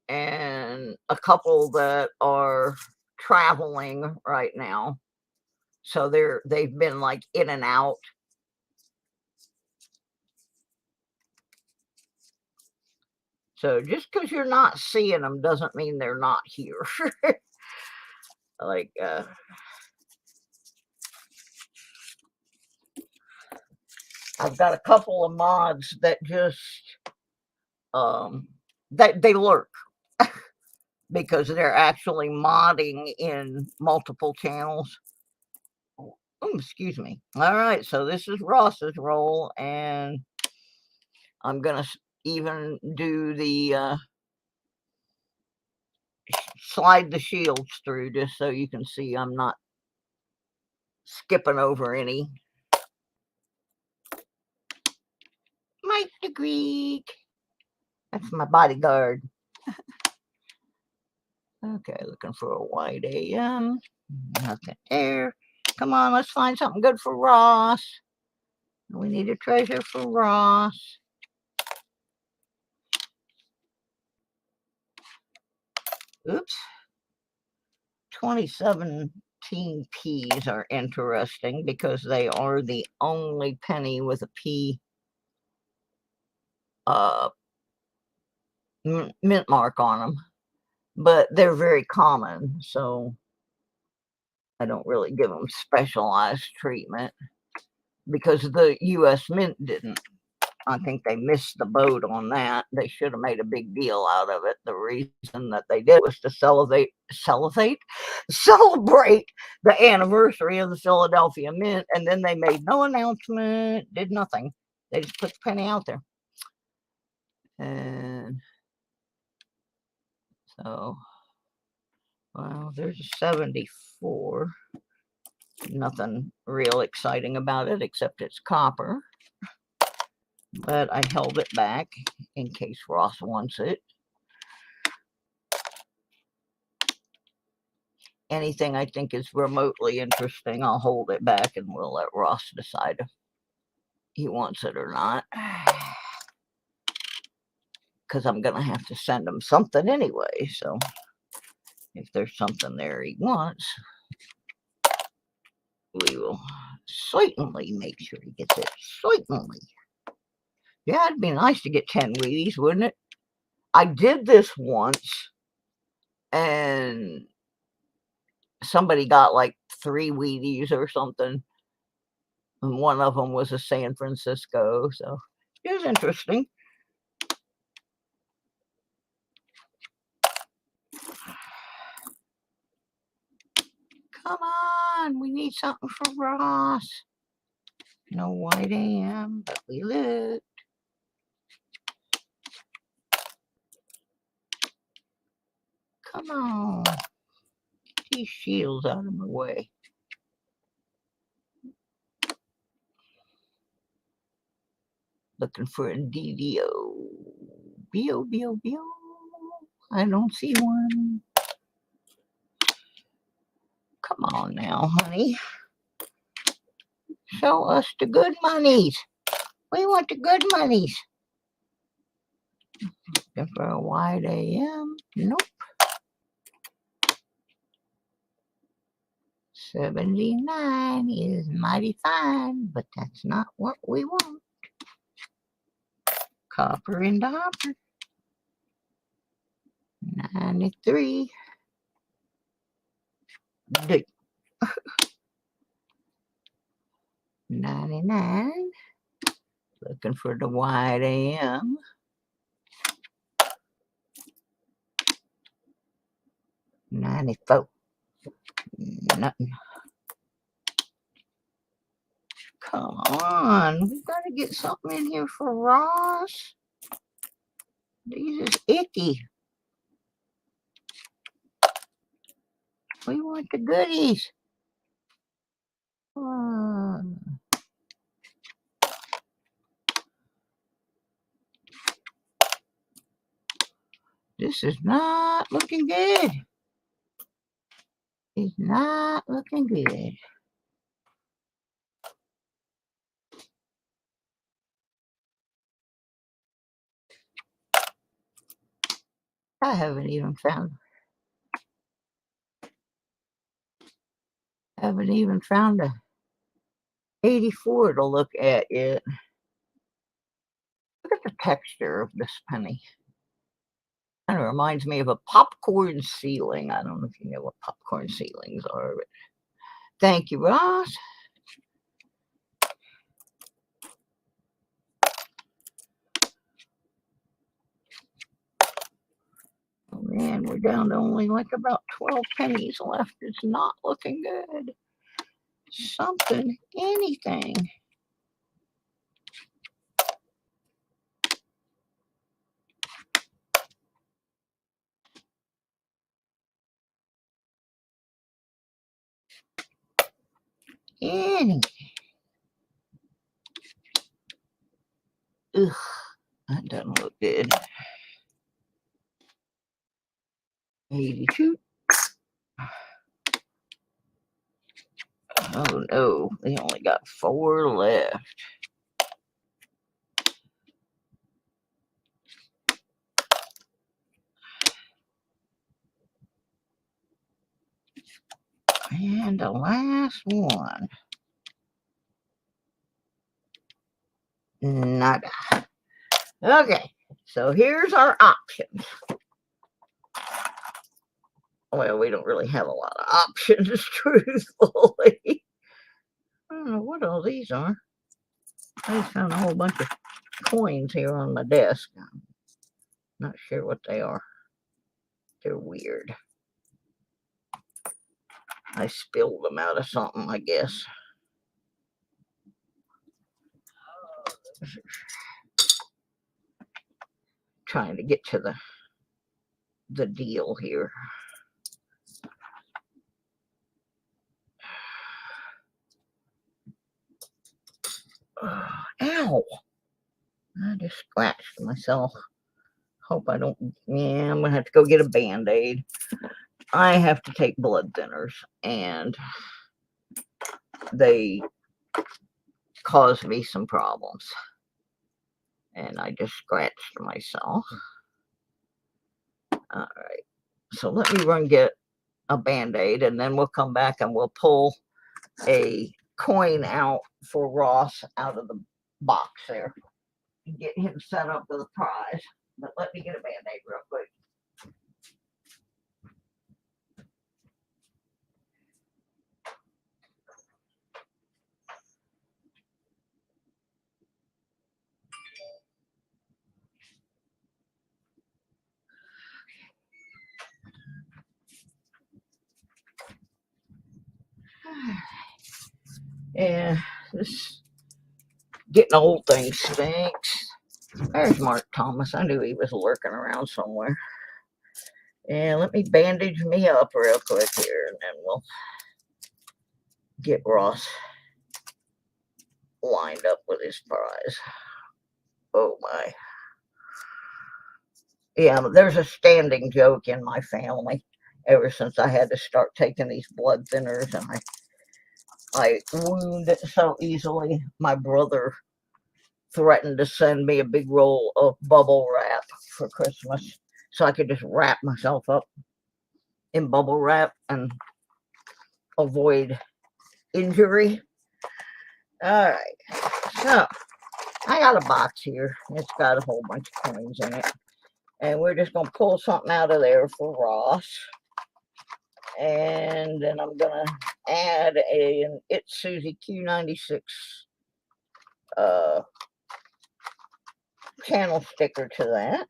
and a couple that are traveling right now. So they've been like in and out. So just because you're not seeing them doesn't mean they're not here. Like, I've got a couple of mods that just, that they lurk because they're actually modding in multiple channels. Oh, excuse me. All right, so this is Ross's roll, and I'm going to even do the slide the shields through just so you can see I'm not skipping over any. Mike the Greek. That's my bodyguard. Okay, looking for a white AM. Nothing there. Come on, let's find something good for Ross. We need a treasure for Ross. Oops. 2017 P's are interesting because they are the only penny with a P mint mark on them. But they're very common, so I don't really give them specialized treatment because the U.S. Mint didn't. I think they missed the boat on that. They should have made a big deal out of it. The reason that they did was to celebrate the anniversary of the Philadelphia Mint, and then they made no announcement, did nothing. They just put the penny out there. And so, well, there's a 74. Nothing real exciting about it except it's copper. But I held it back in case Ross wants it. Anything I think is remotely interesting, I'll hold it back and we'll let Ross decide if he wants it or not. Because I'm going to have to send him something anyway. So if there's something there he wants, we will certainly make sure he gets it. Certainly. Yeah, it'd be nice to get 10 Wheaties, wouldn't it? I did this once, and somebody got like 3 Wheaties or something, and one of them was a San Francisco, so it was interesting. Come on, we need something for Ross. No white AM, but we looked. Come on. Get these shields out of my way. Looking for a DDO. B-O. I don't see one. Come on now, honey. Show us the good monies. We want the good monies. Looking for a wide AM. Nope. 79 is mighty fine, but that's not what we want. Copper in the hopper. 93. D. 99. Looking for the wide AM. 94. Nothing. Come on. We gotta get something in here for Ross. These is icky. We want the goodies. This is not looking good. It's not looking good. I haven't even found a 84 to look at yet. Look at the texture of this penny. Kind of reminds me of a popcorn ceiling. I don't know if you know what popcorn ceilings are, but thank you, Ross. Oh man, we're down to only like about 12 pennies left. It's not looking good. Something, anything. Anything. Ugh, that doesn't look good. 82. Oh no, they only got 4 left. And the last one. Nada. Okay, so here's our options. Well, we don't really have a lot of options, truthfully. I don't know what all these are. I just found a whole bunch of coins here on my desk. I'm not sure what they are. They're weird. I spilled them out of something, I guess. Trying to get to the deal here. Ow! I just scratched myself. Hope I don't. Yeah, I'm gonna have to go get a Band-Aid. I have to take blood thinners, and they caused me some problems. And I just scratched myself. All right. So let me run get a Band-Aid, and then we'll come back and we'll pull a coin out for Ross out of the box there and get him set up with a prize. But let me get a Band-Aid real quick. Yeah, this getting old thing stinks. There's Mark Thomas. I knew he was lurking around somewhere. Yeah, let me bandage me up real quick here, and then we'll get Ross lined up with his prize. Oh my. Yeah, there's a standing joke in my family. ever since I had to start taking these blood thinners, and I wound it so easily. My brother threatened to send me a big roll of bubble wrap for Christmas so I could just wrap myself up in bubble wrap and avoid injury. All right, so I got a box here. It's got a whole bunch of coins in it, and we're just gonna pull something out of there for Ross, and then I'm gonna add an OohSusieQue 96 channel sticker to that.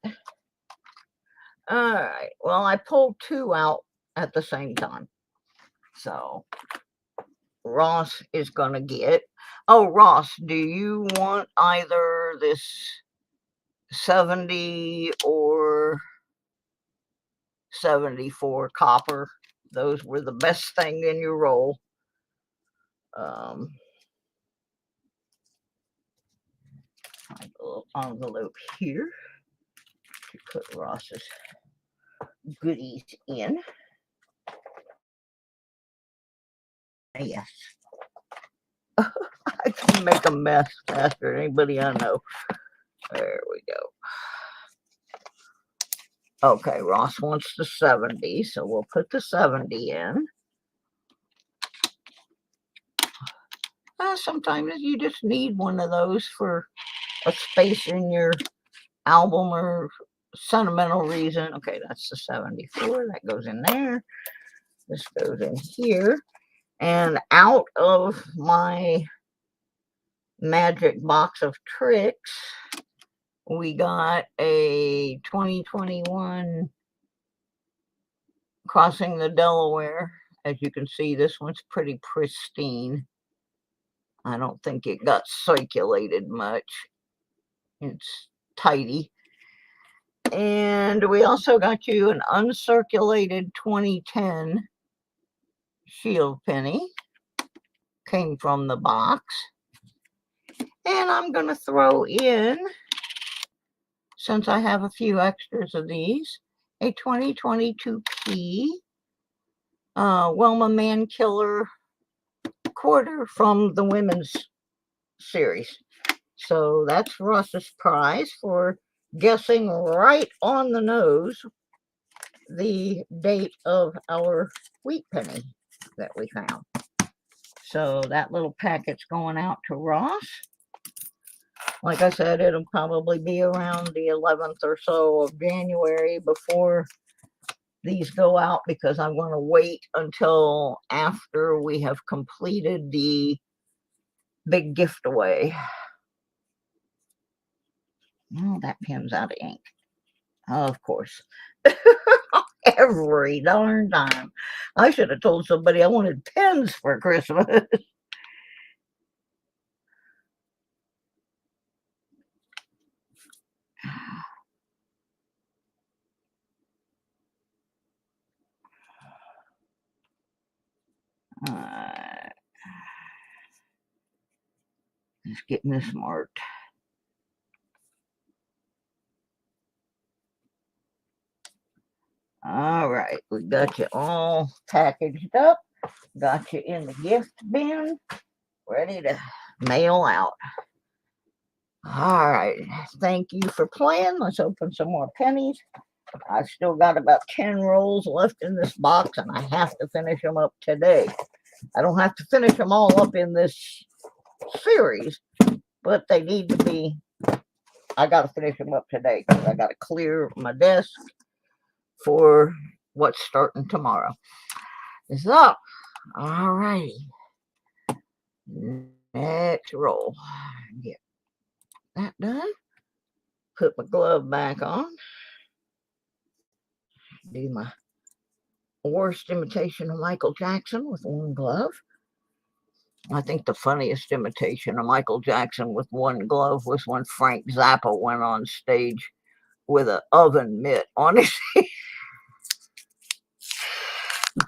All right, well, I pulled two out at the same time, so Ross is gonna get. Oh, Ross, do you want either this 70 or 74 copper? Those were the best thing in your roll. Find a little envelope here to put Ross's goodies in. Yes. I can make a mess faster than anybody I know. There we go. Okay, Ross wants the 70, so we'll put the 70 in. Sometimes you just need one of those for a space in your album or sentimental reason. Okay, that's the 74. That goes in there. This goes in here. And out of my magic box of tricks, we got a 2021 Crossing the Delaware. As you can see, this one's pretty pristine. I don't think it got circulated much. It's tidy. And we also got you an uncirculated 2010 Shield penny. Came from the box. And I'm going to throw in, since I have a few extras of these, a 2022p Wilma Man Killer quarter from the women's series. So that's Ross's prize for guessing right on the nose the date of our wheat penny that we found. So that little packet's going out to Ross. Like I said, it'll probably be around the 11th or so of January before these go out, because I'm going to wait until after we have completed the big gift away. Oh, that pen's out of ink. Of course. Every darn time. I should have told somebody I wanted pens for Christmas. Just getting this marked. All right, we got you all packaged up, got you in the gift bin, ready to mail out. All right, thank you for playing. Let's open some more pennies. I've still got about 10 rolls left in this box, and I have to finish them up today. I don't have to finish them all up in this series, but they need to be, I got to finish them up today because I got to clear my desk for what's starting tomorrow. So, all righty. Next roll. Get that done. Put my glove back on. Do my worst imitation of Michael Jackson with one glove. I think the funniest imitation of Michael Jackson with one glove was when Frank Zappa went on stage with an oven mitt on his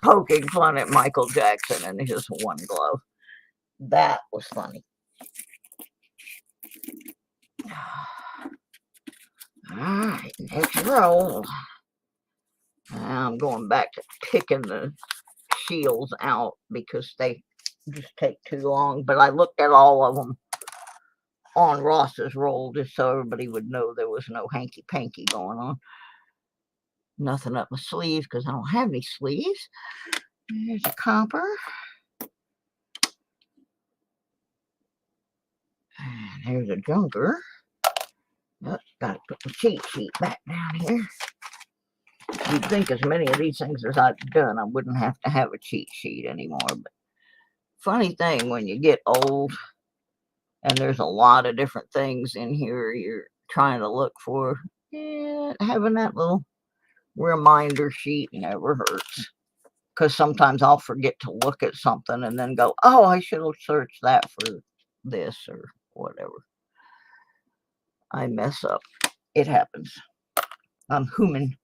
poking fun at Michael Jackson and his one glove. That was funny. All right, next roll. I'm going back to picking the shields out because they just take too long. But I looked at all of them on Ross's roll just so everybody would know there was no hanky-panky going on. Nothing up my sleeves because I don't have any sleeves. There's a copper. And there's a junker. Oh, gotta put the cheat sheet back down here. You'd think as many of these things as I've done, I wouldn't have to have a cheat sheet anymore. But funny thing, when you get old and there's a lot of different things in here you're trying to look for, having that little reminder sheet never hurts. Because sometimes I'll forget to look at something and then go, oh, I should have searched that for this or whatever. I mess up. It happens. I'm human.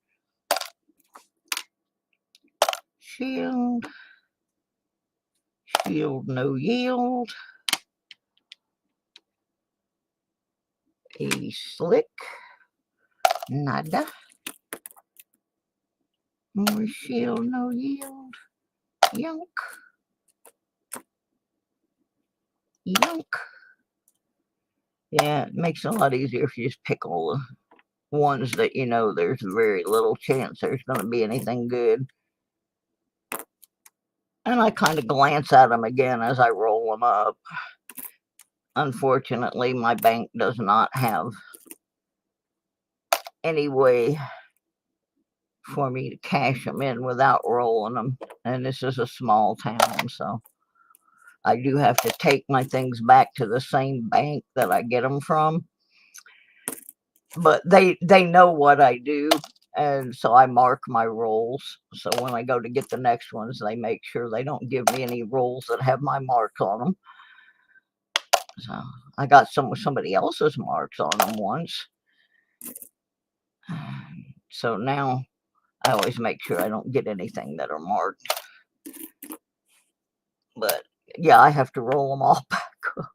Shield. Shield, no yield. A slick. Nada. More shield, no yield. Yunk. Yunk. Yeah, it makes it a lot easier if you just pick all the ones that you know there's very little chance there's going to be anything good. And I kind of glance at them again as I roll them up. Unfortunately, my bank does not have any way for me to cash them in without rolling them. And this is a small town, so I do have to take my things back to the same bank that I get them from. But they know what I do, and so I mark my rolls. So when I go to get the next ones, they make sure they don't give me any rolls that have my marks on them. So I got some with somebody else's marks on them once. So now I always make sure I don't get anything that are marked. But yeah, I have to roll them all back up.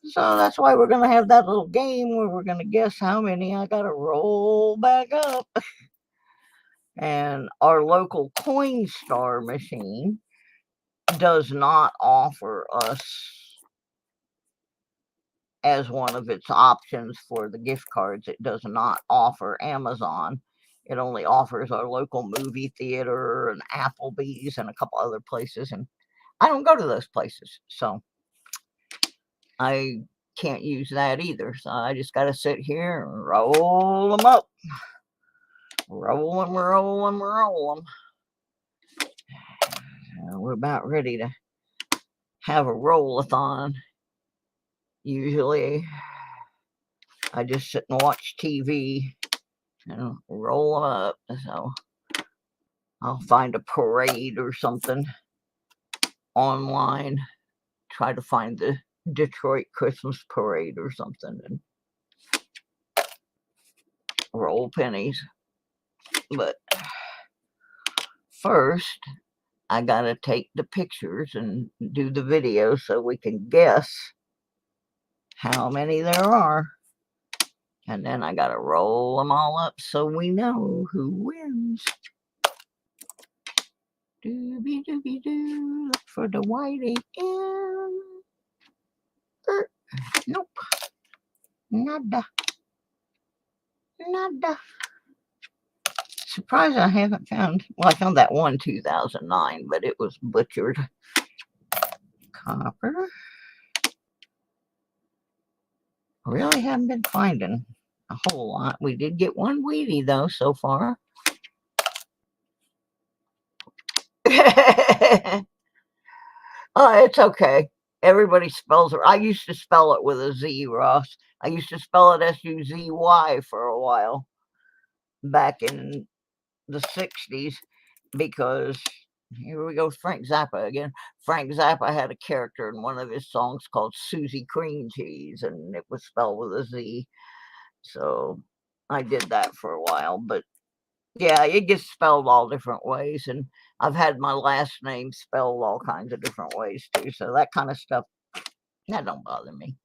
So that's why we're going to have that little game where we're going to guess how many I got to roll back up. And our local Coinstar machine does not offer us as one of its options for the gift cards. It does not offer Amazon. It only offers our local movie theater and Applebee's and a couple other places. And I don't go to those places, so I can't use that either. So I just got to sit here and roll them up. Roll them, roll them, roll them. We're about ready to have a roll-a-thon. Usually I just sit and watch TV and roll them up. So I'll find a parade or something online, try to find the Detroit Christmas parade or something and roll pennies. But first I gotta take the pictures and do the video so we can guess how many there are. And then I gotta roll them all up so we know who wins. Doobie doobie doo, look for the white AM. Nope. Nada. Nada. Surprised I haven't found, well, I found that one 2009, but it was butchered. Copper. Really haven't been finding a whole lot. We did get one Wheatie, though, so far. Oh, it's okay. Everybody spells it. I used to spell it with a Z, Ross. I used to spell it S-U-Z-Y for a while back in the 60s because here we go, Frank Zappa again. Frank Zappa had a character in one of his songs called Susie Cream Cheese, and it was spelled with a Z. So I did that for a while, but yeah, it gets spelled all different ways, and I've had my last name spelled all kinds of different ways too. So that kind of stuff, that don't bother me.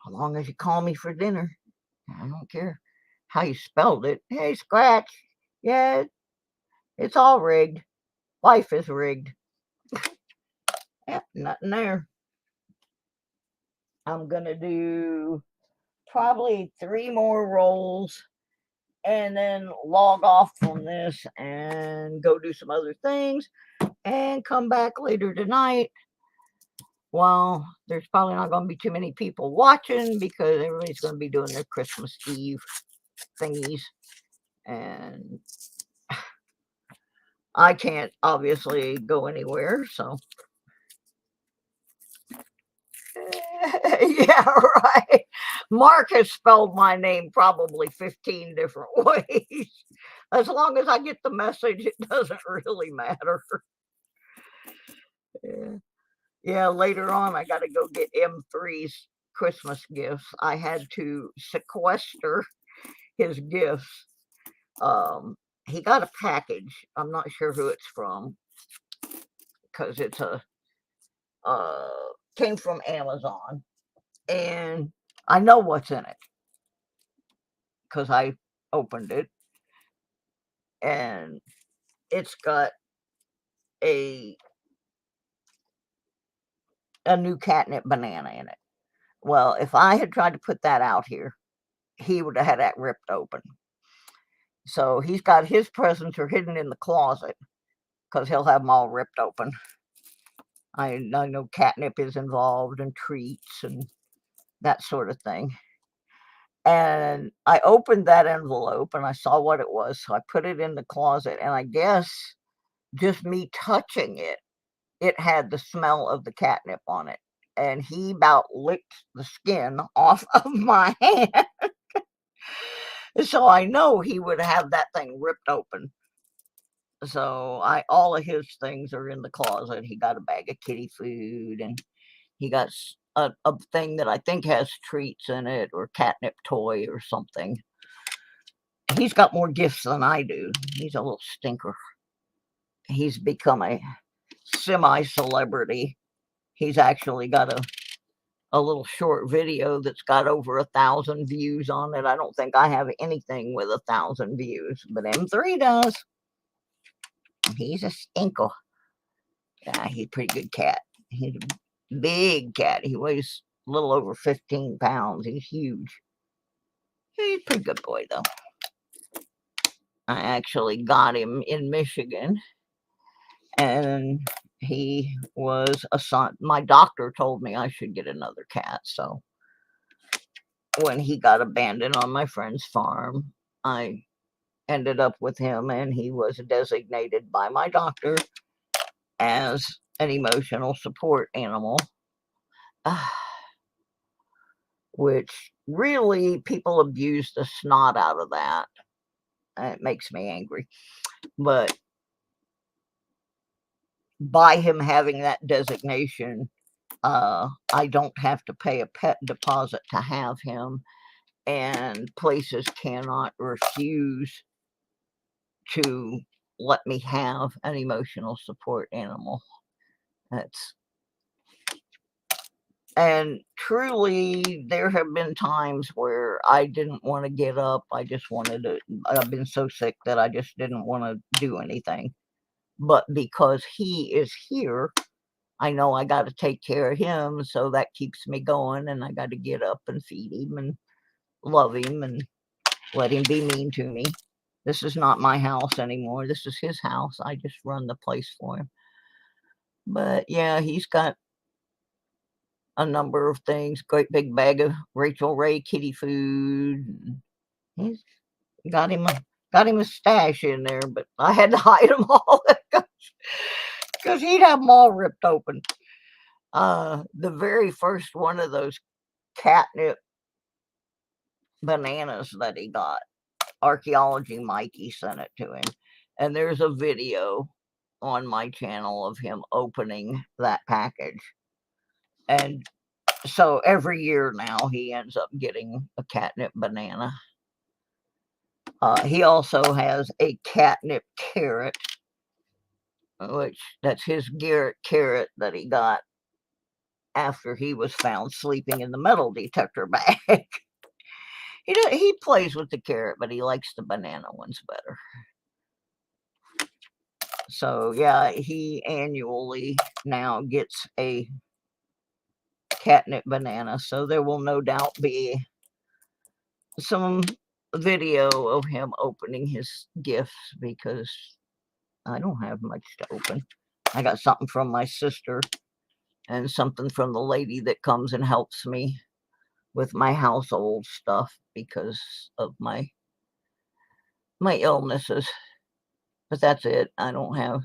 As long as you call me for dinner, I don't care. how you spelled it. Hey, Scratch. Yeah, it's all rigged. Life is rigged. Yep, nothing there. I'm going to do probably 3 more rolls and then log off from this and go do some other things and come back later tonight. Well, there's probably not going to be too many people watching because everybody's going to be doing their Christmas Eve thingies. And I can't obviously go anywhere, so. Yeah, right. Mark has spelled my name probably 15 different ways. As long as I get the message, it doesn't really matter. Yeah, later on, I got to go get M3's Christmas gifts. I had to sequester his gifts. He got a package. I'm not sure who it's from because it's came from Amazon. And I know what's in it because I opened it, and it's got a new catnip banana in it. Well, if I had tried to put that out here, he would have had that ripped open. So he's got his presents are hidden in the closet because he'll have them all ripped open. I know catnip is involved and treats and that sort of thing. And I opened that envelope and I saw what it was. So I put it in the closet, and I guess just me touching it, it had the smell of the catnip on it. And he about licked the skin off of my hand. So I know he would have that thing ripped open. So all of his things are in the closet. He got a bag of kitty food, and he got a thing that I think has treats in it or catnip toy or something. He's got more gifts than I do. He's a little stinker. He's become a semi-celebrity. He's actually got a little short video that's got over 1,000 views on it. I don't think I have anything with 1,000 views, but M3 does. He's a stinker. Yeah, he's a pretty good cat. He's a big cat. He weighs a little over 15 pounds. He's huge. He's a pretty good boy, though. I actually got him in Michigan, and he was a son. My doctor told me I should get another cat, so when he got abandoned on my friend's farm, I ended up with him, and he was designated by my doctor as an emotional support animal, which really people abuse the snot out of that. It makes me angry. But by him having that designation, I don't have to pay a pet deposit to have him, and places cannot refuse to let me have an emotional support animal. And truly, there have been times where I didn't want to get up. I just wanted to, I've been so sick that I just didn't want to do anything. But because he is here, I know I got to take care of him, so that keeps me going, and I got to get up and feed him and love him and let him be mean to me. This is not my house anymore. This is his house. I just run the place for him. But yeah, he's got a number of things. Great big bag of Rachel Ray kitty food. He's got him a stash in there, but I had to hide them all because he'd have them all ripped open. The very first one of those catnip bananas that he got, Archaeology Mikey sent it to him, and there's a video on my channel of him opening that package. And so every year now he ends up getting a catnip banana. He also has a catnip carrot, which that's his Garrett carrot that he got after he was found sleeping in the metal detector bag. He plays with the carrot, but he likes the banana ones better. So yeah, he annually now gets a catnip banana. So there will no doubt be some video of him opening his gifts, because I don't have much to open. I got something from my sister and something from the lady that comes and helps me with my household stuff because of my illnesses. But that's it. I don't have.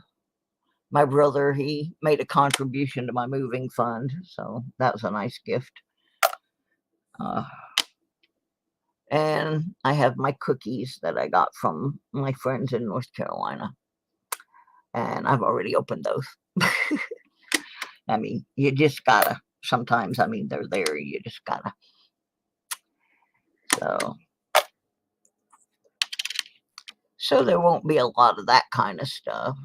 My brother, he made a contribution to my moving fund, so that was a nice gift. And I have my cookies that I got from my friends in North Carolina. And I've already opened those. I mean, you just gotta, sometimes, I mean, they're there, you just gotta. So there won't be a lot of that kind of stuff.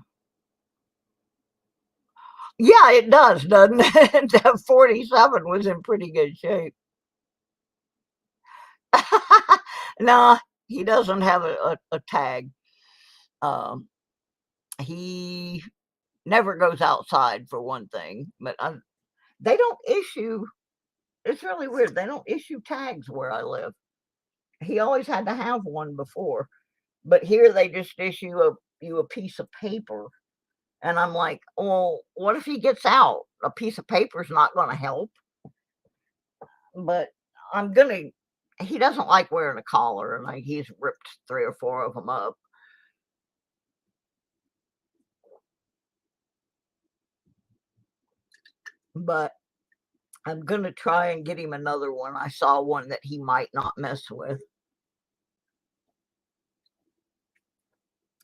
Yeah, it does, doesn't it? That 47 was in pretty good shape. No, he doesn't have a tag. He never goes outside, for one thing, but they don't issue, it's really weird, they don't issue tags where I live. He always had to have one before, but here they just issue you a piece of paper. And I'm like, well, what if he gets out? A piece of paper is not going to help. But he doesn't like wearing a collar, and he's ripped 3 or 4 of them up. But I'm going to try and get him another one. I saw one that he might not mess with.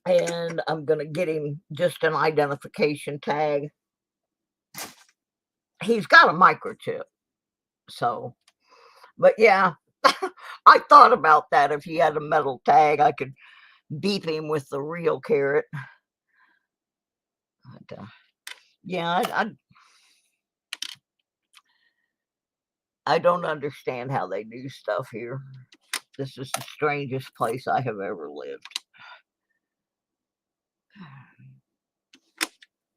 And I'm going to get him just an identification tag. He's got a microchip. So, but yeah, I thought about that. If he had a metal tag, I could beep him with the real carrot. But, yeah, I don't understand how they do stuff here. This is the strangest place I have ever lived.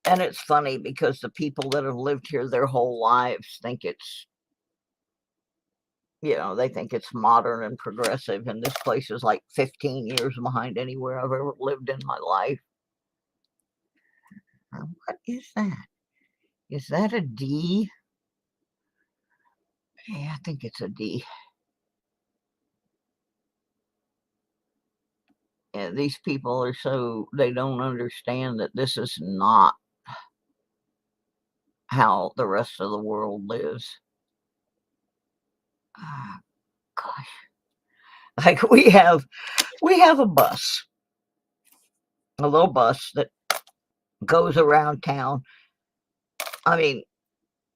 And it's funny because the people that have lived here their whole lives think it's, they think it's modern and progressive. And this place is like 15 years behind anywhere I've ever lived in my life. What is that? Is that a D? Yeah, I think it's a D. Yeah, these people are they don't understand that this is not how the rest of the world lives. Gosh. Like we have a bus, a little bus that goes around town. I mean,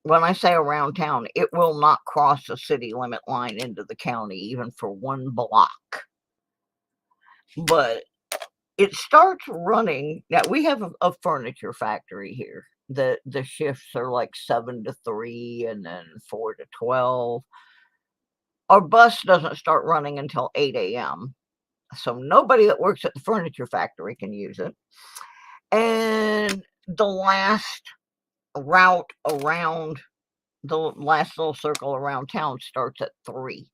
when I say around town, it will not cross the city limit line into the county, even for 1 block. But it starts running. Now, we have a furniture factory here. The shifts are like 7 to 3 and then 4 to 12. Our bus doesn't start running until 8 a.m. So nobody that works at the furniture factory can use it. And the last route around, the last little circle around town starts at 3.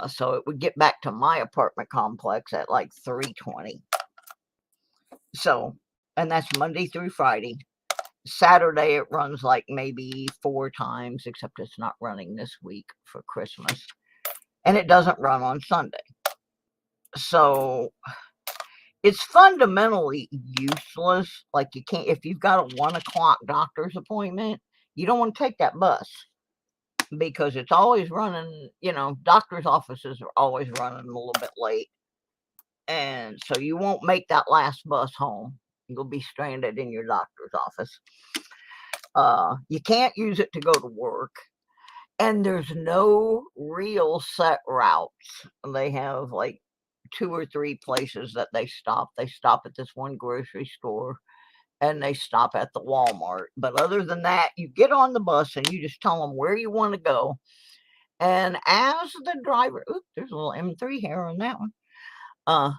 So it would get back to my apartment complex at like 3:20. So, and that's Monday through Friday. Saturday it runs like maybe 4 times, except it's not running this week for Christmas. And it doesn't run on Sunday. So it's fundamentally useless. Like you can't, if you've got a 1 o'clock doctor's appointment, you don't want to take that bus because it's always running, doctor's offices are always running a little bit late. And so you won't make that last bus home. You'll be stranded in your doctor's office. You can't use it to go to work. And there's no real set routes. They have like 2 or 3 places that they stop. They stop at this one grocery store and they stop at the Walmart. But other than that, you get on the bus and you just tell them where you want to go. And as the driver, oops, there's a little M3 hair on that one.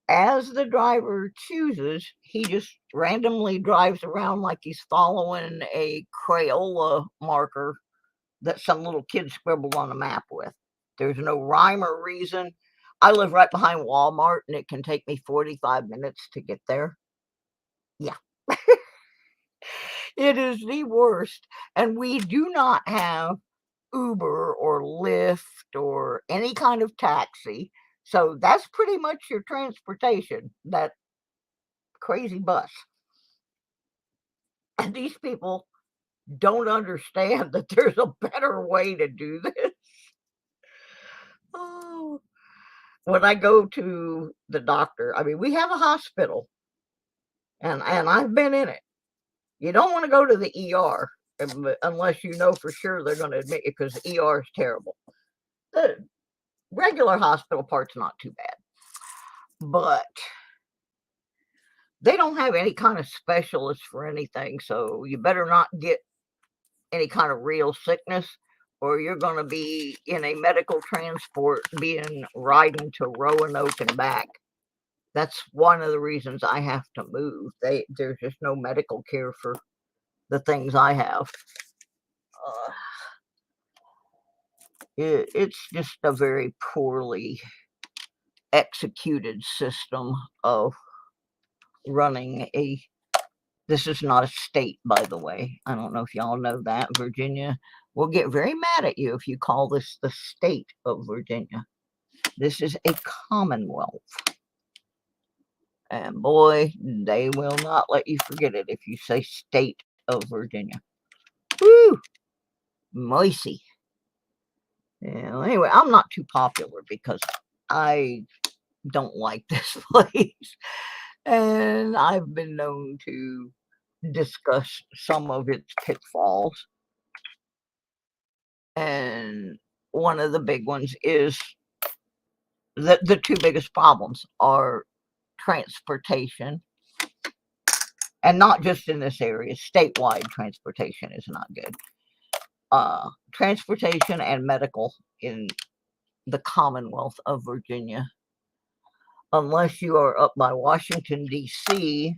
As the driver chooses, he just randomly drives around like he's following a Crayola marker that some little kid scribbled on a map with. There's no rhyme or reason. I live right behind Walmart, and it can take me 45 minutes to get there. Yeah. It is the worst. And we do not have Uber or Lyft or any kind of taxi. So that's pretty much your transportation, that crazy bus. And these people don't understand that there's a better way to do this. Oh, when I go to the doctor, I mean, we have a hospital, and I've been in it. You don't want to go to the ER unless you know for sure they're going to admit you, because the ER is terrible. The regular hospital part's not too bad, but they don't have any kind of specialist for anything, so you better not get any kind of real sickness, or you're going to be in a medical transport being riding to Roanoke and back. That's one of the reasons I have to move. There's just no medical care for the things I have. It's just a very poorly executed system of running a. This is not a state, by the way. I don't know if y'all know that. Virginia will get very mad at you if you call this the state of Virginia. This is a commonwealth. And boy, they will not let you forget it if you say state of Virginia. Woo! Moisey. Yeah, anyway, I'm not too popular because I don't like this place. And I've been known to discuss some of its pitfalls. And one of the big ones is that the two biggest problems are transportation, and not just in this area. Statewide transportation is not good. Transportation and medical in the Commonwealth of Virginia. Unless you are up by Washington, D.C.,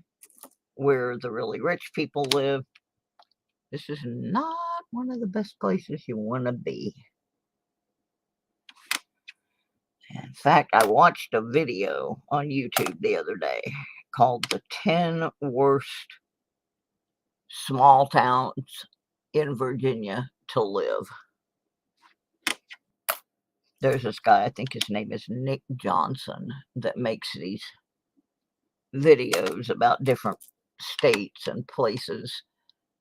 where the really rich people live, this is not one of the best places you want to be. In fact, I watched a video on YouTube the other day called The 10 Worst Small Towns in Virginia to Live. There's this guy, I think his name is Nick Johnson, that makes these videos about different states and places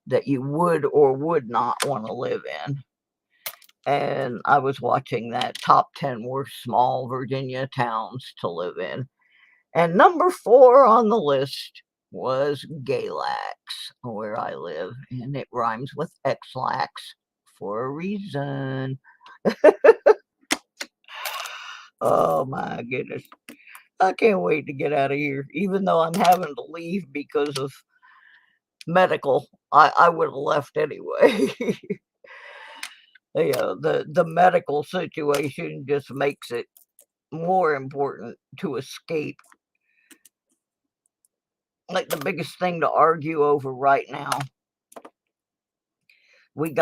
that you would or would not want to live in. And I was watching that top 10 worst small Virginia towns to live in. And number 4 on the list was Galax, where I live. And it rhymes with X-Lax for a reason. Oh my goodness. I can't wait to get out of here. Even though I'm having to leave because of medical, I would have left anyway. The medical situation just makes it more important to escape. Like the biggest thing to argue over right now, we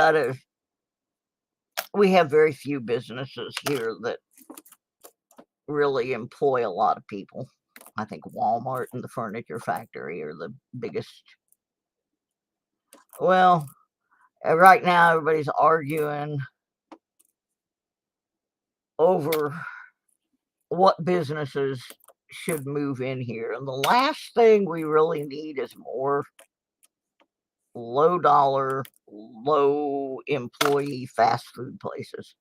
have very few businesses here that really employ a lot of people. I think Walmart and the furniture factory are the biggest. Well, right now everybody's arguing over what businesses should move in here. And the last thing we really need is more low dollar, low employee fast food places.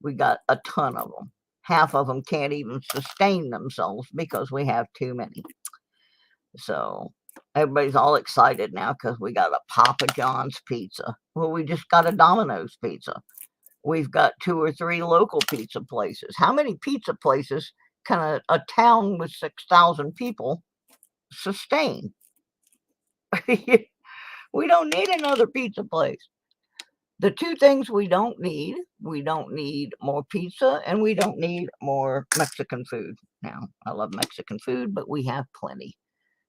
We got a ton of them. Half of them can't even sustain themselves because we have too many. So everybody's all excited now because we got a Papa John's pizza. Well, we just got a Domino's pizza. We've got 2 or 3 local pizza places. How many pizza places can a town with 6,000 people sustain? We don't need another pizza place. The two things we don't need more pizza, and we don't need more Mexican food. Now, I love Mexican food, but we have plenty.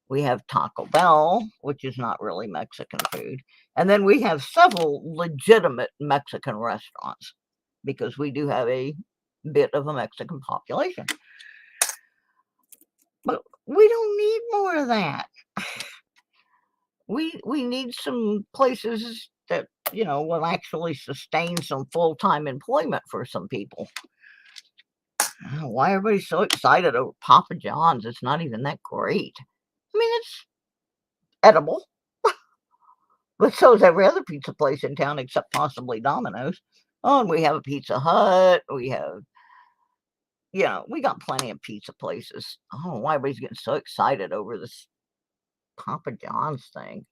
We have Taco Bell, which is not really Mexican food. And then we have several legitimate Mexican restaurants, because we do have a bit of a Mexican population. But we don't need more of that. We need some places that, you know, will actually sustain some full-time employment for some people. Why everybody's so excited over Papa John's? It's not even that great. I mean, it's edible, but so is every other pizza place in town except possibly Domino's. Oh, and we have a Pizza Hut. We have, you know, we got plenty of pizza places. I don't know why everybody's getting so excited over this Papa John's thing.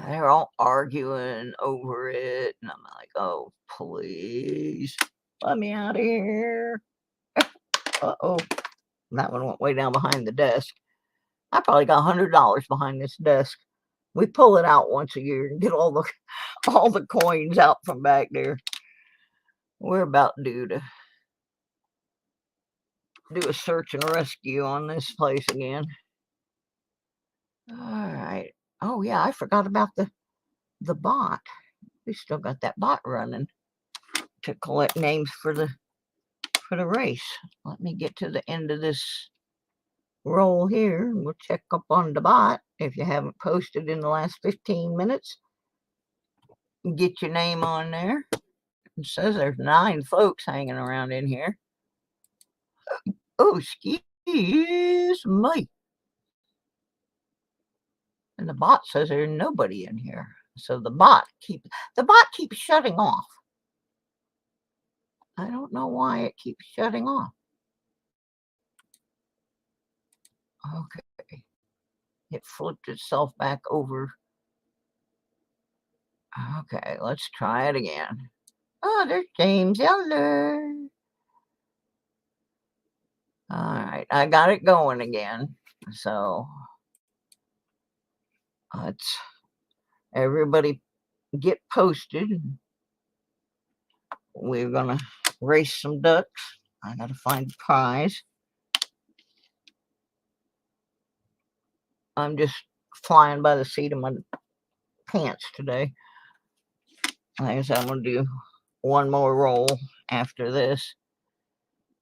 They're all arguing over it, and I'm like, oh, please, let me out of here. Uh-oh, that one went way down behind the desk. I probably got $100 behind this desk. We pull it out once a year and get all the coins out from back there. We're about due to do a search and rescue on this place again. All right. Oh yeah, I forgot about the bot. We still got that bot running to collect names for the race. Let me get to the end of this roll here, and we'll check up on the bot. If you haven't posted in the last 15 minutes, get your name on there. It says there's 9 folks hanging around in here. Oh, excuse me. And the bot says there's nobody in here. So the bot keeps shutting off. I don't know why it keeps shutting off. Okay. It flipped itself back over. Okay, let's try it again. Oh, there's James Elder. All right, I got it going again. So let's everybody get posted. We're gonna race some ducks. I gotta find a prize. I'm just flying by the seat of my pants today. Like I said, I'm gonna do one more roll after this,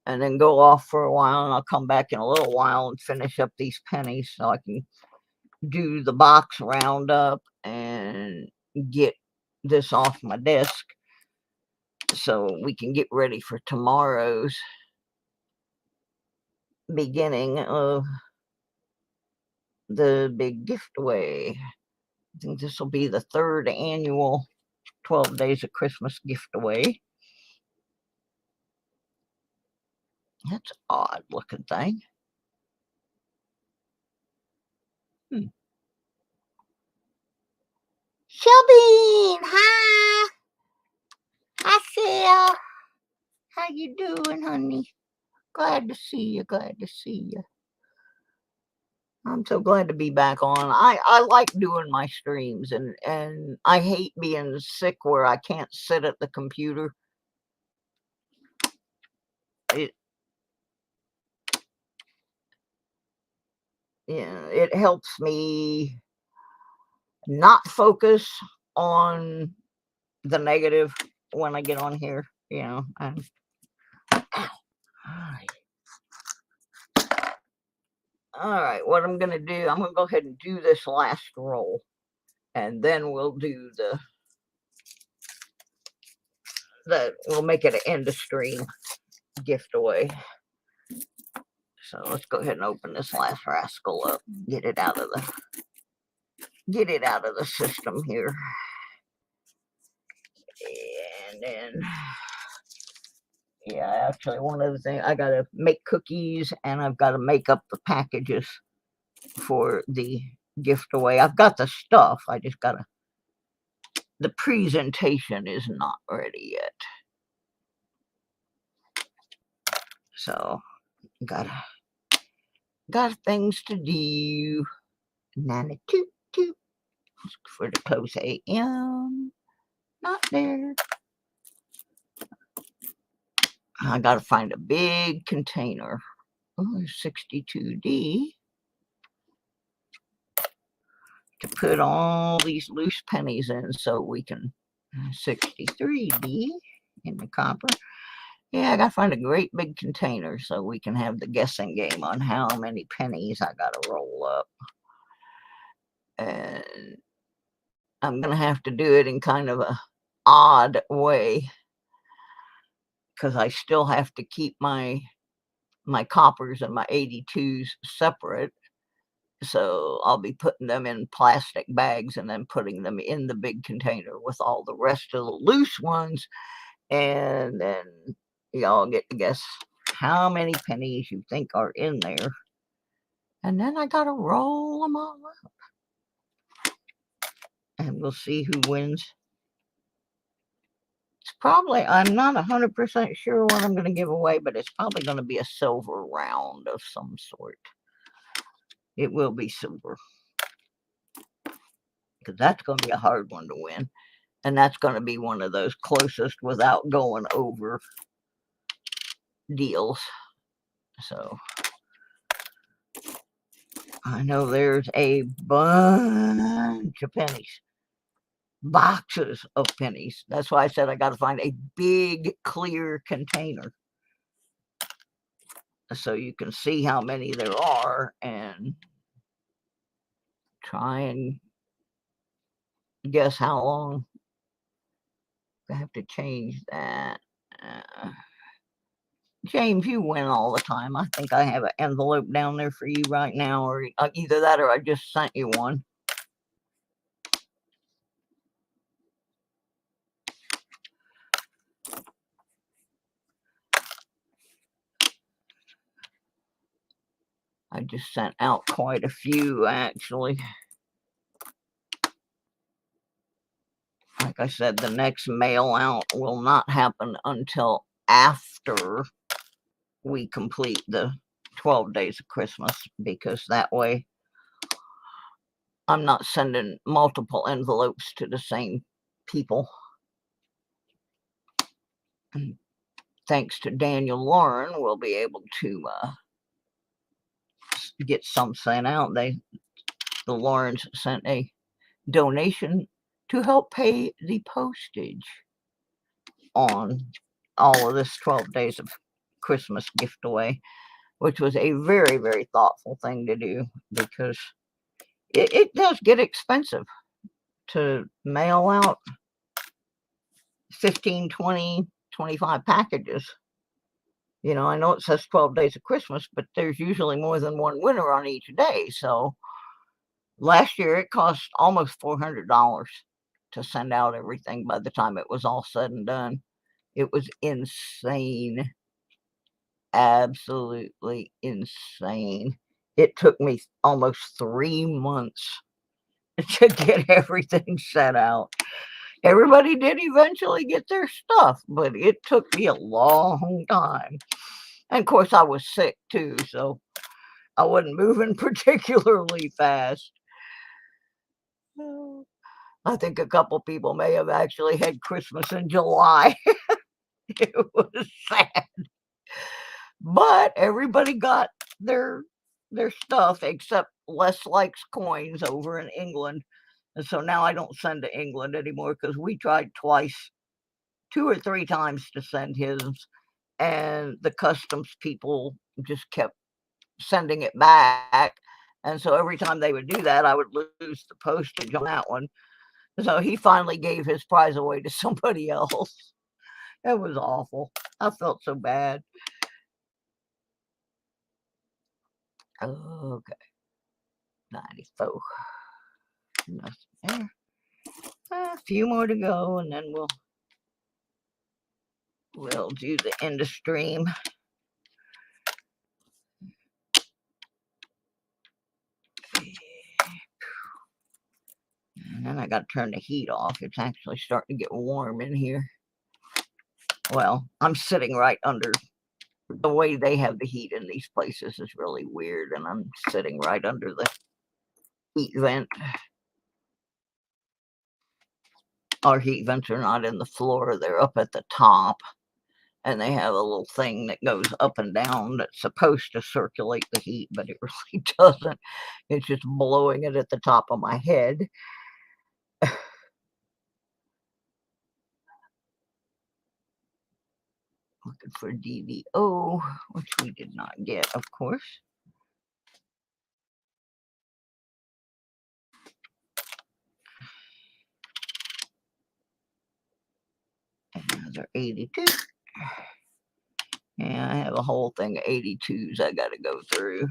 and then go off for a while, and I'll come back in a little while and finish up these pennies so I can do the box roundup and get this off my desk so we can get ready for tomorrow's beginning of the big giveaway. I think this will be the 3rd annual 12 Days of Christmas giveaway. That's an odd looking thing. Shelby, hi. Hi, Phil. How you doing, honey? Glad to see you. Glad to see you. I'm so glad to be back on. I like doing my streams, and I hate being sick where I can't sit at the computer. It helps me not focus on the negative when I get on here, you know. All right, what I'm gonna do, I'm gonna go ahead and do this last roll, and then we'll do we'll make it an end of stream giveaway. So let's go ahead and open this last rascal up, get it out of the system here. And then, yeah, actually one of the things, I gotta make cookies, and I've got to make up the packages for the giveaway. I've got the stuff, I just gotta, the presentation is not ready yet. So got things to do. 9:22 for the close AM. Not there. I gotta find a big container. Oh, 62D. To put all these loose pennies in so we can 63D in the copper. Yeah, I gotta find a great big container so we can have the guessing game on how many pennies I gotta roll up. And I'm gonna have to do it in kind of a odd way because I still have to keep my coppers and my 82s separate. So I'll be putting them in plastic bags and then putting them in the big container with all the rest of the loose ones. And then y'all get to guess how many pennies you think are in there. And then I gotta roll them all up. And we'll see who wins. It's probably, I'm not 100% sure what I'm gonna give away, but it's probably gonna be a silver round of some sort. It will be silver. Because that's going to be a hard one to win. And that's going to be one of those closest without going over deals. So I know there's a bunch of pennies. Boxes of pennies. That's why I said I got to find a big clear container. So you can see how many there are and try and guess how long. I have to change that. James, you win all the time. I think I have an envelope down there for you right now, or either that or I just sent you one. I just sent out quite a few, actually. Like I said, the next mail out will not happen until after we complete the 12 days of Christmas, because that way I'm not sending multiple envelopes to the same people. And thanks to Daniel Lauren, we'll be able to get some sent out. The Laurens sent a donation to help pay the postage on all of this 12 days of Christmas gift away, which was a very, very thoughtful thing to do, because it does get expensive to mail out 15, 20, 25 packages. You know, I know it says 12 days of Christmas, but there's usually more than one winner on each day. So last year it cost almost $400 to send out everything by the time it was all said and done. It was insane. Absolutely insane. It took me almost 3 months to get everything set out. Everybody did eventually get their stuff, but it took me a long time. And of course, I was sick too, so I wasn't moving particularly fast. I think a couple people may have actually had Christmas in July. It was sad. But everybody got their stuff, except Les likes coins over in England. And so now I don't send to England anymore, because we tried twice, 2 or 3 times to send his, and the customs people just kept sending it back. And so every time they would do that, I would lose the postage on that one. So he finally gave his prize away to somebody else. It was awful. I felt so bad. Okay. 94. Nothing there. A few more to go, and then we'll do the end of stream. And then I got to turn the heat off. It's actually starting to get warm in here. Well, I'm sitting right under. The way they have the heat in these places is really weird, and I'm sitting right under the heat vent. Our heat vents are not in the floor, they're up at the top. And they have a little thing that goes up and down that's supposed to circulate the heat, but it really doesn't. It's just blowing it at the top of my head. Looking for DVO, which we did not get, of course. Another 82. Yeah, I have a whole thing of 82s I gotta go through.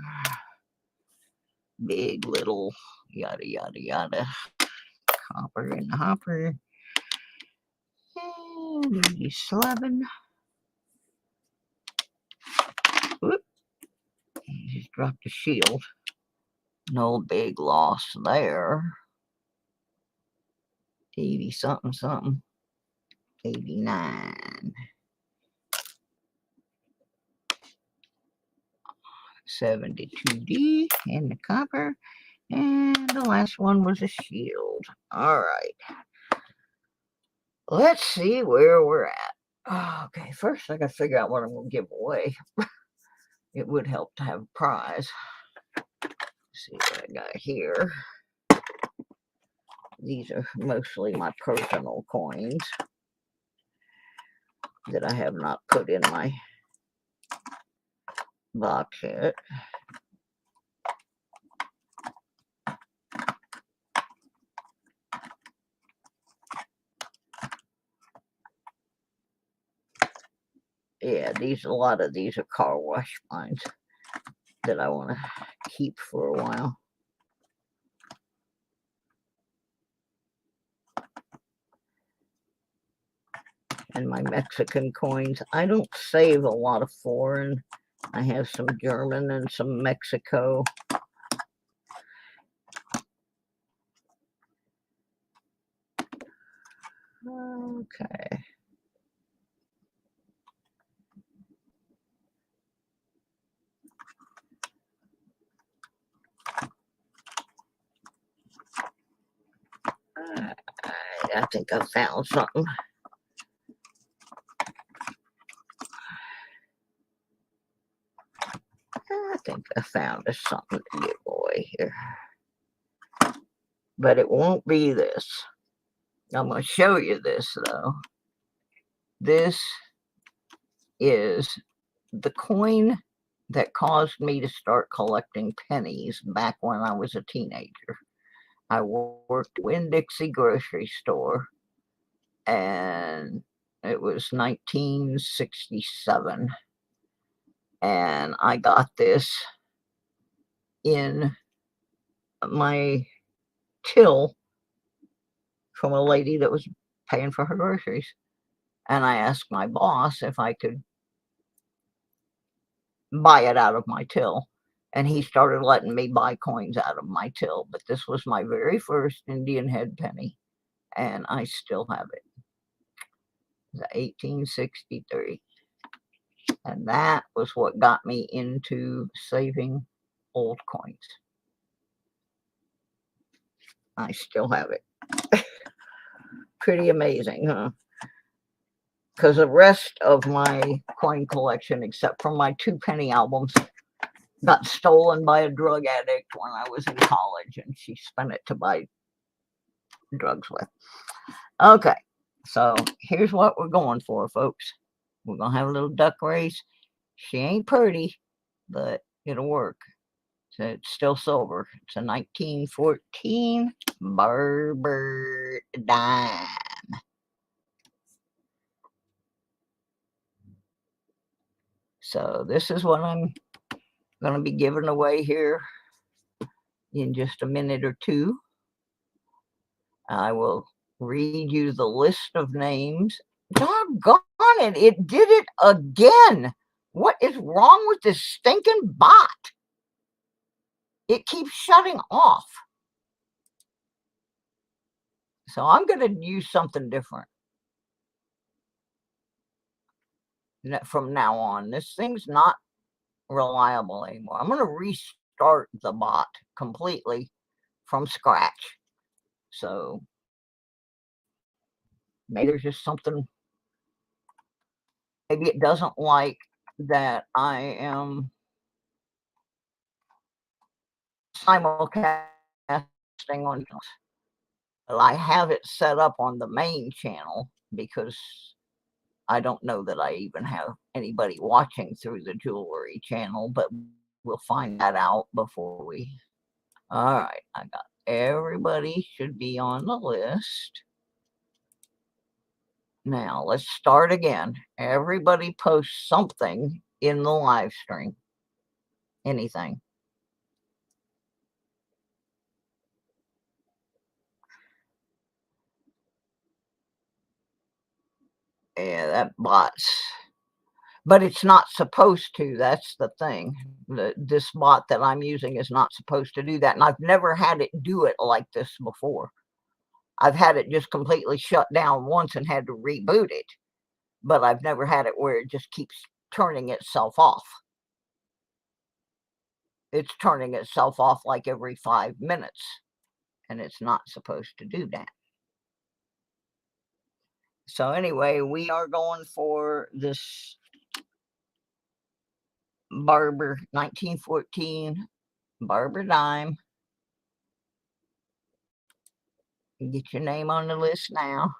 Big, little, yada, yada, yada. Copper in the hopper. And 87. Whoop. He just dropped a shield. No big loss there. 80 something something. 89. 72D in the copper. And the last one was a shield. All right. Let's see where we're at. Okay, first I gotta figure out what I'm gonna give away. It would help to have a prize. Let's see what I got here. These are mostly my personal coins that I have not put in my box yet. Yeah, a lot of these are car wash finds that I want to keep for a while. And my Mexican coins. I don't save a lot of foreign. I have some German and some Mexico. Okay. I think I found something. I think I found us something to give away here. But it won't be this. I'm going to show you this, though. This is the coin that caused me to start collecting pennies back when I was a teenager. I worked at Winn-Dixie grocery store, and it was 1967. And I got this in my till from a lady that was paying for her groceries. And I asked my boss if I could buy it out of my till. And he started letting me buy coins out of my till. But this was my very first Indian head penny. And I still have it. It's 1863. And that was what got me into saving old coins. I still have it. Pretty amazing, huh? Because the rest of my coin collection, except for my 2 penny albums, got stolen by a drug addict when I was in college, and she spent it to buy drugs with. Okay, so here's what we're going for, folks. We're going to have a little duck race. She ain't pretty, but it'll work. So it's still silver. It's a 1914 Barber dime. So this is what I'm going to be giving away here in just a minute or two. I will read you the list of names. Doggone it, it did it again. What is wrong with this stinking bot? It keeps shutting off. So I'm going to use something different from now on. This thing's not reliable anymore. I'm going to restart the bot completely from scratch. So Maybe there's just something, maybe it doesn't like that I am simulcasting on channels. Well, I have it set up on the main channel because I don't know that I even have anybody watching through the jewelry channel, but we'll find that out before we. All right, I got everybody should be on the list. Now let's start again. Everybody post something in the live stream. Anything. Yeah, that bot's, but it's not supposed to. That's the thing. This bot that I'm using is not supposed to do that. And I've never had it do it like this before. I've had it just completely shut down once and had to reboot it. But I've never had it where it just keeps turning itself off. It's turning itself off like every 5 minutes. And it's not supposed to do that. So anyway, we are going for this Barber 1914 Barber dime. Get your name on the list now.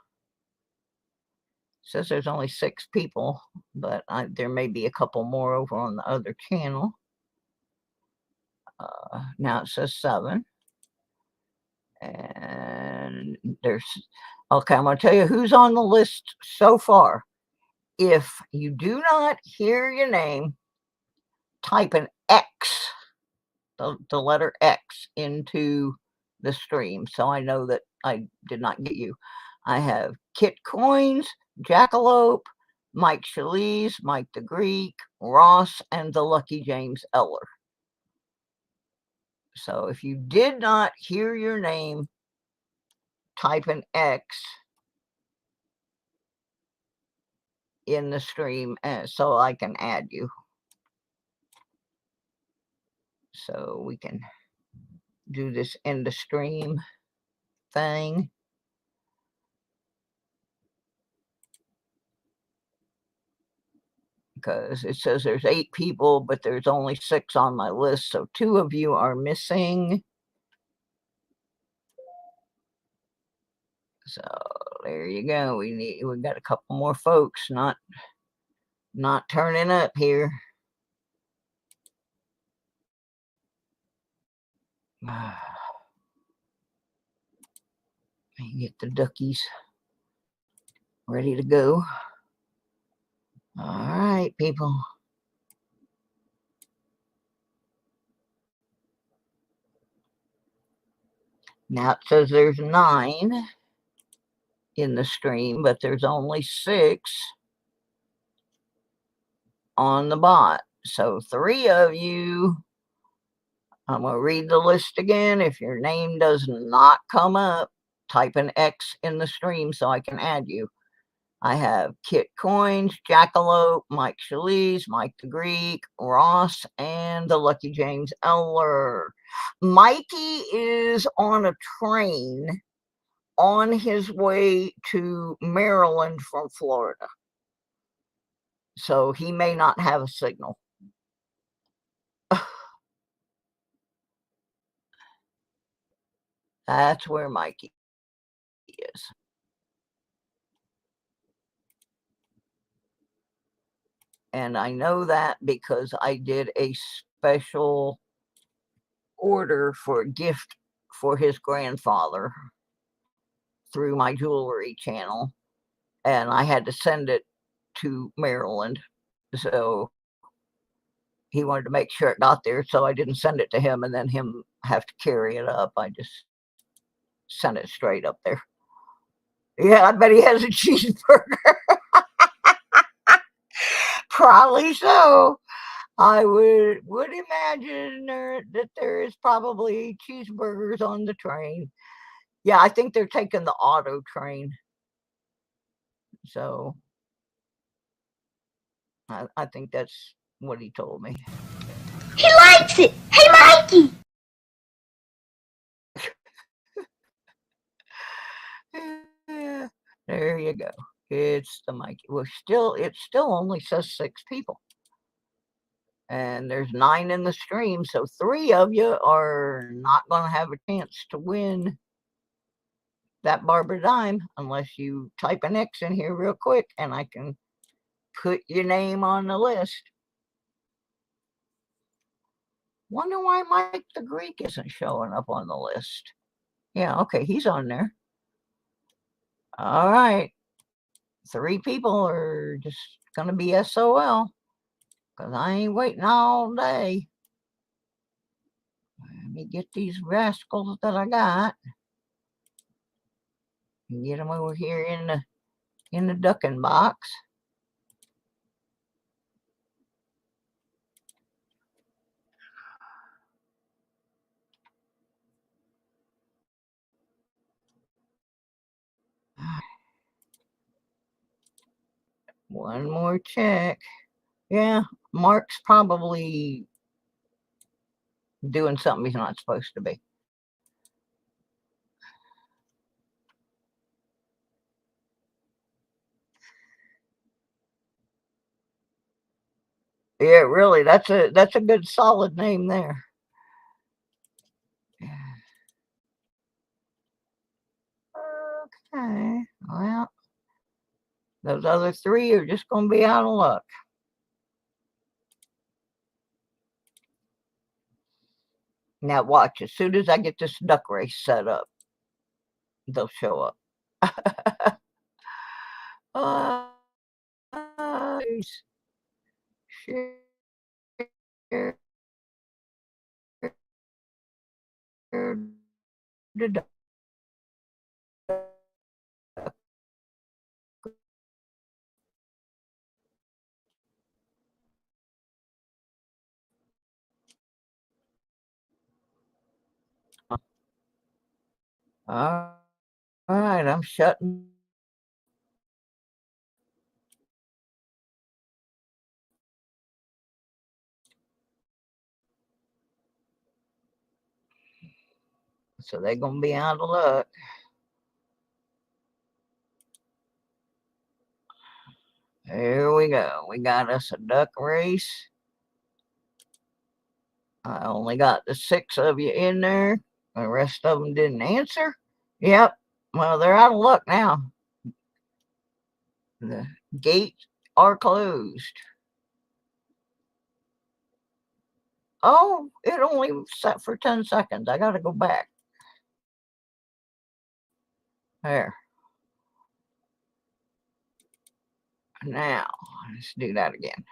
It says there's only 6 people, but there may be a couple more over on the other channel. Now it says 7. And there's, okay, I'm going to tell you who's on the list so far. If you do not hear your name, type an X, the letter X, into the stream so I know that I did not get you. I have Kit Coins, Jackalope, Mike Shalise, Mike the Greek, Ross, and the Lucky James Eller. So if you did not hear your name, type an X in the stream so I can add you. So we can do this in the stream thing. Because it says there's 8 people, but there's only 6 on my list. So 2 of you are missing. So there you go. We got a couple more folks not turning up here. Get the duckies ready to go. All right, people. Now it says there's 9 in the stream, but there's only 6 on the bot. So 3 of you, I'm going to read the list again. If your name does not come up, type an X in the stream so I can add you. I have Kit Coins, Jackalope, Mike Shalise, Mike the Greek, Ross, and the Lucky James Eller. Mikey is on a train on his way to Maryland from Florida. So he may not have a signal. That's where Mikey is. And I know that because I did a special order for a gift for his grandfather through my jewelry channel. And I had to send it to Maryland. So he wanted to make sure it got there. So I didn't send it to him and then him have to carry it up. I just sent it straight up there. Yeah, I bet he has a cheeseburger. Probably so. I would imagine that there is probably cheeseburgers on the train. Yeah, I think they're taking the auto train. So I think that's what he told me. He likes it. Hey, Mikey. Yeah. There you go. It's the Mikey. It still only says 6 people. And there's 9 in the stream, so 3 of you are not going to have a chance to win that Barbara dime unless you type an X in here real quick and I can put your name on the list. Wonder why Mike the Greek isn't showing up on the list. Yeah, okay, he's on there. All right. 3 people are just going to be SOL because I ain't waiting all day. Let me get these rascals that I got and get them over here in the ducking box. One more check. Yeah, Mark's probably doing something he's not supposed to be. Yeah, really, that's a good solid name there. Okay, well, those other 3 are just going to be out of luck. Now watch, as soon as I get this duck race set up, they'll show up. Share the duck. All right, I'm shutting. So they're going to be out of luck. There we go. We got us a duck race. I only got the 6 of you in there. The rest of them didn't answer. Yep. Well, they're out of luck now. The gates are closed. Oh, it only set for 10 seconds. I got to go back. There. Now, let's do that again.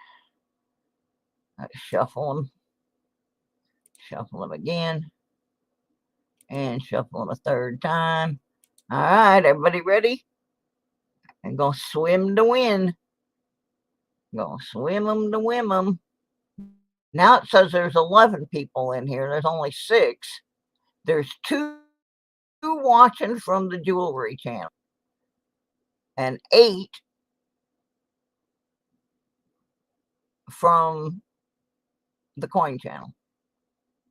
Let's shuffle them. Shuffle them again. And shuffle them a 3rd time. All right, everybody ready? I'm going to swim to win. Going to swim them to win them. Now it says there's 11 people in here. There's only 6. There's 2 watching from the jewelry channel. And 8 from the coin channel.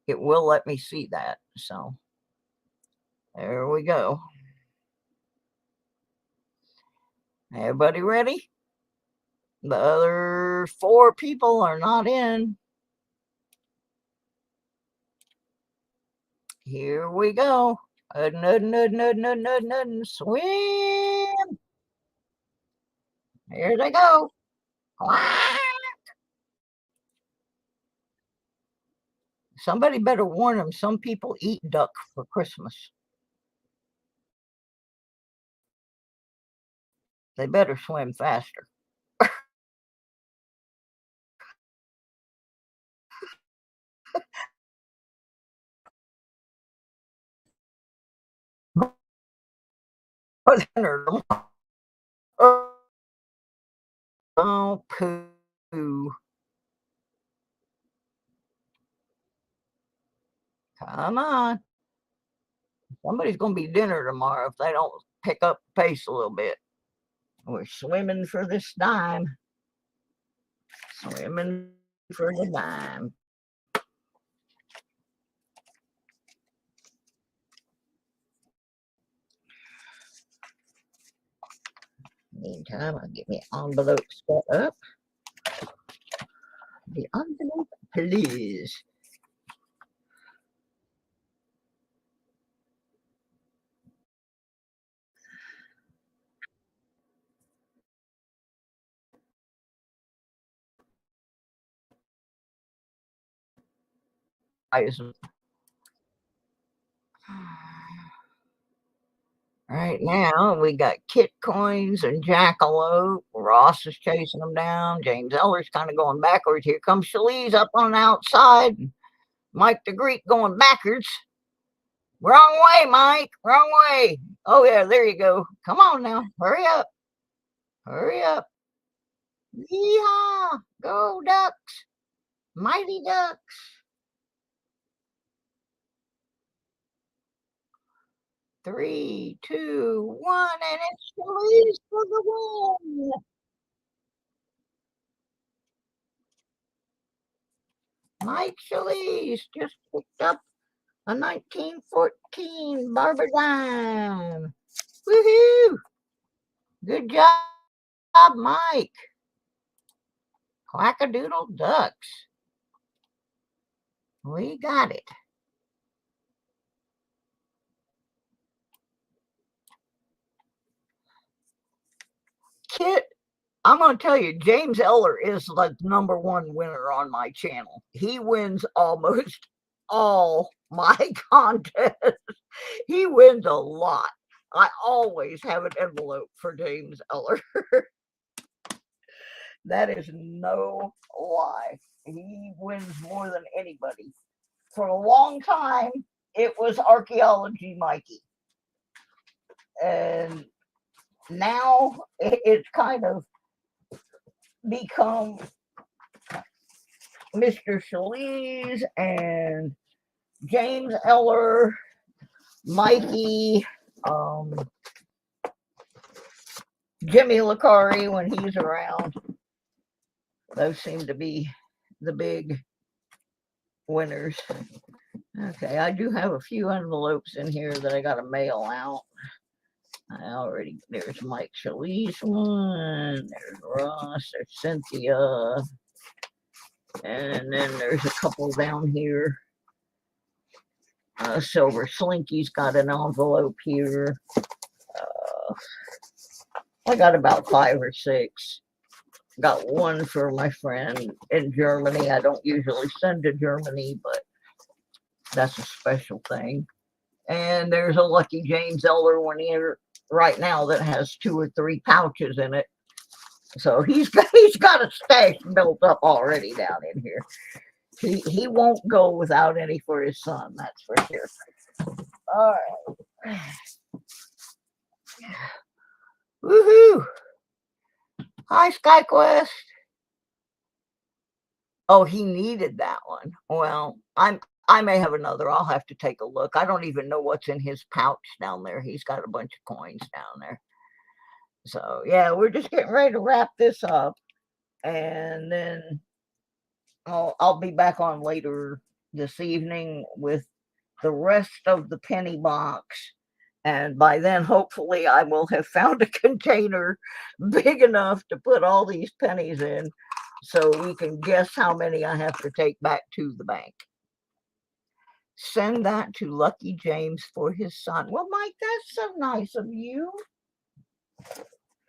It will let me see that. So there we go. Everybody ready? The other 4 people are not in. Here we go. Swim. Here they go. Somebody better warn them. Some people eat duck for Christmas. They better swim faster. Oh, poo. Come on. Somebody's going to be dinner tomorrow if they don't pick up the pace a little bit. We're swimming for this dime. Swimming for the dime. Meantime, I'll get me an envelope set up. The envelope, please. Right now, we got Kit Coins and Jackalope. Ross is chasing them down. James Eller's kind of going backwards. Here comes Shalise up on the outside. Mike the Greek going backwards. Wrong way, Mike. Wrong way. Oh, yeah, there you go. Come on now. Hurry up. Hurry up. Yeehaw. Go, Ducks. Mighty Ducks. Three, two, one, and it's Shalise for the win. Mike Shalise just picked up a 1914 Barber dime. Woohoo! Good job, Mike. Quackadoodle Ducks. We got it. Kit, I'm going to tell you, James Eller is the #1 winner on my channel. He wins almost all my contests. He wins a lot. I always have an envelope for James Eller. That is no lie. He wins more than anybody. For a long time, it was Archaeology Mikey. And now it's kind of become Mr. Shalise and James Eller, Mikey, Jimmy Licari when he's around. Those seem to be the big winners. Okay, I do have a few envelopes in here that I got to mail out. There's Mike Shalise one, there's Ross, there's Cynthia, and then there's a couple down here. Silver Slinky's got an envelope here. I got about 5 or 6. Got one for my friend in Germany. I don't usually send to Germany, but that's a special thing. And there's a Lucky James Eller one here right now that has 2 or 3 pouches in it. So he's got a stash built up already down in here. He won't go without any for his son, that's for sure. All right. Woohoo! Hi, SkyQuest. Oh, he needed that one. Well, I may have another. I'll have to take a look. I don't even know what's in his pouch down there. He's got a bunch of coins down there. So, yeah, we're just getting ready to wrap this up. And then I'll be back on later this evening with the rest of the penny box. And by then, hopefully, I will have found a container big enough to put all these pennies in so we can guess how many I have to take back to the bank. Send that to Lucky James for his son. Well, Mike, that's so nice of you.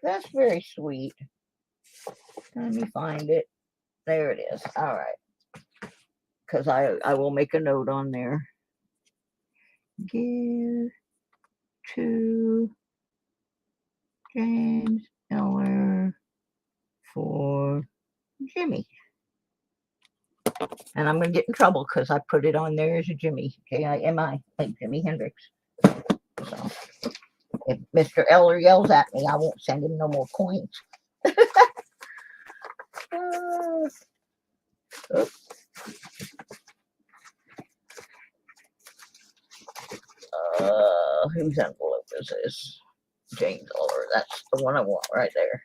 That's very sweet. Let me find it. There it is. All right. Because I will make a note on there. Give to James Eller for Jimmy. And I'm going to get in trouble because I put it on there as a Jimmy. J-I-M-I, like Jimi Hendrix. So if Mr. Eller yells at me, I won't send him no more coins. Whose envelope is this? James Eller. That's the one I want right there.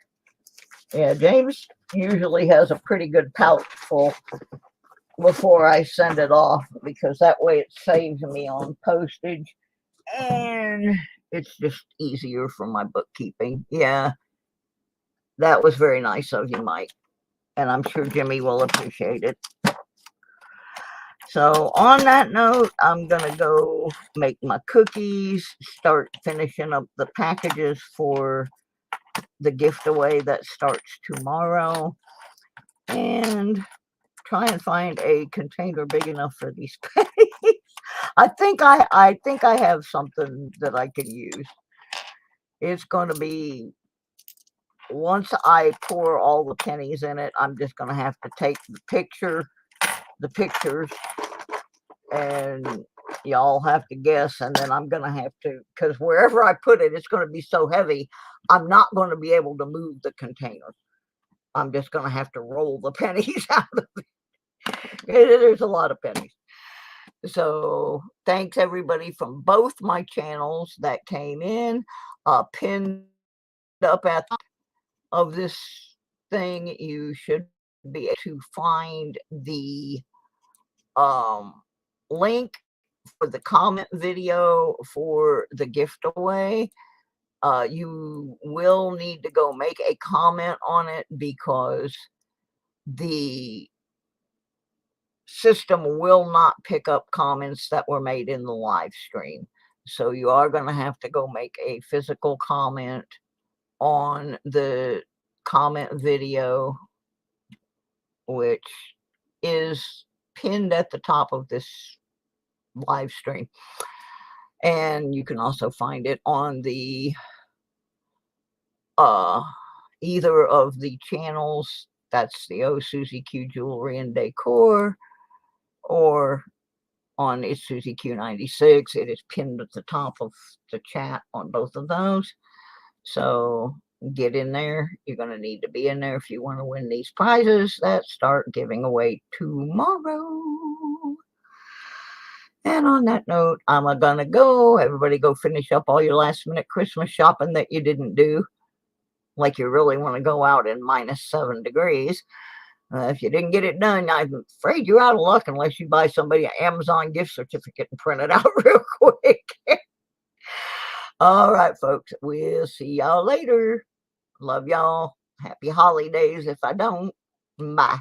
Yeah, James usually has a pretty good pouch full before I send it off because that way it saves me on postage and it's just easier for my bookkeeping. Yeah, That was very nice of you, Mike. And I'm sure Jimmy will appreciate it. So on that note, I'm going to go make my cookies, start finishing up the packages for the gift away that starts tomorrow, and try and find a container big enough for these pennies. I think I have something that I can use. It's going to be, once I pour all the pennies in it, I'm just going to have to take the pictures, and y'all have to guess, and then I'm going to have to, because wherever I put it, it's going to be so heavy, I'm not going to be able to move the container. I'm just going to have to roll the pennies out of it. There's a lot of pennies. So thanks everybody from both my channels that came in. Pinned up at the top of this thing, you should be able to find the link for the comment video for the gift away. You will need to go make a comment on it, because the system will not pick up comments that were made in the live stream. So you are going to have to go make a physical comment on the comment video, which is pinned at the top of this live stream. And you can also find it on the either of the channels. That's the OohSusieQue Jewelry and Decor, or on It's Susie Q 96. It is pinned at the top of the chat on both of those. So get in there. You're going to need to be in there if you want to win these prizes that start giving away tomorrow. And on that note, I'm going to go. Everybody go finish up all your last minute Christmas shopping that you didn't do. Like you really want to go out in -7 degrees. If you didn't get it done, I'm afraid you're out of luck unless you buy somebody an Amazon gift certificate and print it out real quick. All right, folks. We'll see y'all later. Love y'all. Happy holidays if I don't. Bye.